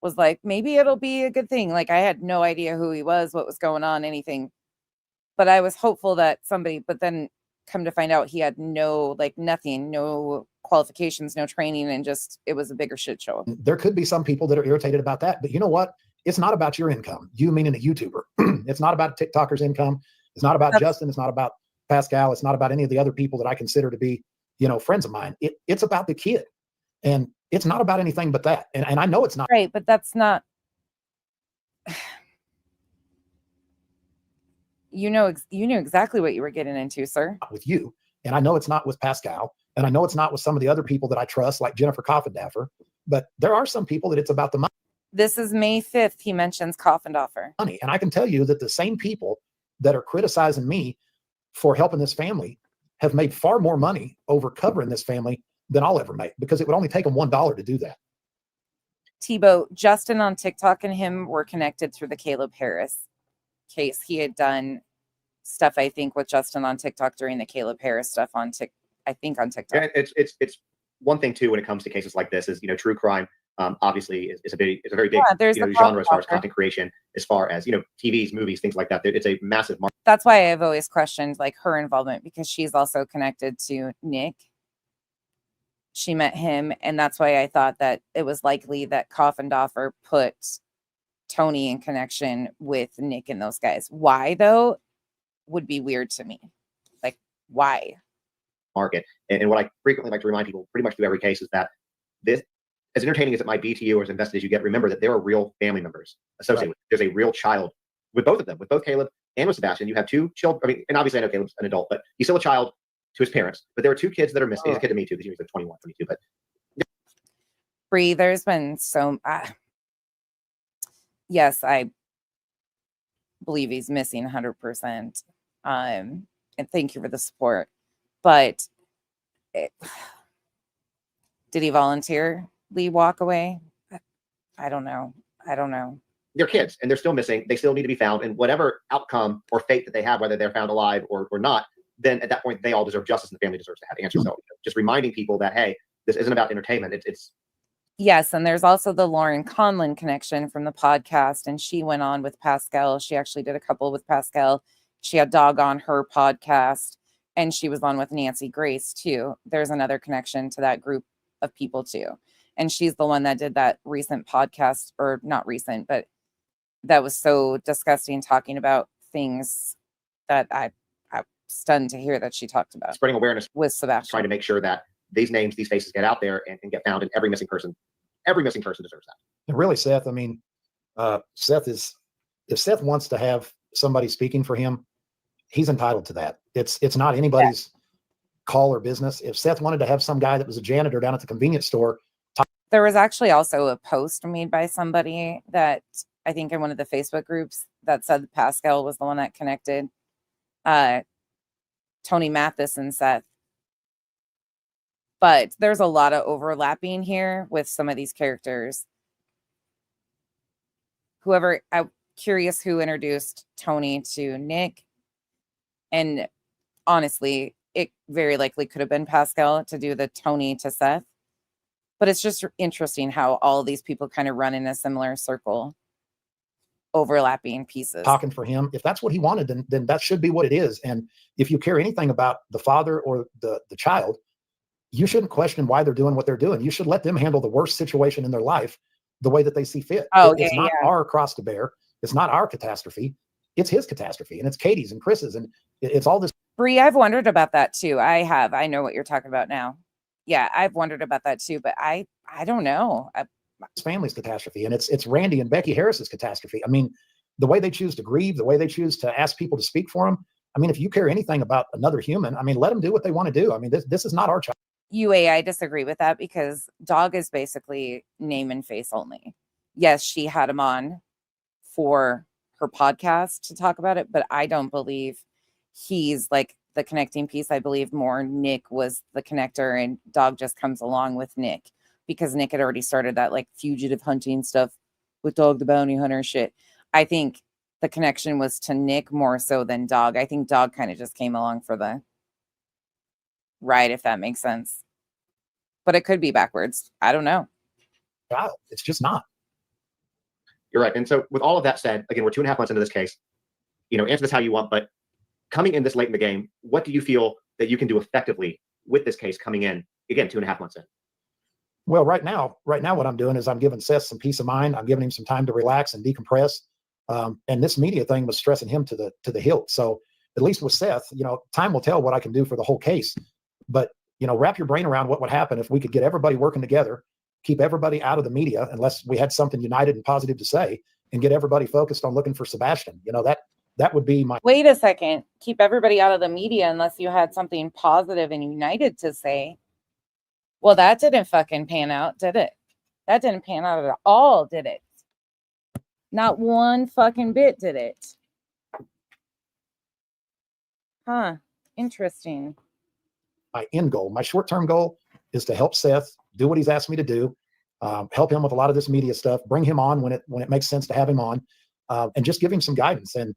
was like, maybe it'll be a good thing. Like I had no idea who he was, what was going on, anything. But I was hopeful that somebody, but then come to find out he had nothing, no qualifications, no training, and just, it was a bigger shit show. There could be some people that are irritated about that, but you know what? It's not about your income. You meaning a YouTuber. It's not about TikToker's income. It's not about Justin. It's not about Pascal. It's not about any of the other people that I consider to be, friends of mine. It's about the kid. And it's not about anything but that. And I know it's not. Right, but that's not, you knew exactly what you were getting into, sir. With you. And I know it's not with Pascal. And I know it's not with some of the other people that I trust, like Jennifer Coffindaffer. But there are some people that it's about the money. This is May 5th. He mentions Coffindaffer. Money. And I can tell you that the same people that are criticizing me for helping this family have made far more money over covering this family than I'll ever make, because it would only take them $1 to do that. Tebow, Justin on TikTok and him were connected through the Caleb Harris case. He had done stuff, I think, with Justin on TikTok during the Caleb Harris stuff on TikTok. And it's one thing too when it comes to cases like this is, true crime obviously is a very big genre as far as content creation, as far as TVs, movies, things like that. It's a massive market. That's why I've always questioned like her involvement, because she's also connected to Nick. She met him, and that's why I thought that it was likely that Coffindoffer put Tony in connection with Nick and those guys. Why though would be weird to me. Like, why? Market. And what I frequently like to remind people pretty much through every case is that this, as entertaining as it might be to you or as invested as you get, remember that there are real family members associated with it. There's a real child with both of them, with both Caleb and with Sebastian. You have two children. I mean, and obviously I know Caleb's an adult, but he's still a child to his parents. But there are two kids that are missing. He's a kid to me too, because he was like 21, 22. But Bree, there's been yes, I believe he's missing 100%. And thank you for the support. But did he voluntarily walk away? I don't know. They're kids and they're still missing. They still need to be found. And whatever outcome or fate that they have, whether they're found alive or not, then at that point, they all deserve justice and the family deserves to have answers. So just reminding people that, hey, this isn't about entertainment. It's Yes, and there's also the Lauren Conlon connection from the podcast, and she went on with Pascal. She actually did a couple with Pascal. She had Dog on her podcast, and she was on with Nancy Grace too. There's another connection to that group of people too. And she's the one that did that recent podcast, or not recent, but that was so disgusting, talking about things that I'm stunned to hear that she talked about. Spreading awareness with Sebastian. Trying to make sure that these names, these faces get out there and get found, and every missing person deserves that. And really, Seth, I mean, Seth is, if Seth wants to have somebody speaking for him, he's entitled to that. It's not anybody's call or business. If Seth wanted to have some guy that was a janitor down at the convenience store. There was actually also a post made by somebody that I think in one of the Facebook groups that said Pascal was the one that connected Tony Mathis and Seth. But there's a lot of overlapping here with some of these characters. I'm curious who introduced Tony to Nick. And honestly, it very likely could have been Pascal to do the Tony to Seth. But it's just interesting how all these people kind of run in a similar circle, overlapping pieces. Talking for him. If that's what he wanted, then that should be what it is. And if you care anything about the father or the child, you shouldn't question why they're doing what they're doing. You should let them handle the worst situation in their life the way that they see fit. It's not our cross to bear. It's not our catastrophe. It's his catastrophe. And it's Katie's and Chris's. And it's all this. Bree, I've wondered about that too. I know what you're talking about now. Yeah, I've wondered about that too. But I don't know. His family's catastrophe. And it's Randy and Becky Harris's catastrophe. I mean, the way they choose to grieve, the way they choose to ask people to speak for them. I mean, if you care anything about another human, I mean, let them do what they want to do. I mean, this is not our child. I disagree with that, because Dog is basically name and face only. Yes, she had him on for her podcast to talk about it, but I don't believe he's like the connecting piece. I believe more Nick was the connector, and Dog just comes along with Nick because Nick had already started that like fugitive hunting stuff with Dog the Bounty Hunter shit. I think the connection was to Nick more so than Dog. I think Dog kind of just came along for the ride, if that makes sense. But it could be backwards. I don't know. It's just not. You're right. And so with all of that said, again, we're 2.5 months into this case. Answer this how you want, but coming in this late in the game, what do you feel that you can do effectively with this case coming in, again, 2.5 months in? Well, right now, what I'm doing is I'm giving Seth some peace of mind. I'm giving him some time to relax and decompress. And this media thing was stressing him to the hilt. So at least with Seth, time will tell what I can do for the whole case. But, wrap your brain around what would happen if we could get everybody working together, keep everybody out of the media, unless we had something united and positive to say, and get everybody focused on looking for Sebastian. That would be my. Wait a second. Keep everybody out of the media unless you had something positive and united to say. Well, that didn't fucking pan out, did it? That didn't pan out at all, did it? Not one fucking bit, did it? Huh. Interesting. My end goal, my short-term goal is to help Seth do what he's asked me to do, help him with a lot of this media stuff, bring him on when it makes sense to have him on, and just give him some guidance. And,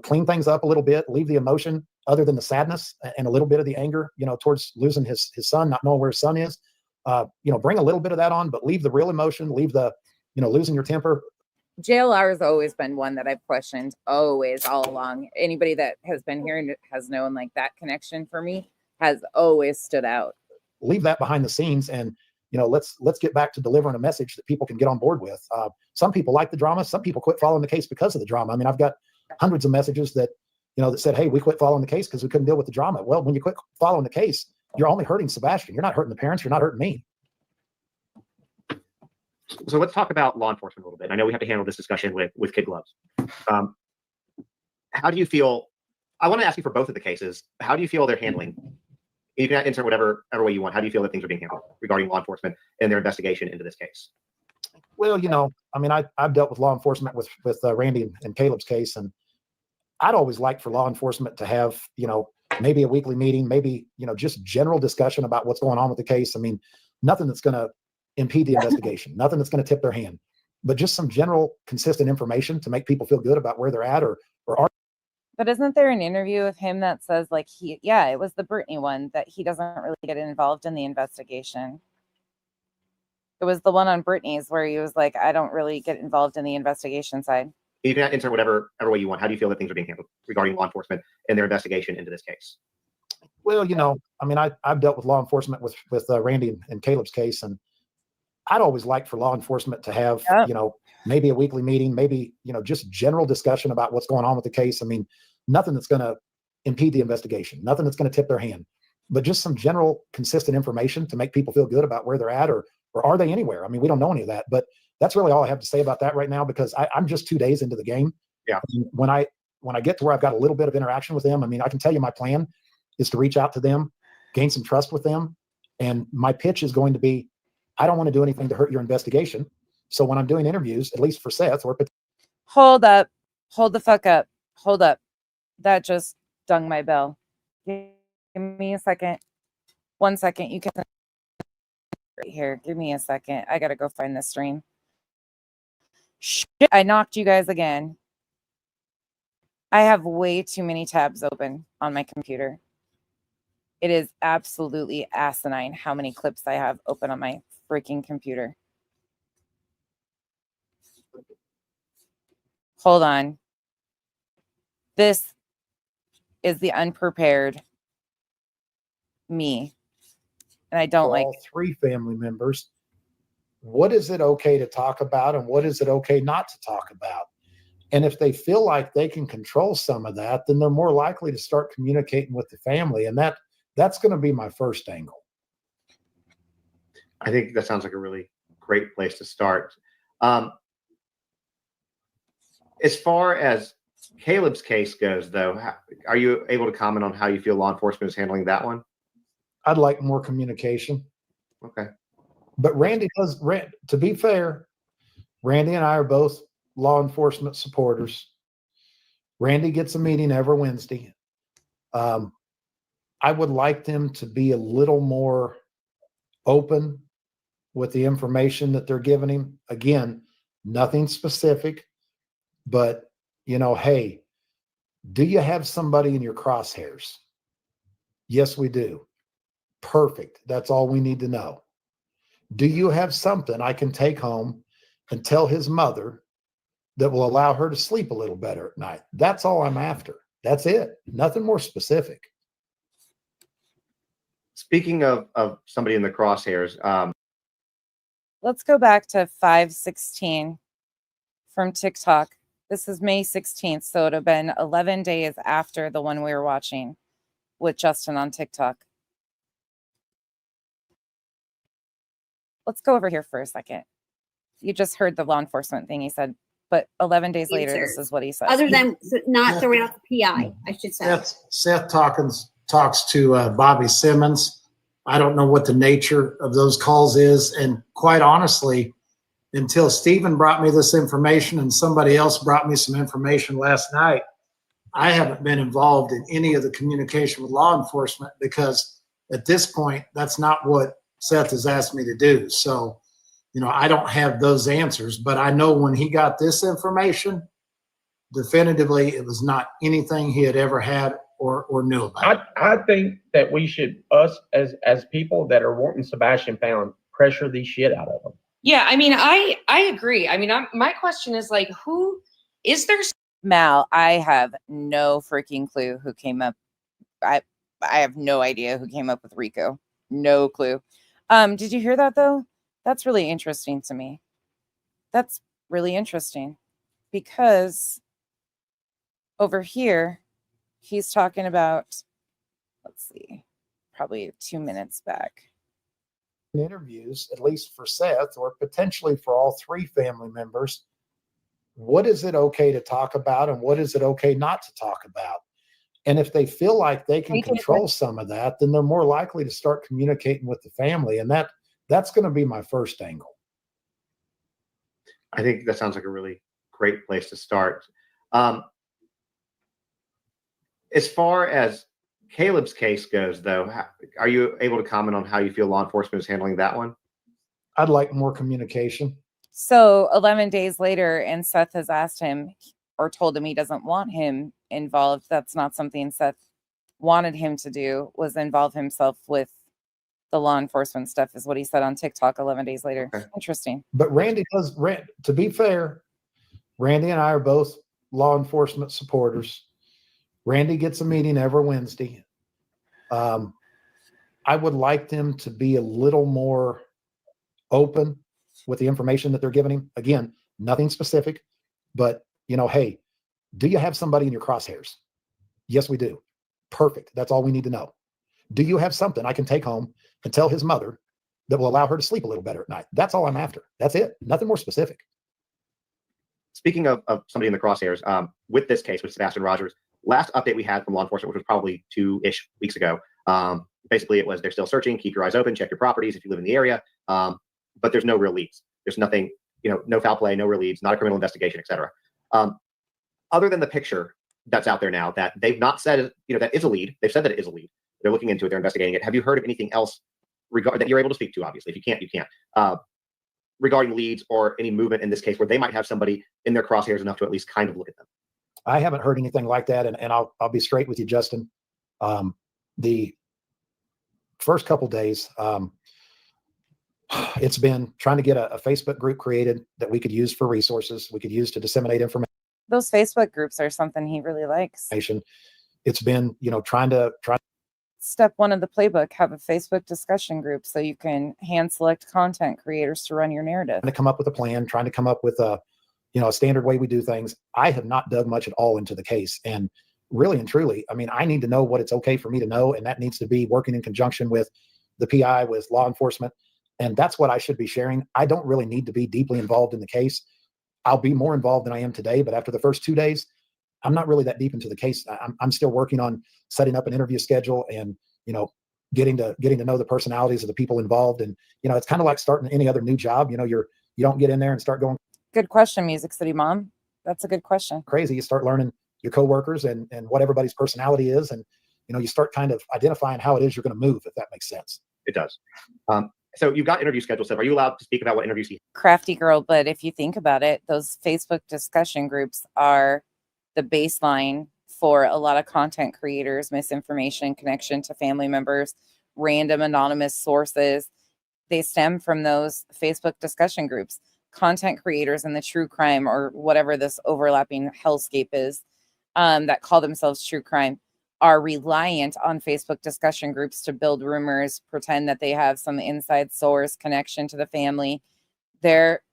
clean things up a little bit, leave the emotion other than the sadness and a little bit of the anger, towards losing his son, not knowing where his son is. Bring a little bit of that on, but leave the real emotion, leave the, losing your temper. JLR has always been one that I've questioned, always, all along. Anybody that has been here and has known like that connection for me has always stood out. Leave that behind the scenes, and let's get back to delivering a message that people can get on board with. Some people like the drama. Some people quit following the case because of the drama. I mean, I've got hundreds of messages that that said, "Hey, we quit following the case because we couldn't deal with the drama." Well, when you quit following the case, you're only hurting Sebastian. You're not hurting the parents. You're not hurting me. So let's talk about law enforcement a little bit. I know we have to handle this discussion with kid gloves. How do you feel? I want to ask you for both of the cases. How do you feel they're handling? You can insert whatever way you want. How do you feel that things are being handled regarding law enforcement and their investigation into this case? Well, I mean, I've dealt with law enforcement with Randy and Caleb's case, and I'd always like for law enforcement to have, maybe a weekly meeting, maybe, just general discussion about what's going on with the case. I mean, nothing that's going to impede the investigation, nothing that's going to tip their hand, but just some general consistent information to make people feel good about where they're at or are. But isn't there an interview with him that says like it was the Brittany one, that he doesn't really get involved in the investigation? It was the one on Brittany's where he was like, I don't really get involved in the investigation side. You can insert whatever way you want. How do you feel that things are being handled regarding law enforcement and their investigation into this case? Well, I mean, I've dealt with law enforcement with Randy and Caleb's case, and I'd always like for law enforcement to have, maybe a weekly meeting, maybe, just general discussion about what's going on with the case. I mean, nothing that's going to impede the investigation, nothing that's going to tip their hand, but just some general consistent information to make people feel good about where they're at or are they anywhere? I mean, we don't know any of that, but that's really all I have to say about that right now, because I'm just 2 days into the game. Yeah. When I get to where I've got a little bit of interaction with them, I mean, I can tell you my plan is to reach out to them, gain some trust with them. And my pitch is going to be, I don't want to do anything to hurt your investigation. So when I'm doing interviews, at least for Seth or Hold up. Hold the fuck up. Hold up. That just stung my bell. Give me a second. 1 second. You can right here. Give me a second. I gotta go find the stream. Shit, I knocked you guys again. I have way too many tabs open on my computer. It is absolutely asinine how many clips I have open on my freaking computer. Hold on. This is the unprepared me. And I don't like all 3 family members. What is it okay to talk about and what is it okay not to talk about? And if they feel like they can control some of that, then they're more likely to start communicating with the family. And that's going to be my first angle. I think that sounds like a really great place to start. As far as Caleb's case goes, though, are you able to comment on how you feel law enforcement is handling that one? I'd like more communication. Okay. But Randy does, to be fair, Randy and I are both law enforcement supporters. Randy gets a meeting every Wednesday. I would like them to be a little more open with the information that they're giving him. Again, nothing specific, but hey, do you have somebody in your crosshairs? Yes, we do. Perfect. That's all we need to know. Do you have something I can take home and tell his mother that will allow her to sleep a little better at night? That's all I'm after. That's it. Nothing more specific. Speaking of somebody in the crosshairs, let's go back to 5/16 from TikTok. This is May 16th, so it would have been 11 days after the one we were watching with Justin on TikTok. Let's go over here for a second. You just heard the law enforcement thing he said, but 11 days later, this is what he says. Other than not throwing out the PI, I should say. Seth talks to Bobby Simmons. I don't know what the nature of those calls is. And quite honestly, until Stephen brought me this information and somebody else brought me some information last night, I haven't been involved in any of the communication with law enforcement, because at this point, that's not what Seth has asked me to do. So, I don't have those answers, but I know when he got this information, definitively it was not anything he had ever had or knew about. I think that we should, us as people that are wanting Sebastian found, pressure the shit out of him. Yeah, I mean, I agree. I mean, my question is like, who is there? Mal, I have no freaking clue who came up. I have no idea who came up with Rico. No clue. Did you hear that though? That's really interesting to me. That's really interesting because over here, he's talking about, let's see, probably 2 minutes back. Interviews, at least for Seth, or potentially for all three family members, what is it okay to talk about and what is it okay not to talk about? And if they feel like they can control some of that, then they're more likely to start communicating with the family. And that's going to be my first angle. I think that sounds like a really great place to start. As far as Caleb's case goes, though, are you able to comment on how you feel law enforcement is handling that one? I'd like more communication. So 11 days later, and Seth has asked him or told him he doesn't want him involved. That's not something Seth wanted him to do, was involve himself with the law enforcement stuff, is what he said on TikTok 11 days later. Okay. Interesting. But Randy does, to be fair, Randy and I are both law enforcement supporters. Randy gets a meeting every Wednesday. I would like them to be a little more open with the information that they're giving him. Again, nothing specific, but hey, do you have somebody in your crosshairs? Yes, we do. Perfect. That's all we need to know. Do you have something I can take home and tell his mother that will allow her to sleep a little better at night? That's all I'm after. That's it. Nothing more specific. Speaking of somebody in the crosshairs, with this case with Sebastian Rogers, last update we had from law enforcement, which was probably 2-ish weeks ago, basically it was they're still searching, keep your eyes open, check your properties if you live in the area, but there's no real leads. There's nothing, no foul play, no real leads, not a criminal investigation, etc. Other than the picture that's out there now that they've not said, that is a lead. They've said that it is a lead. They're looking into it. They're investigating it. Have you heard of anything else that you're able to speak to? Obviously, if you can't, you can't. Regarding leads or any movement in this case where they might have somebody in their crosshairs enough to at least kind of look at them. I haven't heard anything like that, and I'll be straight with you, Justin. The first couple days, it's been trying to get a Facebook group created that we could use for resources. We could use to disseminate information. Those Facebook groups are something he really likes. It's been, trying to Step one of the playbook, have a Facebook discussion group so you can hand select content creators to run your narrative. to come up with a plan, trying to come up with a standard way we do things. I have not dug much at all into the case. And really and truly, I need to know what it's okay for me to know. And that needs to be working in conjunction with the PI, with law enforcement. And that's what I should be sharing. I don't really need to be deeply involved in the case. I'll be more involved than I am today. But after the first 2 days, I'm not really that deep into the case. I'm still working on setting up an interview schedule and, getting to know the personalities of the people involved. And, it's kind of like starting any other new job. You don't get in there and start going. Good question, Music City Mom. That's a good question. Crazy. You start learning your coworkers and what everybody's personality is. And, you start kind of identifying how it is you're going to move, if that makes sense. It does. So you've got interview scheduled. So are you allowed to speak about what interviews you have? Crafty girl. But if you think about it, those Facebook discussion groups are the baseline for a lot of content creators, misinformation, connection to family members, random anonymous sources. They stem from those Facebook discussion groups. Content creators in the true crime or whatever this overlapping hellscape is that call themselves true crime are reliant on Facebook discussion groups to build rumors, pretend that they have some inside source connection to the family. They're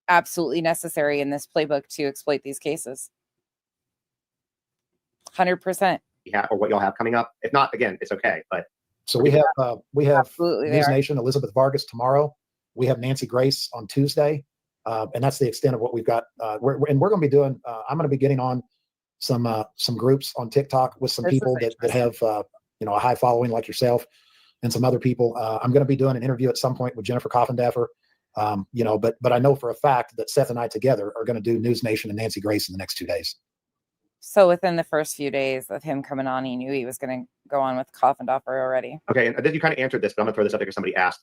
absolutely necessary in this playbook to exploit these cases. 100%. Yeah, or what y'all have coming up. If not, again, it's okay. But so we have Absolutely, News Nation, Elizabeth Vargas tomorrow. We have Nancy Grace on Tuesday, and that's the extent of what we've got. We're going to be doing. I'm going to be getting on some groups on TikTok with some people that have a high following like yourself and some other people. I'm going to be doing an interview at some point with Jennifer Coffindaffer. But I know for a fact that Seth and I together are going to do News Nation and Nancy Grace in the next 2 days. So within the first few days of him coming on, he knew he was going to go on with Coffindaffer already. Okay, and then you kind of answered this, but I'm going to throw this up there because somebody asked.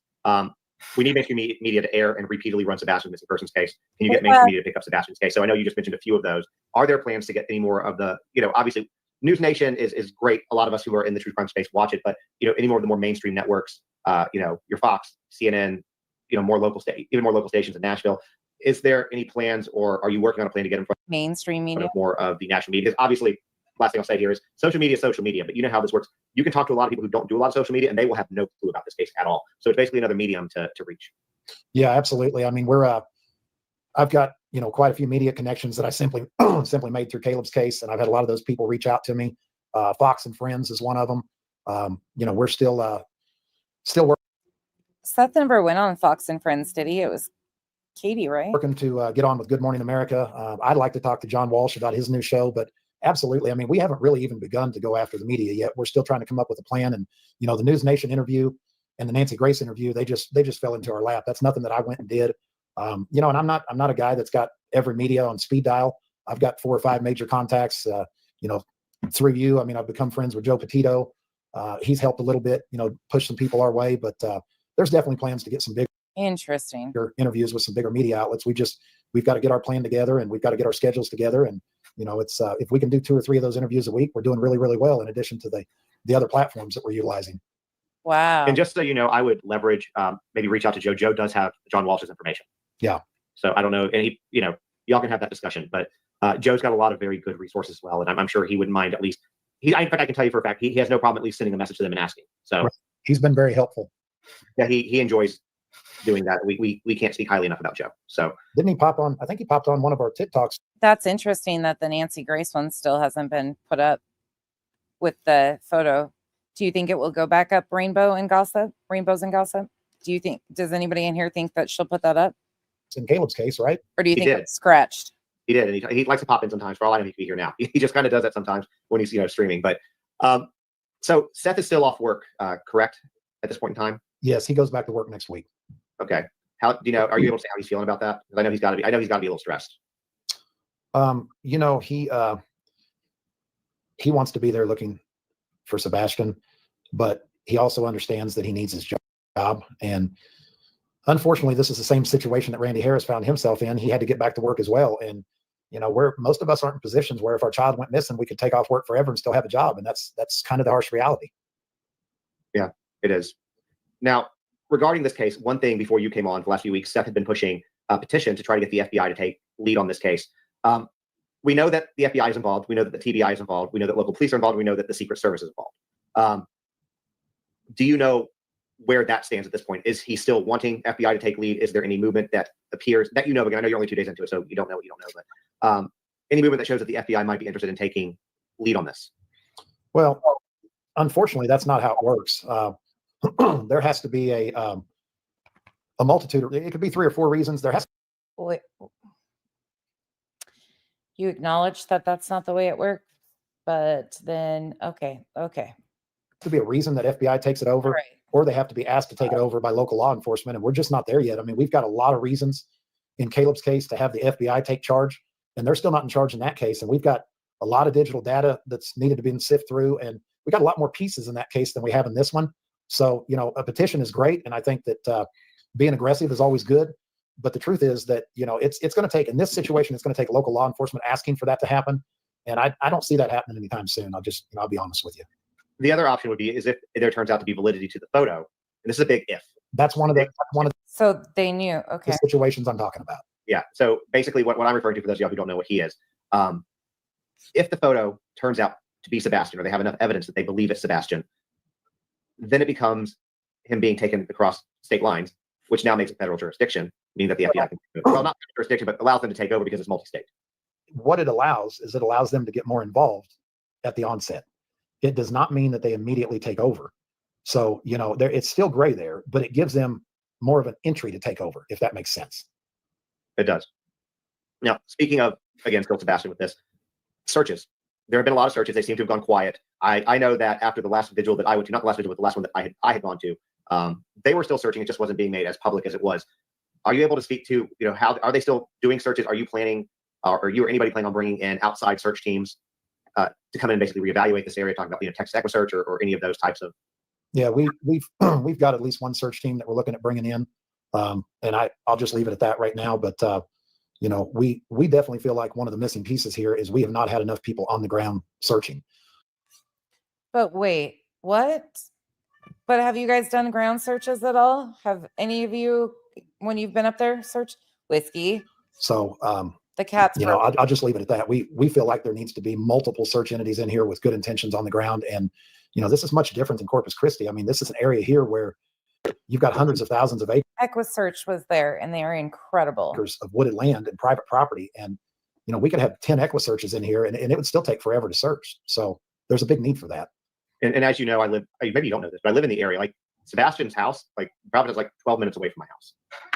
we need mainstream media to air and repeatedly run Sebastian's missing persons case. Can you get mainstream media to pick up Sebastian's case? So I know you just mentioned a few of those. Are there plans to get any more of the, obviously News Nation is great. A lot of us who are in the true crime space watch it, but any more of the more mainstream networks, your Fox, CNN, even more local stations in Nashville. Is there any plans, or are you working on a plan to get in front mainstream media, more of the national media? Because obviously, last thing I'll say here is social media, but you know how this works. You can talk to a lot of people who don't do a lot of social media, and they will have no clue about this case at all. So it's basically another medium to reach. Yeah, absolutely. I mean, I've got, quite a few media connections that I simply made through Caleb's case. And I've had a lot of those people reach out to me. Fox and Friends is one of them. We're still working. Seth never went on Fox and Friends, did he? It was Katie, right? Working to get on with Good Morning America. I'd like to talk to John Walsh about his new show, but absolutely. I mean, we haven't really even begun to go after the media yet. We're still trying to come up with a plan. And, the News Nation interview and the Nancy Grace interview, they just fell into our lap. That's nothing that I went and did. And I'm not a guy that's got every media on speed dial. I've got 4 or 5 major contacts, through you. I mean, I've become friends with Joe Petito. He's helped a little bit, push some people our way, but there's definitely plans to get some bigger interviews with some bigger media outlets. We've got to get our plan together, and we've got to get our schedules together. And, it's if we can do 2 or 3 of those interviews a week, we're doing really, really well, in addition to the other platforms that we're utilizing. Wow. And just so you know, I would leverage, maybe reach out to Joe. Joe does have John Walsh's information. Yeah. So I don't know, and y'all can have that discussion, but Joe's got a lot of very good resources as well. And I'm sure he wouldn't mind, at least in fact, I can tell you for a fact, he has no problem at least sending a message to them and asking. So right. He's been very helpful. Yeah, he enjoys doing that. We can't speak highly enough about Joe. So didn't he pop on? I think he popped on one of our TikToks. That's interesting that the Nancy Grace one still hasn't been put up with the photo. Do you think it will go back up, Rainbows and Gossip? Does anybody in here think that she'll put that up? It's in Caleb's case, right? Or do you think it's scratched? He did. And he likes to pop in sometimes. For all I know, he could be here now. He just kind of does that sometimes when he's streaming. But so Seth is still off work, correct? At this point in time? Yes, he goes back to work next week. Okay. How do you know? Are you able to say how he's feeling about that? Because I know he's got to be a little stressed. He wants to be there looking for Sebastian, but he also understands that he needs his job. And unfortunately, this is the same situation that Randy Harris found himself in. He had to get back to work as well. And most of us aren't in positions where if our child went missing, we could take off work forever and still have a job. And that's kind of the harsh reality. Yeah, it is. Now, regarding this case, one thing before you came on for the last few weeks, Seth had been pushing a petition to try to get the FBI to take lead on this case. We know that the FBI is involved. We know that the TBI is involved. We know that local police are involved. We know that the Secret Service is involved. Do you know where that stands at this point? Is he still wanting FBI to take lead? Is there any movement that appears that again, I know you're only 2 days into it, so you don't know what you don't know, but any movement that shows that the FBI might be interested in taking lead on this? Well, unfortunately, that's not how it works. There has to be a multitude. It could be 3 or 4 reasons. There has to Wait. You acknowledge that that's not the way it works, but then okay. to be a reason that FBI takes it over, Right. or they have to be asked to take it over by local law enforcement. And we're just not there yet. I mean, we've got a lot of reasons in Caleb's case to have the FBI take charge, and they're still not in charge in that case. And we've got a lot of digital data that's needed to be sifted through, and we got a lot more pieces in that case than we have in this one. So, a petition is great. And I think that being aggressive is always good. But the truth is that, it's going to take, in this situation, it's going to take local law enforcement asking for that to happen. And I don't see that happening anytime soon. I'll be honest with you. The other option would be is if there turns out to be validity to the photo, and this is a big if. That's one of the So they knew. Okay. the situations I'm talking about. Yeah. So basically what I'm referring to, for those of y'all who don't know what he is, if the photo turns out to be Sebastian, or they have enough evidence that they believe it's Sebastian, then it becomes him being taken across state lines, which now makes it federal jurisdiction, meaning that the FBI can, well, not jurisdiction, but allows them to take over because it's multi-state. What it allows is it allows them to get more involved at the onset. It does not mean that they immediately take over. So, it's still gray there, but it gives them more of an entry to take over, if that makes sense. It does. Now, speaking of, again, still Sebastian with this, searches. There have been a lot of searches. They seem to have gone quiet. I know that after the last vigil that I went to, not the last vigil, but the last one that I had gone to, they were still searching. It just wasn't being made as public as it was. Are you able to speak to, how are they still doing searches? Are you planning, or you or anybody planning on bringing in outside search teams to come in and basically reevaluate this area, talking about, Texas Equisearch or any of those types of? Yeah, we've got at least one search team that we're looking at bringing in. And I'll just leave it at that right now. But you know, we definitely feel like one of the missing pieces here is we have not had enough people on the ground searching. But wait, what? But have you guys done ground searches at all? Have any of you, when you've been up there, searched whiskey? So The cat's you know, I'll just leave it at that. We feel like there needs to be multiple search entities in here with good intentions on the ground. And, you know, this is much different than Corpus Christi. I mean, this is an area here where you've got hundreds of thousands of EquiSearch was there, and they are incredible. acres of wooded land and private property. And, you know, we could have 10 EquiSearches in here and it would still take forever to search. So there's a big need for that. And as you know, maybe you don't know this, but I live in the area. Like Sebastian's house, like Providence is like 12 minutes away from my house.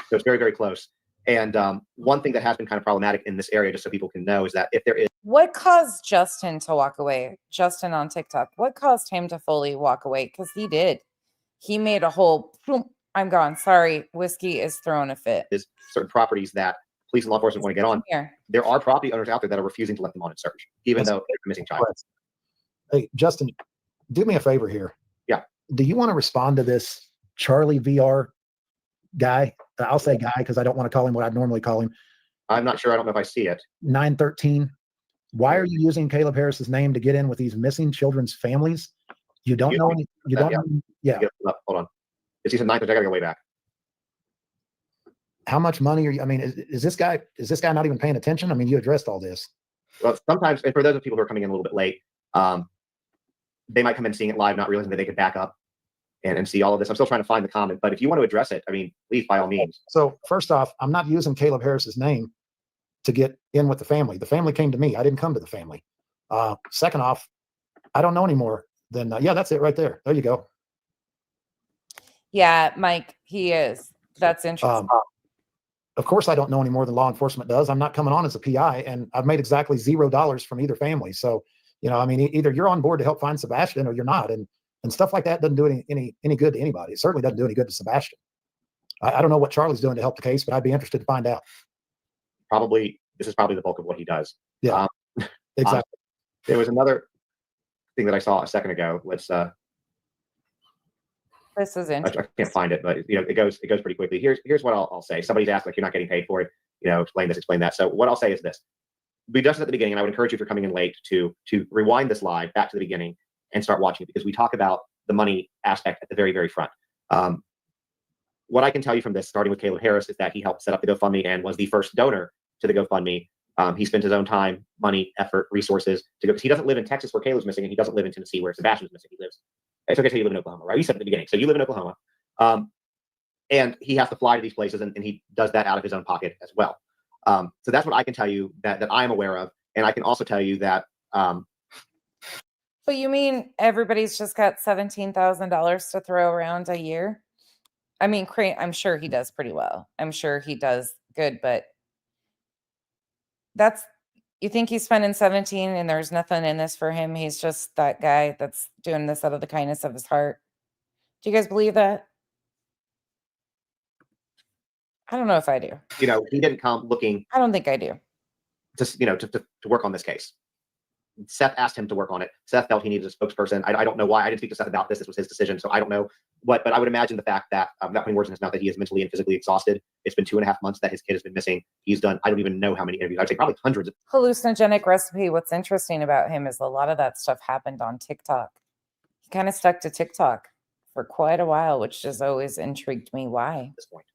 So it's very, very close. And one thing that has been kind of problematic in this area, just so people can know, is that if there is. What caused Justin to walk away? Justin on TikTok. What caused him to fully walk away? Because he did. He made a whole, I'm gone. Sorry. Whiskey is throwing a fit. Is certain properties that police and law enforcement want to get on. Here. There are property owners out there that are refusing to let them on and search, even though they're a missing child. Hey, Justin, do me a favor here. Yeah. Do you want to respond to this Charlie VR guy? I'll say guy because I don't want to call him what I'd normally call him. I'm not sure. I don't know if I see it. 913. Why are you using Caleb Harris's name to get in with these missing children's families? You don't know any. You don't. Yeah. Hold on. It's even 9. I gotta go way back. How much money are you? I mean, is this guy not even paying attention? I mean, you addressed all this. Well, sometimes, and for those of people who are coming in a little bit late, they might come in seeing it live, not realizing that they could back up and see all of this. I'm still trying to find the comment, but if you want to address it, I mean, please, by all means. So first off, I'm not using Caleb Harris's name to get in with the family. The family came to me. I didn't come to the family. Second off, I don't know anymore. Then yeah, that's it right there. There you go. Yeah, Mike, he is. That's interesting. Of course, I don't know any more than law enforcement does. I'm not coming on as a PI, and I've made exactly $0 from either family. So, you know, I mean, either you're on board to help find Sebastian or you're not. And stuff like that doesn't do any good to anybody. It certainly doesn't do any good to Sebastian. I don't know what Charlie's doing to help the case, but I'd be interested to find out. This is probably the bulk of what he does. Yeah, exactly. There was another thing that I saw a second ago. This is interesting. I can't find it, but you know, it goes pretty quickly. Here's what I'll say. Somebody's asked, like, you're not getting paid for it. You know, explain this, explain that. So what I'll say is this: we just at the beginning, and I would encourage you if you're coming in late to rewind this live back to the beginning and start watching it, because we talk about the money aspect at the very, very front. What I can tell you from this, starting with Caleb Harris, is that he helped set up the GoFundMe and was the first donor to the GoFundMe. He spent his own time, money, effort, resources to go, because he doesn't live in Texas where Caleb's missing, and he doesn't live in Tennessee where Sebastian's missing. It's okay to say you live in Oklahoma, right? You said at the beginning. So you live in Oklahoma. And he has to fly to these places, and he does that out of his own pocket as well. So that's what I can tell you that I am aware of. And I can also tell you that. But you mean everybody's just got $17,000 to throw around a year? I mean, I'm sure he does pretty well. I'm sure he does good, but you think he's spending 17 and there's nothing in this for him? He's just that guy that's doing this out of the kindness of his heart. Do you guys believe that? I don't know if I do. You know, he didn't come looking. I don't think I do. To work on this case. Seth asked him to work on it. Seth felt he needed a spokesperson. I don't know why. I didn't speak to Seth about this. This was his decision. So I don't know what, but I would imagine the fact that, not putting words in his mouth, that he is mentally and physically exhausted. It's been 2.5 months that his kid has been missing. He's done, I don't even know how many interviews. I'd say probably hundreds. Hallucinogenic recipe. What's interesting about him is a lot of that stuff happened on TikTok. He kind of stuck to TikTok for quite a while, which just always intrigued me. Why? At this point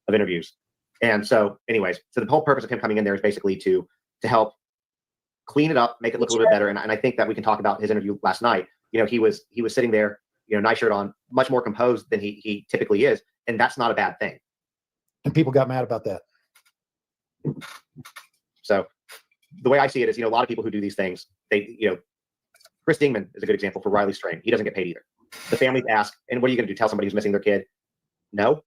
of interviews. And so anyways, so the whole purpose of him coming in there is basically to help clean it up, make it look a little bit better. And I think that we can talk about his interview last night. You know, he was sitting there, you know, nice shirt on, much more composed than he typically is. And that's not a bad thing. And people got mad about that. So the way I see it is, you know, a lot of people who do these things, Chris Dingman is a good example for Riley Strain. He doesn't get paid either. The families ask, and what are you going to do? Tell somebody who's missing their kid? No.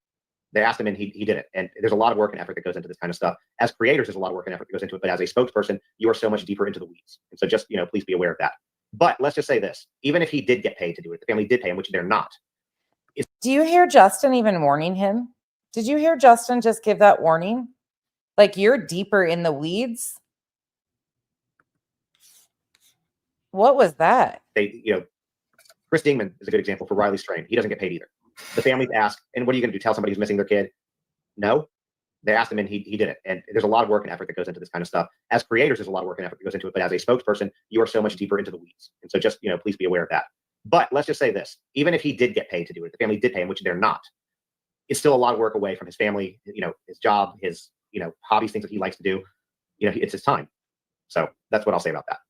They asked him and he did it. And there's a lot of work and effort that goes into this kind of stuff. As creators, there's a lot of work and effort that goes into it. But as a spokesperson, you are so much deeper into the weeds. And so just, you know, please be aware of that. But let's just say this, even if he did get paid to do it, the family did pay him, which they're not. Do you hear Justin even warning him? Did you hear Justin just give that warning? Like, you're deeper in the weeds? What was that? Chris Dingman is a good example for Riley Strain. He doesn't get paid either. The families ask, and what are you going to do? Tell somebody who's missing their kid? no. They asked him and he did it. And there's a lot of work and effort that goes into this kind of stuff. As creators, there's a lot of work and effort that goes into it. But as a spokesperson, you are so much deeper into the weeds. And so just, please be aware of that. But let's just say this, even if he did get paid to do it, the family did pay him, which they're not, it's still a lot of work away from his family, his job, his, hobbies, things that he likes to do. It's his time. So that's what I'll say about that.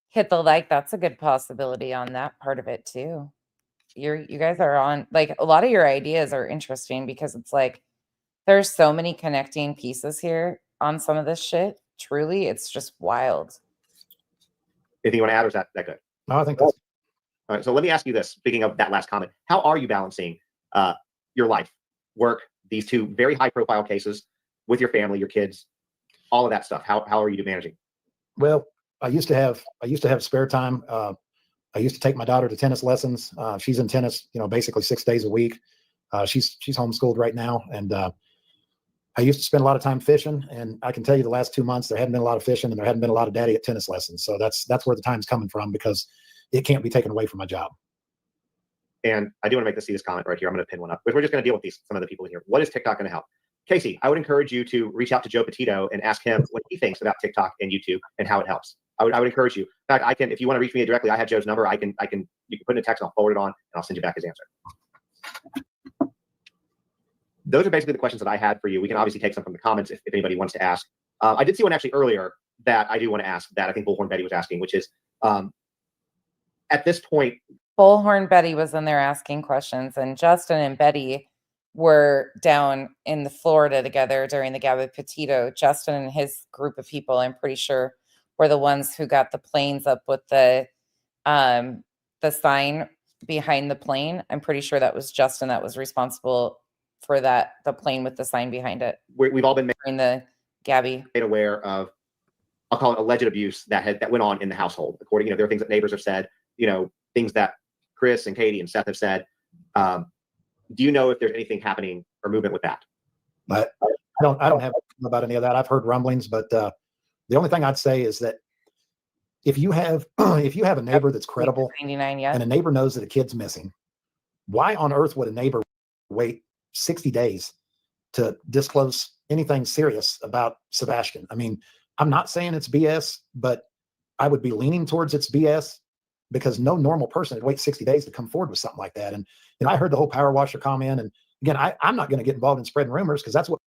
Hit the like. That's a good possibility on that part of it too. You guys are on, like, a lot of your ideas are interesting because it's like, there's so many connecting pieces here on some of this shit. Truly, it's just wild. Anything you want to add, or is that good? No, I think that's all right. So let me ask you this. Speaking of that last comment, how are you balancing your life, work, these two very high profile cases with your family, your kids, all of that stuff? How are you managing? Well, I used to have spare time. I used to take my daughter to tennis lessons. She's in tennis, basically 6 days a week. She's homeschooled right now. And I used to spend a lot of time fishing. And I can tell you the last 2 months, there hadn't been a lot of fishing and there hadn't been a lot of daddy at tennis lessons. So that's where the time's coming from, because it can't be taken away from my job. And I do want to see this comment right here. I'm going to pin one up. We're just going to deal with some of the people in here. What is TikTok going to help? Casey, I would encourage you to reach out to Joe Petito and ask him what he thinks about TikTok and YouTube and how it helps. I would encourage you. In fact, if you want to reach me directly, I have Joe's number. You can put in a text and I'll forward it on and I'll send you back his answer. Those are basically the questions that I had for you. We can obviously take some from the comments if anybody wants to ask. I did see one actually earlier that I do want to ask that I think Bullhorn Betty was asking, which is at this point. Bullhorn Betty was in there asking questions, and Justin and Betty were down in Florida together during the Gabby Petito. Justin and his group of people, I'm pretty sure, were the ones who got the planes up with the sign behind the plane. I'm pretty sure that was Justin that was responsible for that, the plane with the sign behind it. We've all been made aware of, I'll call it alleged abuse that went on in the household. According, there are things that neighbors have said, things that Chris and Katie and Seth have said. Do you know if there's anything happening or movement with that? But I don't have about any of that. I've heard rumblings, but the only thing I'd say is that if you have a neighbor that's credible 99 yet? and a neighbor knows that a kid's missing, why on earth would a neighbor wait 60 days to disclose anything serious about Sebastian? I mean, I'm not saying it's BS, but I would be leaning towards it's BS, because no normal person would wait 60 days to come forward with something like that. And I heard the whole power washer comment, and again, I'm not going to get involved in spreading rumors, because that's what.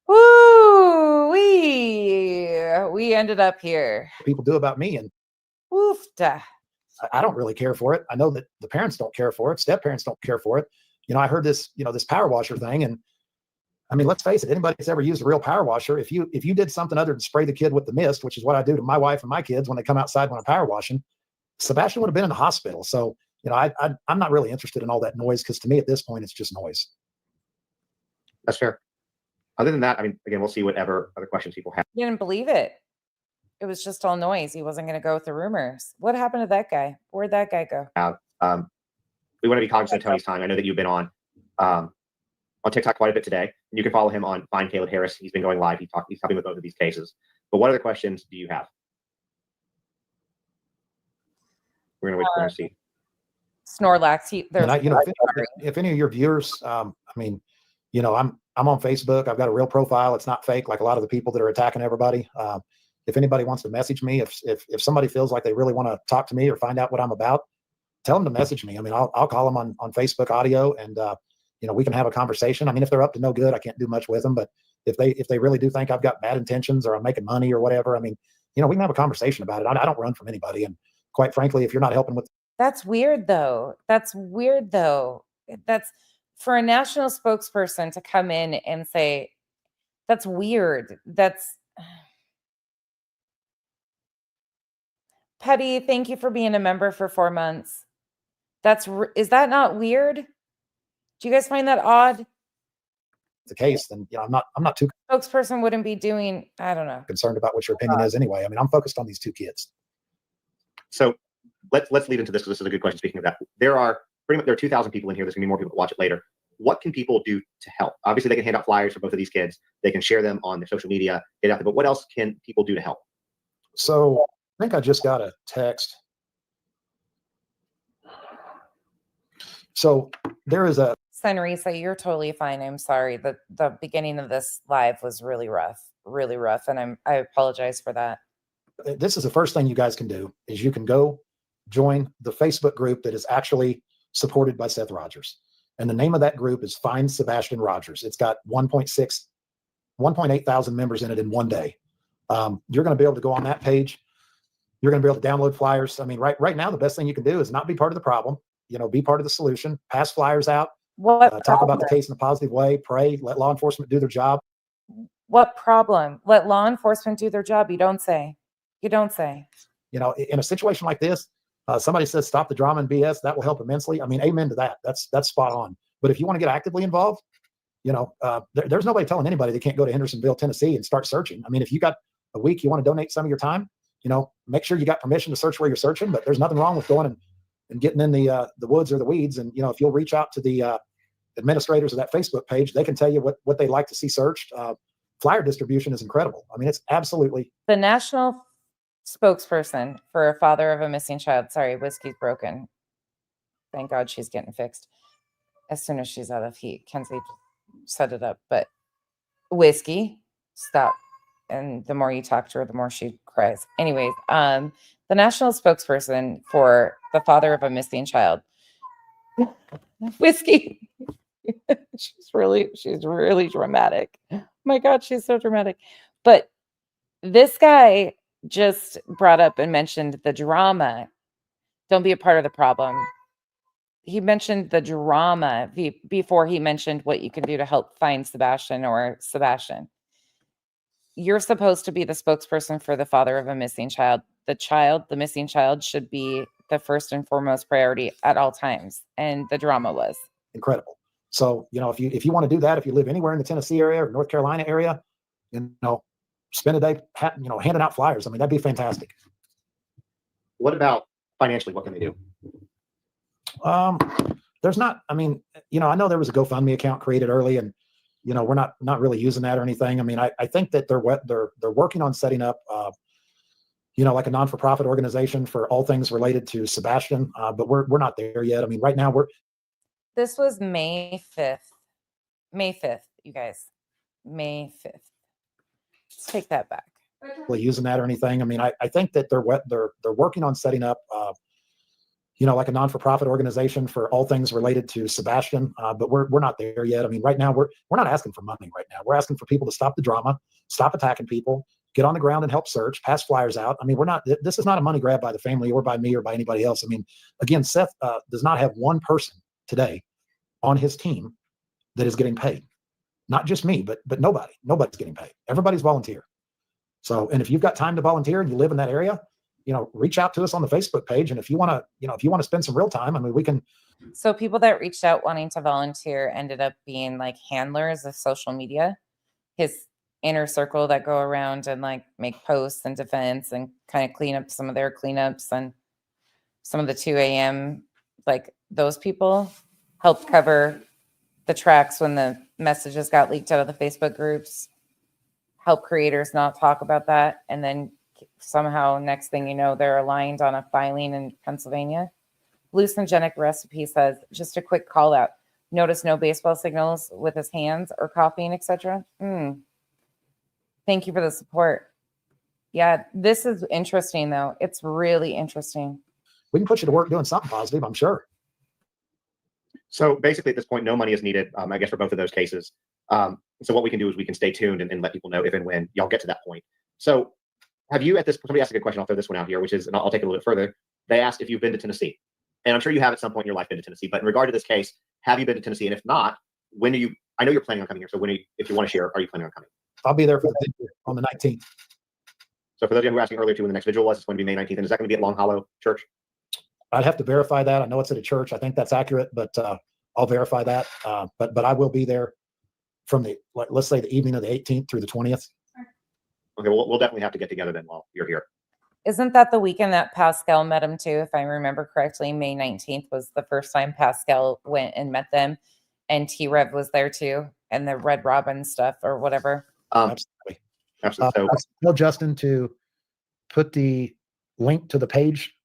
Woo, we ended up here. People do about me, and woofda. I don't really care for it. I know that the parents don't care for it. Step parents don't care for it. I heard this, this power washer thing, and I mean, let's face it. Anybody that's ever used a real power washer, if you did something other than spray the kid with the mist, which is what I do to my wife and my kids when they come outside when I'm power washing, Sebastian would have been in the hospital. So, I'm not really interested in all that noise, because to me at this point, it's just noise. That's fair. Other than that, I mean, again, we'll see whatever other questions people have. You didn't believe it. It was just all noise. He wasn't going to go with the rumors. What happened to that guy? Where'd that guy go? We want to be cognizant of Tony's time. I know that you've been on TikTok quite a bit today, and you can follow him on Find Caleb Harris. He's been going live. He's helping with both of these cases. But what other questions do you have? We're going to wait to see. Snorlax. If any of your viewers, I'm on Facebook. I've got a real profile. It's not fake like a lot of the people that are attacking everybody. If anybody wants to message me, if somebody feels like they really want to talk to me or find out what I'm about, tell them to message me. I mean, I'll call them on Facebook audio, and we can have a conversation. I mean, if they're up to no good, I can't do much with them. But if they really do think I've got bad intentions or I'm making money or whatever, I mean, we can have a conversation about it. I don't run from anybody. And quite frankly, if you're not helping with. That's weird though. That's for a national spokesperson to come in and say, that's weird. That's Petty. Thank you for being a member for 4 months. Is that not weird? Do you guys find that odd? The case, then I'm not too. Spokesperson wouldn't be doing, I don't know, concerned about what your opinion is anyway. I mean, I'm focused on these two kids. So let's lead into this, because this is a good question. Speaking of that, there are 2,000 people in here. There's gonna be more people that watch it later. What can people do to help? Obviously, they can hand out flyers for both of these kids. They can share them on their social media, get out there. But what else can people do to help? So I think I just got a text. So there is a Senrisa, you're totally fine. I'm sorry. The beginning of this live was really rough, and I apologize for that. This is the first thing you guys can do is you can go join the Facebook group that is actually supported by Seth Rogers. And the name of that group is Find Sebastian Rogers. It's got 1.8 thousand members in it in one day. You're going to be able to go on that page. You're going to be able to download flyers. I mean, right now, the best thing you can do is not be part of the problem, be part of the solution, pass flyers out, talk about the case in a positive way, pray, let law enforcement do their job. What problem? Let law enforcement do their job. You don't say. In a situation like this, somebody says, stop the drama and BS. That will help immensely. I mean, amen to that. That's spot on. But if you want to get actively involved, there's nobody telling anybody they can't go to Hendersonville, Tennessee and start searching. I mean, if you got a week, you want to donate some of your time, make sure you got permission to search where you're searching, but there's nothing wrong with going and getting in the woods or the weeds. And, if you'll reach out to the administrators of that Facebook page, they can tell you what they'd like to see searched. Flyer distribution is incredible. I mean, it's absolutely. The National Spokesperson for a father of a missing child. Sorry, whiskey's broken. Thank God she's getting fixed as soon as she's out of heat. Kenzie set it up, but whiskey, stop. And the more you talk to her, the more she cries. Anyways, the National Spokesperson for the father of a missing child. Whiskey. she's really dramatic. My God, she's so dramatic. But this guy just brought up and mentioned the drama. Don't be a part of the problem. He mentioned the drama before he mentioned what you can do to help find Sebastian or Sebastian. You're supposed to be the spokesperson for the father of a missing child. The missing child should be the first and foremost priority at all times. And the drama was incredible. So, if you want to do that, if you live anywhere in the Tennessee area or North Carolina area, spend a day, handing out flyers. I mean, that'd be fantastic. What about financially? What can they do? There's not, I know there was a GoFundMe account created early and, we're not really using that or anything. I mean, I think that they're working on setting up, like a non-for-profit organization for all things related to Sebastian. But we're not there yet. I mean, right now this was May 5th, you guys, May 5th. Let's take that back. Really using that or anything. I mean, I think that they're working on setting up, like a non-for-profit organization for all things related to Sebastian. But we're not there yet. I mean, right now we're not asking for money right now. We're asking for people to stop the drama, stop attacking people, get on the ground and help search, pass flyers out. I mean, this is not a money grab by the family or by me or by anybody else. I mean, again, Seth does not have one person today on his team that is getting paid. Not just me, but nobody's getting paid. Everybody's volunteer. So, and if you've got time to volunteer and you live in that area, reach out to us on the Facebook page. And if you want to spend some real time, I mean, we can. So people that reached out wanting to volunteer ended up being like handlers of social media, his inner circle that go around and like make posts and defense and kind of clean up some of their cleanups, and some of the 2 a.m. like those people helped cover the tracks when the messages got leaked out of the Facebook groups, help creators not talk about that. And then somehow next thing you know, they're aligned on a filing in Pennsylvania. Hallucinogenic Recipe says, just a quick call out. Notice no baseball signals with his hands or coughing, etc. Thank you for the support. Yeah, this is interesting though. It's really interesting. We can put you to work doing something positive, I'm sure. So basically at this point, no money is needed, I guess, for both of those cases. So what we can do is we can stay tuned and let people know if and when y'all get to that point. So have you somebody asked a good question, I'll throw this one out here, which is, and I'll take it a little bit further. They asked if you've been to Tennessee. And I'm sure you have at some point in your life been to Tennessee, but in regard to this case, have you been to Tennessee? And if not, when do you, I know you're planning on coming here. So if you want to share, are you planning on coming? I'll be there on the 19th. So for those of you who were asking earlier too, when the next vigil was, it's going to be May 19th. And is that going to be at Long Hollow Church? I'd have to verify that. I know it's at a church. I think that's accurate, but I'll verify that. But I will be there from let's say the evening of the 18th through the 20th. Okay, well, we'll definitely have to get together then while you're here. Isn't that the weekend that Pascal met him too? If I remember correctly, May 19th was the first time Pascal went and met them, and T-Rev was there too, and the Red Robin stuff or whatever. Absolutely. Absolutely. So, tell Justin to put the link to the page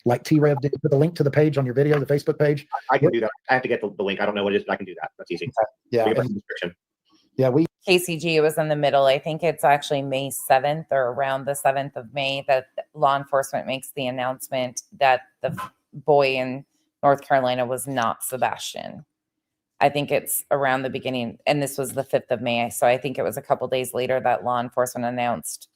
like T-Rev did, put the link to the page on your video, the Facebook page. I can do that. I have to get the link. I don't know what it is, but I can do that. That's easy. Yeah. We can put the description. Yeah, KCG was in the middle. I think it's actually May 7th or around the 7th of May that law enforcement makes the announcement that the boy in North Carolina was not Sebastian. I think it's around the beginning, and this was the 5th of May. So I think it was a couple days later that law enforcement announced.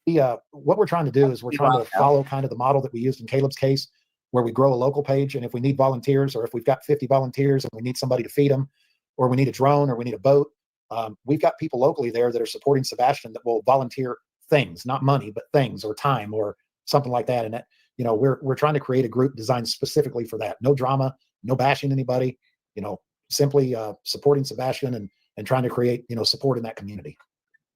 What we're trying to do is we're trying to follow kind of the model that we used in Caleb's case, where we grow a local page. And if we need volunteers, or if we've got 50 volunteers and we need somebody to feed them, or we need a drone, or we need a boat, we've got people locally there that are supporting Sebastian that will volunteer things, not money, but things or time or something like that. And that, we're trying to create a group designed specifically for that. No drama, no bashing anybody, simply supporting Sebastian and trying to create, support in that community.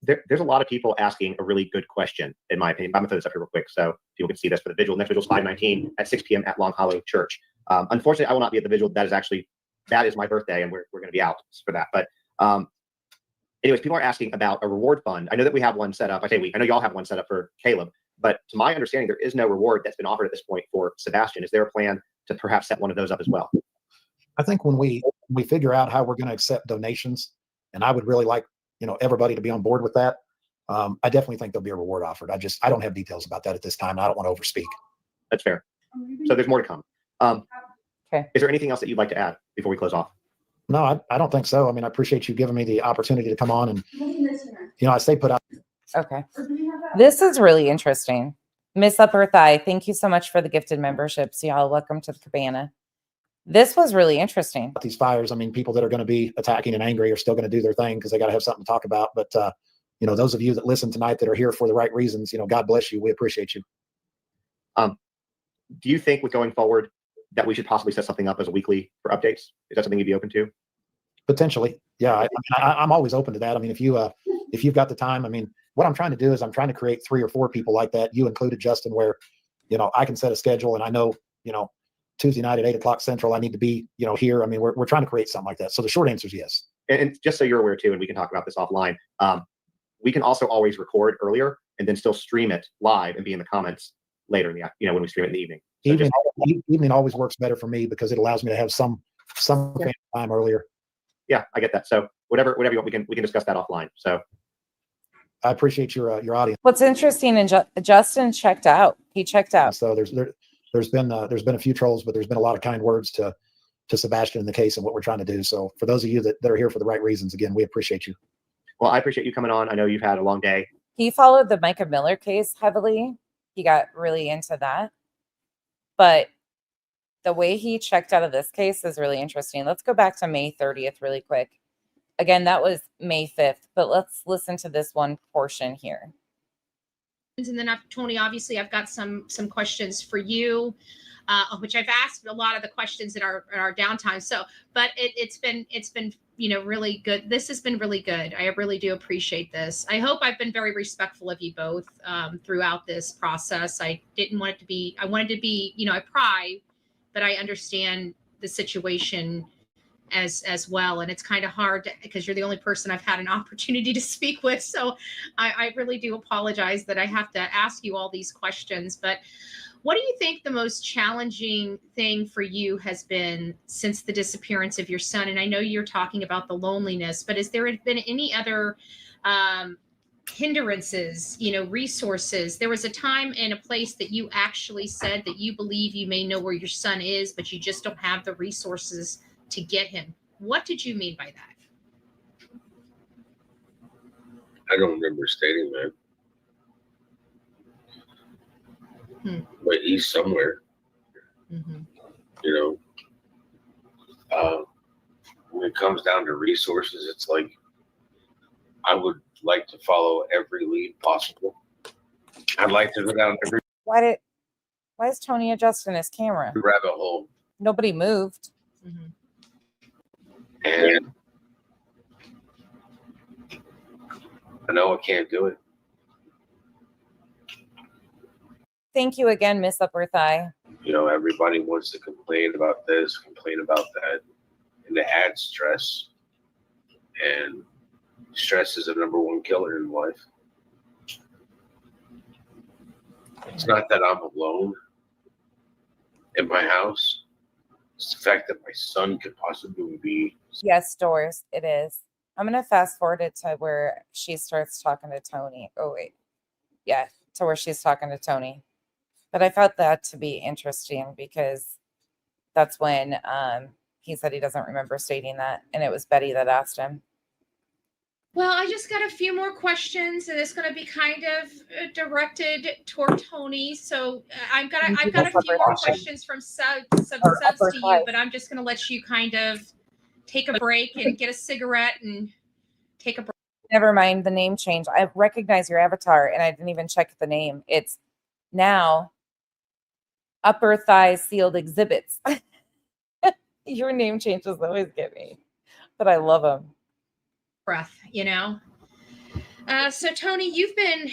There's a lot of people asking a really good question, in my opinion. I'm going to throw this up here real quick so people can see this for the vigil. Next vigil is 5/19 at 6 p.m. at Long Hollow Church. Unfortunately, I will not be at the vigil. That is my birthday, and we're going to be out for that. But anyways, people are asking about a reward fund. I know that we have one set up. I know y'all have one set up for Caleb, but to my understanding, there is no reward that's been offered at this point for Sebastian. Is there a plan to perhaps set one of those up as well? I think when we figure out how we're going to accept donations, and I would really like, everybody to be on board with that. I definitely think there'll be a reward offered. I don't have details about that at this time. And I don't want to overspeak. That's fair. So there's more to come. Okay. Is there anything else that you'd like to add before we close off? No, I don't think so. I mean, I appreciate you giving me the opportunity to come on and, I stay put out. Okay. This is really interesting. Miss Upper Thigh, thank you so much for the gifted memberships. Y'all, welcome to the cabana. This was really interesting. These fires, I mean, people that are going to be attacking and angry are still going to do their thing because they got to have something to talk about. But, those of you that listen tonight that are here for the right reasons, God bless you. We appreciate you. Do you think with going forward that we should possibly set something up as a weekly for updates? Is that something you'd be open to? Potentially. Yeah. I'm always open to that. I mean, if you've got the time, I mean, what I'm trying to do is I'm trying to create 3 or 4 people like that. You included, Justin, where, I can set a schedule and I know, Tuesday night at 8:00 Central, I need to be, here. I mean, we're trying to create something like that. So the short answer is yes. And just so you're aware too, and we can talk about this offline, we can also always record earlier and then still stream it live and be in the comments later in the, when we stream it in the evening. So evening always works better for me because it allows me to have some family time earlier. Yeah, I get that. So whatever you want, we can discuss that offline. So I appreciate your audience. What's interesting, and Justin checked out. He checked out. So there's been a few trolls, but there's been a lot of kind words to Sebastian in the case and what we're trying to do. So for those of you that are here for the right reasons, again, we appreciate you. Well, I appreciate you coming on. I know you've had a long day. He followed the Micah Miller case heavily. He got really into that. But the way he checked out of this case is really interesting. Let's go back to May 30th really quick. Again, that was May 5th, but let's listen to this one portion here. And then Tony, obviously I've got some questions for you, which I've asked a lot of the questions in our downtime. So, but it's been really good. This has been really good. I really do appreciate this. I hope I've been very respectful of you both throughout this process. I wanted to be, I pry, but I understand the situation as well. And it's kind of hard because you're the only person I've had an opportunity to speak with. So I really do apologize that I have to ask you all these questions. But what do you think the most challenging thing for you has been since the disappearance of your son? And I know you're talking about the loneliness, but has there been any other hindrances, resources? There was a time and a place that you actually said that you believe you may know where your son is, but you just don't have the resources to get him. What did you mean by that? I don't remember stating that. But he's somewhere. Mm-hmm. When it comes down to resources, it's like I would like to follow every lead possible. I'd like to go down every Why is Tony adjusting his camera? rabbit hole. Nobody moved. Mm-hmm. And I know I can't do it. Thank you again, Miss Upper Thigh. Everybody wants to complain about this, complain about that, and to add stress. And stress is the #1 killer in life. It's not that I'm alone. in my house. It's the fact that my son could possibly be. Yes, Doris, it is. I'm gonna fast forward it to where she starts talking to Tony. Oh wait, yeah, to where she's talking to Tony. But I found that to be interesting because that's when he said he doesn't remember stating that, and it was Betty that asked him. Well, I just got a few more questions, and it's going to be kind of directed toward Tony. So I've got a few more questions from subs to you, but I'm just going to let you kind of take a break and get a cigarette and take a break. Never mind the name change. I recognize your avatar, and I didn't even check the name. It's now Upper Thigh Sealed Exhibits. Your name changes always get me, but I love them. Breath, you know. So Tony, you've been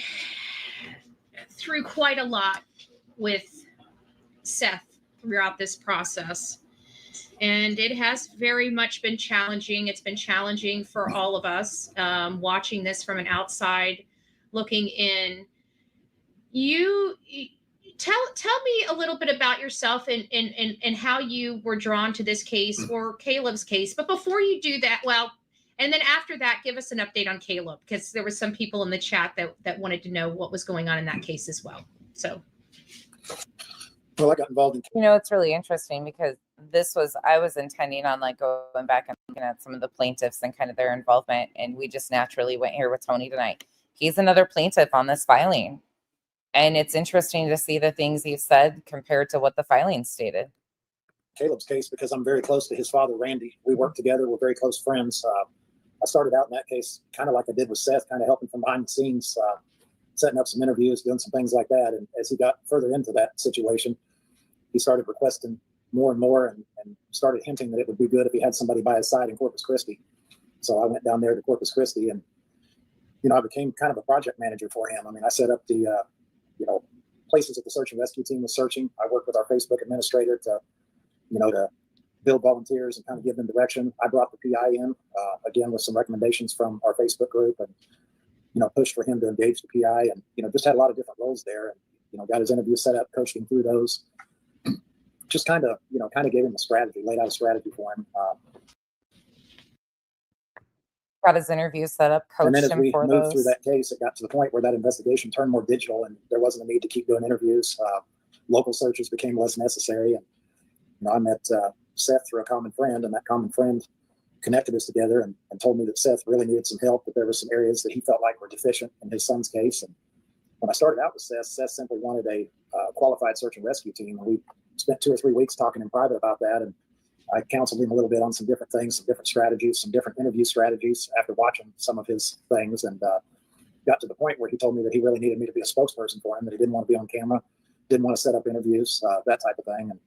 through quite a lot with Seth throughout this process, and it has very much been challenging. It's been challenging for all of us, watching this from an outside looking in. You tell me a little bit about yourself and how you were drawn to this case or Caleb's case. But before you do that, and then after that, give us an update on Caleb, because there were some people in the chat that wanted to know what was going on in that case as well. So, well, I got involved in. You know, it's really interesting because I was intending on like going back and looking at some of the plaintiffs and kind of their involvement, and we just naturally went here with Tony tonight. He's another plaintiff on this filing, and it's interesting to see the things he said compared to what the filing stated. Caleb's case, because I'm very close to his father, Randy. We work together. We're very close friends. I started out in that case kind of like I did with Seth, kind of helping from behind the scenes, setting up some interviews, doing some things like that. And as he got further into that situation, he started requesting more and more and started hinting that it would be good if he had somebody by his side in Corpus Christi. So I went down there to Corpus Christi and, I became kind of a project manager for him. I mean, I set up the, places that the search and rescue team was searching. I worked with our Facebook administrator to build volunteers and kind of give them direction. I brought the PI in, again, with some recommendations from our Facebook group and, pushed for him to engage the PI and, just had a lot of different roles there and, got his interview set up, coached him through those. Just kind of gave him a strategy, laid out a strategy for him. Got his interview set up, coached and then as him we for moved those. through that case, it got to the point where that investigation turned more digital and there wasn't a need to keep doing interviews. Local searches became less necessary. And, I met Seth through a common friend, and that common friend connected us together and told me that Seth really needed some help, that there were some areas that he felt like were deficient in his son's case. And when I started out with Seth simply wanted a qualified search and rescue team. And we spent 2 or 3 weeks talking in private about that. And I counseled him a little bit on some different things, some different strategies, some different interview strategies after watching some of his things, and got to the point where he told me that he really needed me to be a spokesperson for him, that he didn't want to be on camera, didn't want to set up interviews, that type of thing. And,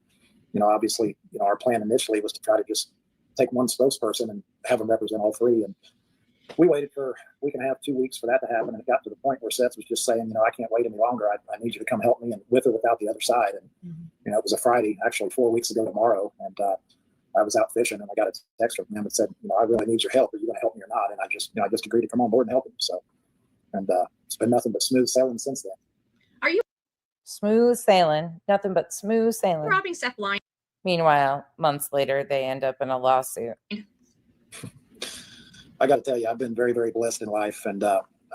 obviously, our plan initially was to try to just take one spokesperson and have him represent all three. And we waited for a week and a half, 2 weeks for that to happen. And it got to the point where Seth was just saying, I can't wait any longer. I need you to come help me, and with or without the other side. And, it was a Friday, actually 4 weeks ago tomorrow. And I was out fishing and I got a text from him that said, I really need your help. Are you going to help me or not? And I just agreed to come on board and help him. So, and it's been nothing but smooth sailing since then. Are you Smooth sailing, nothing but smooth sailing. robbing Seth blind? Meanwhile, months later, they end up in a lawsuit. I got to tell you, I've been very, very blessed in life, and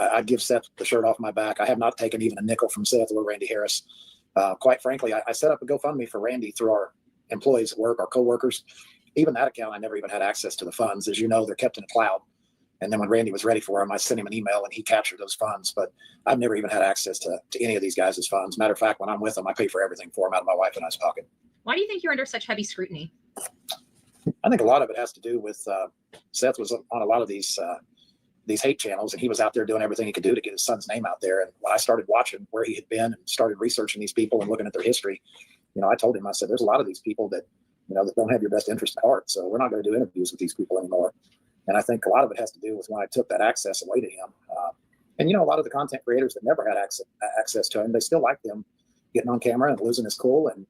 I'd give Seth the shirt off my back. I have not taken even a nickel from Seth or Randy Harris. Quite frankly, I set up a GoFundMe for Randy through our employees at work, our coworkers. Even that account, I never even had access to the funds. As you know, they're kept in a cloud. And then when Randy was ready for him, I sent him an email and he captured those funds. But I've never even had access to any of these guys' funds. Matter of fact, when I'm with them, I pay for everything for them out of my wife and I's pocket. Why do you think you're under such heavy scrutiny? I think a lot of it has to do with Seth was on a lot of these hate channels, and he was out there doing everything he could do to get his son's name out there. And when I started watching where he had been and started researching these people and looking at their history, I told him, I said, there's a lot of these people that, that don't have your best interest at heart. So we're not going to do interviews with these people anymore. And I think a lot of it has to do with when I took that access away to him. And, a lot of the content creators that never had access to him, they still liked him getting on camera and losing his cool and,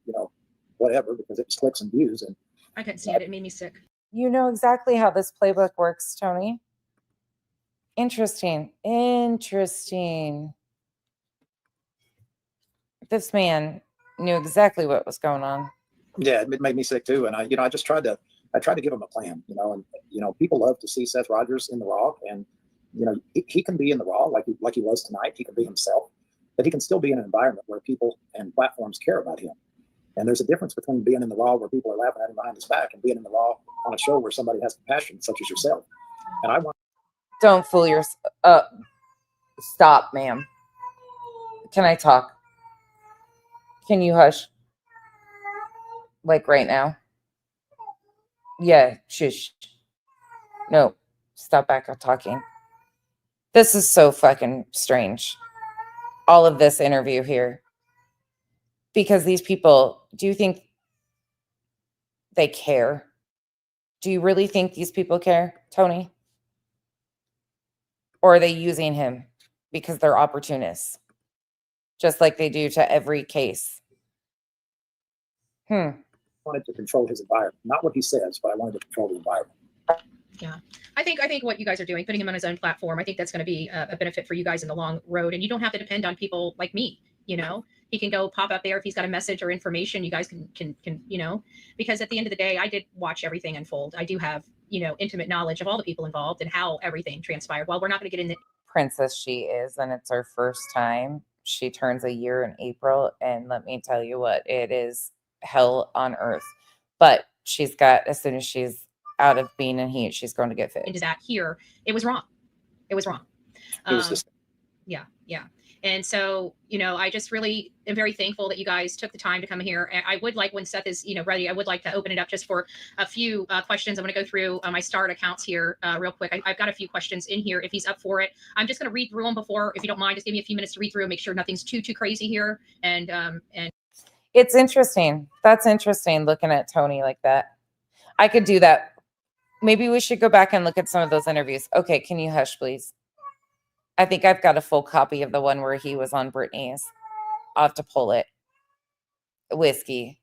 whatever, because it was clicks and views. And I couldn't stand it. It made me sick. You know exactly how this playbook works, Tony. Interesting. This man knew exactly what was going on. Yeah, it made me sick too. And I just tried to give him a plan, and people love to see Seth Rogers in the Raw, and he can be in the Raw like he was tonight. He can be himself, but he can still be in an environment where people and platforms care about him. And there's a difference between being in the Raw where people are laughing at him behind his back and being in the Raw on a show where somebody has compassion, such as yourself. And I want. Don't fool yourself. Stop, ma'am. Can I talk? Can you hush? Like right now? Yeah, shush. No, stop back up talking. This is so fucking strange. All of this interview here. Because these people, do you think they care? Do you really think these people care, Tony? Or are they using him because they're opportunists? Just like they do to every case. I wanted to control his environment. Not what he says, but I wanted to control the environment. Yeah, I think what you guys are doing, putting him on his own platform, I think that's going to be a benefit for you guys in the long road. And you don't have to depend on people like me. He can go pop up there if he's got a message or information. You guys can because at the end of the day, I did watch everything unfold. I do have intimate knowledge of all the people involved and how everything transpired. Well, we're not going to get into Princess she is, and it's her first time. She turns a year in April, and let me tell you what, it is hell on earth. But she's got, as soon as she's out of being in heat, she's going to get fit. into that here. It was wrong. It was wrong. Yeah. And so, I just really am very thankful that you guys took the time to come here. And I would like, when Seth is, ready, I would like to open it up just for a few questions. I'm going to go through my start accounts here real quick. I've got a few questions in here if he's up for it. I'm just going to read through them before, if you don't mind, just give me a few minutes to read through, make sure nothing's too crazy here. And it's interesting. That's interesting looking at Tony like that. I could do that. Maybe we should go back and look at some of those interviews. Okay, can you hush, please? I think I've got a full copy of the one where he was on Britney's. I'll have to pull it. Whiskey.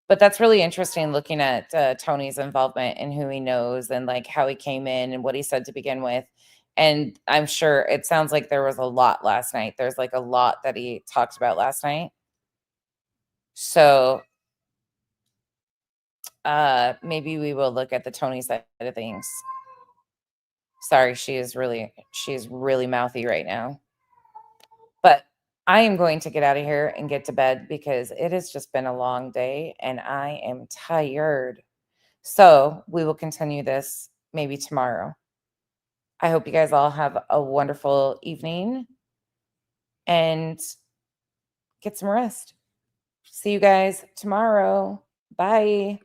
But that's really interesting looking at Tony's involvement and who he knows and like how he came in and what he said to begin with. And I'm sure it sounds like there was a lot last night. There's like a lot that he talked about last night. So maybe we will look at the Tony side of things. Sorry, she's really mouthy right now. But I am going to get out of here and get to bed because it has just been a long day and I am tired. So we will continue this maybe tomorrow. I hope you guys all have a wonderful evening and get some rest. See you guys tomorrow. Bye.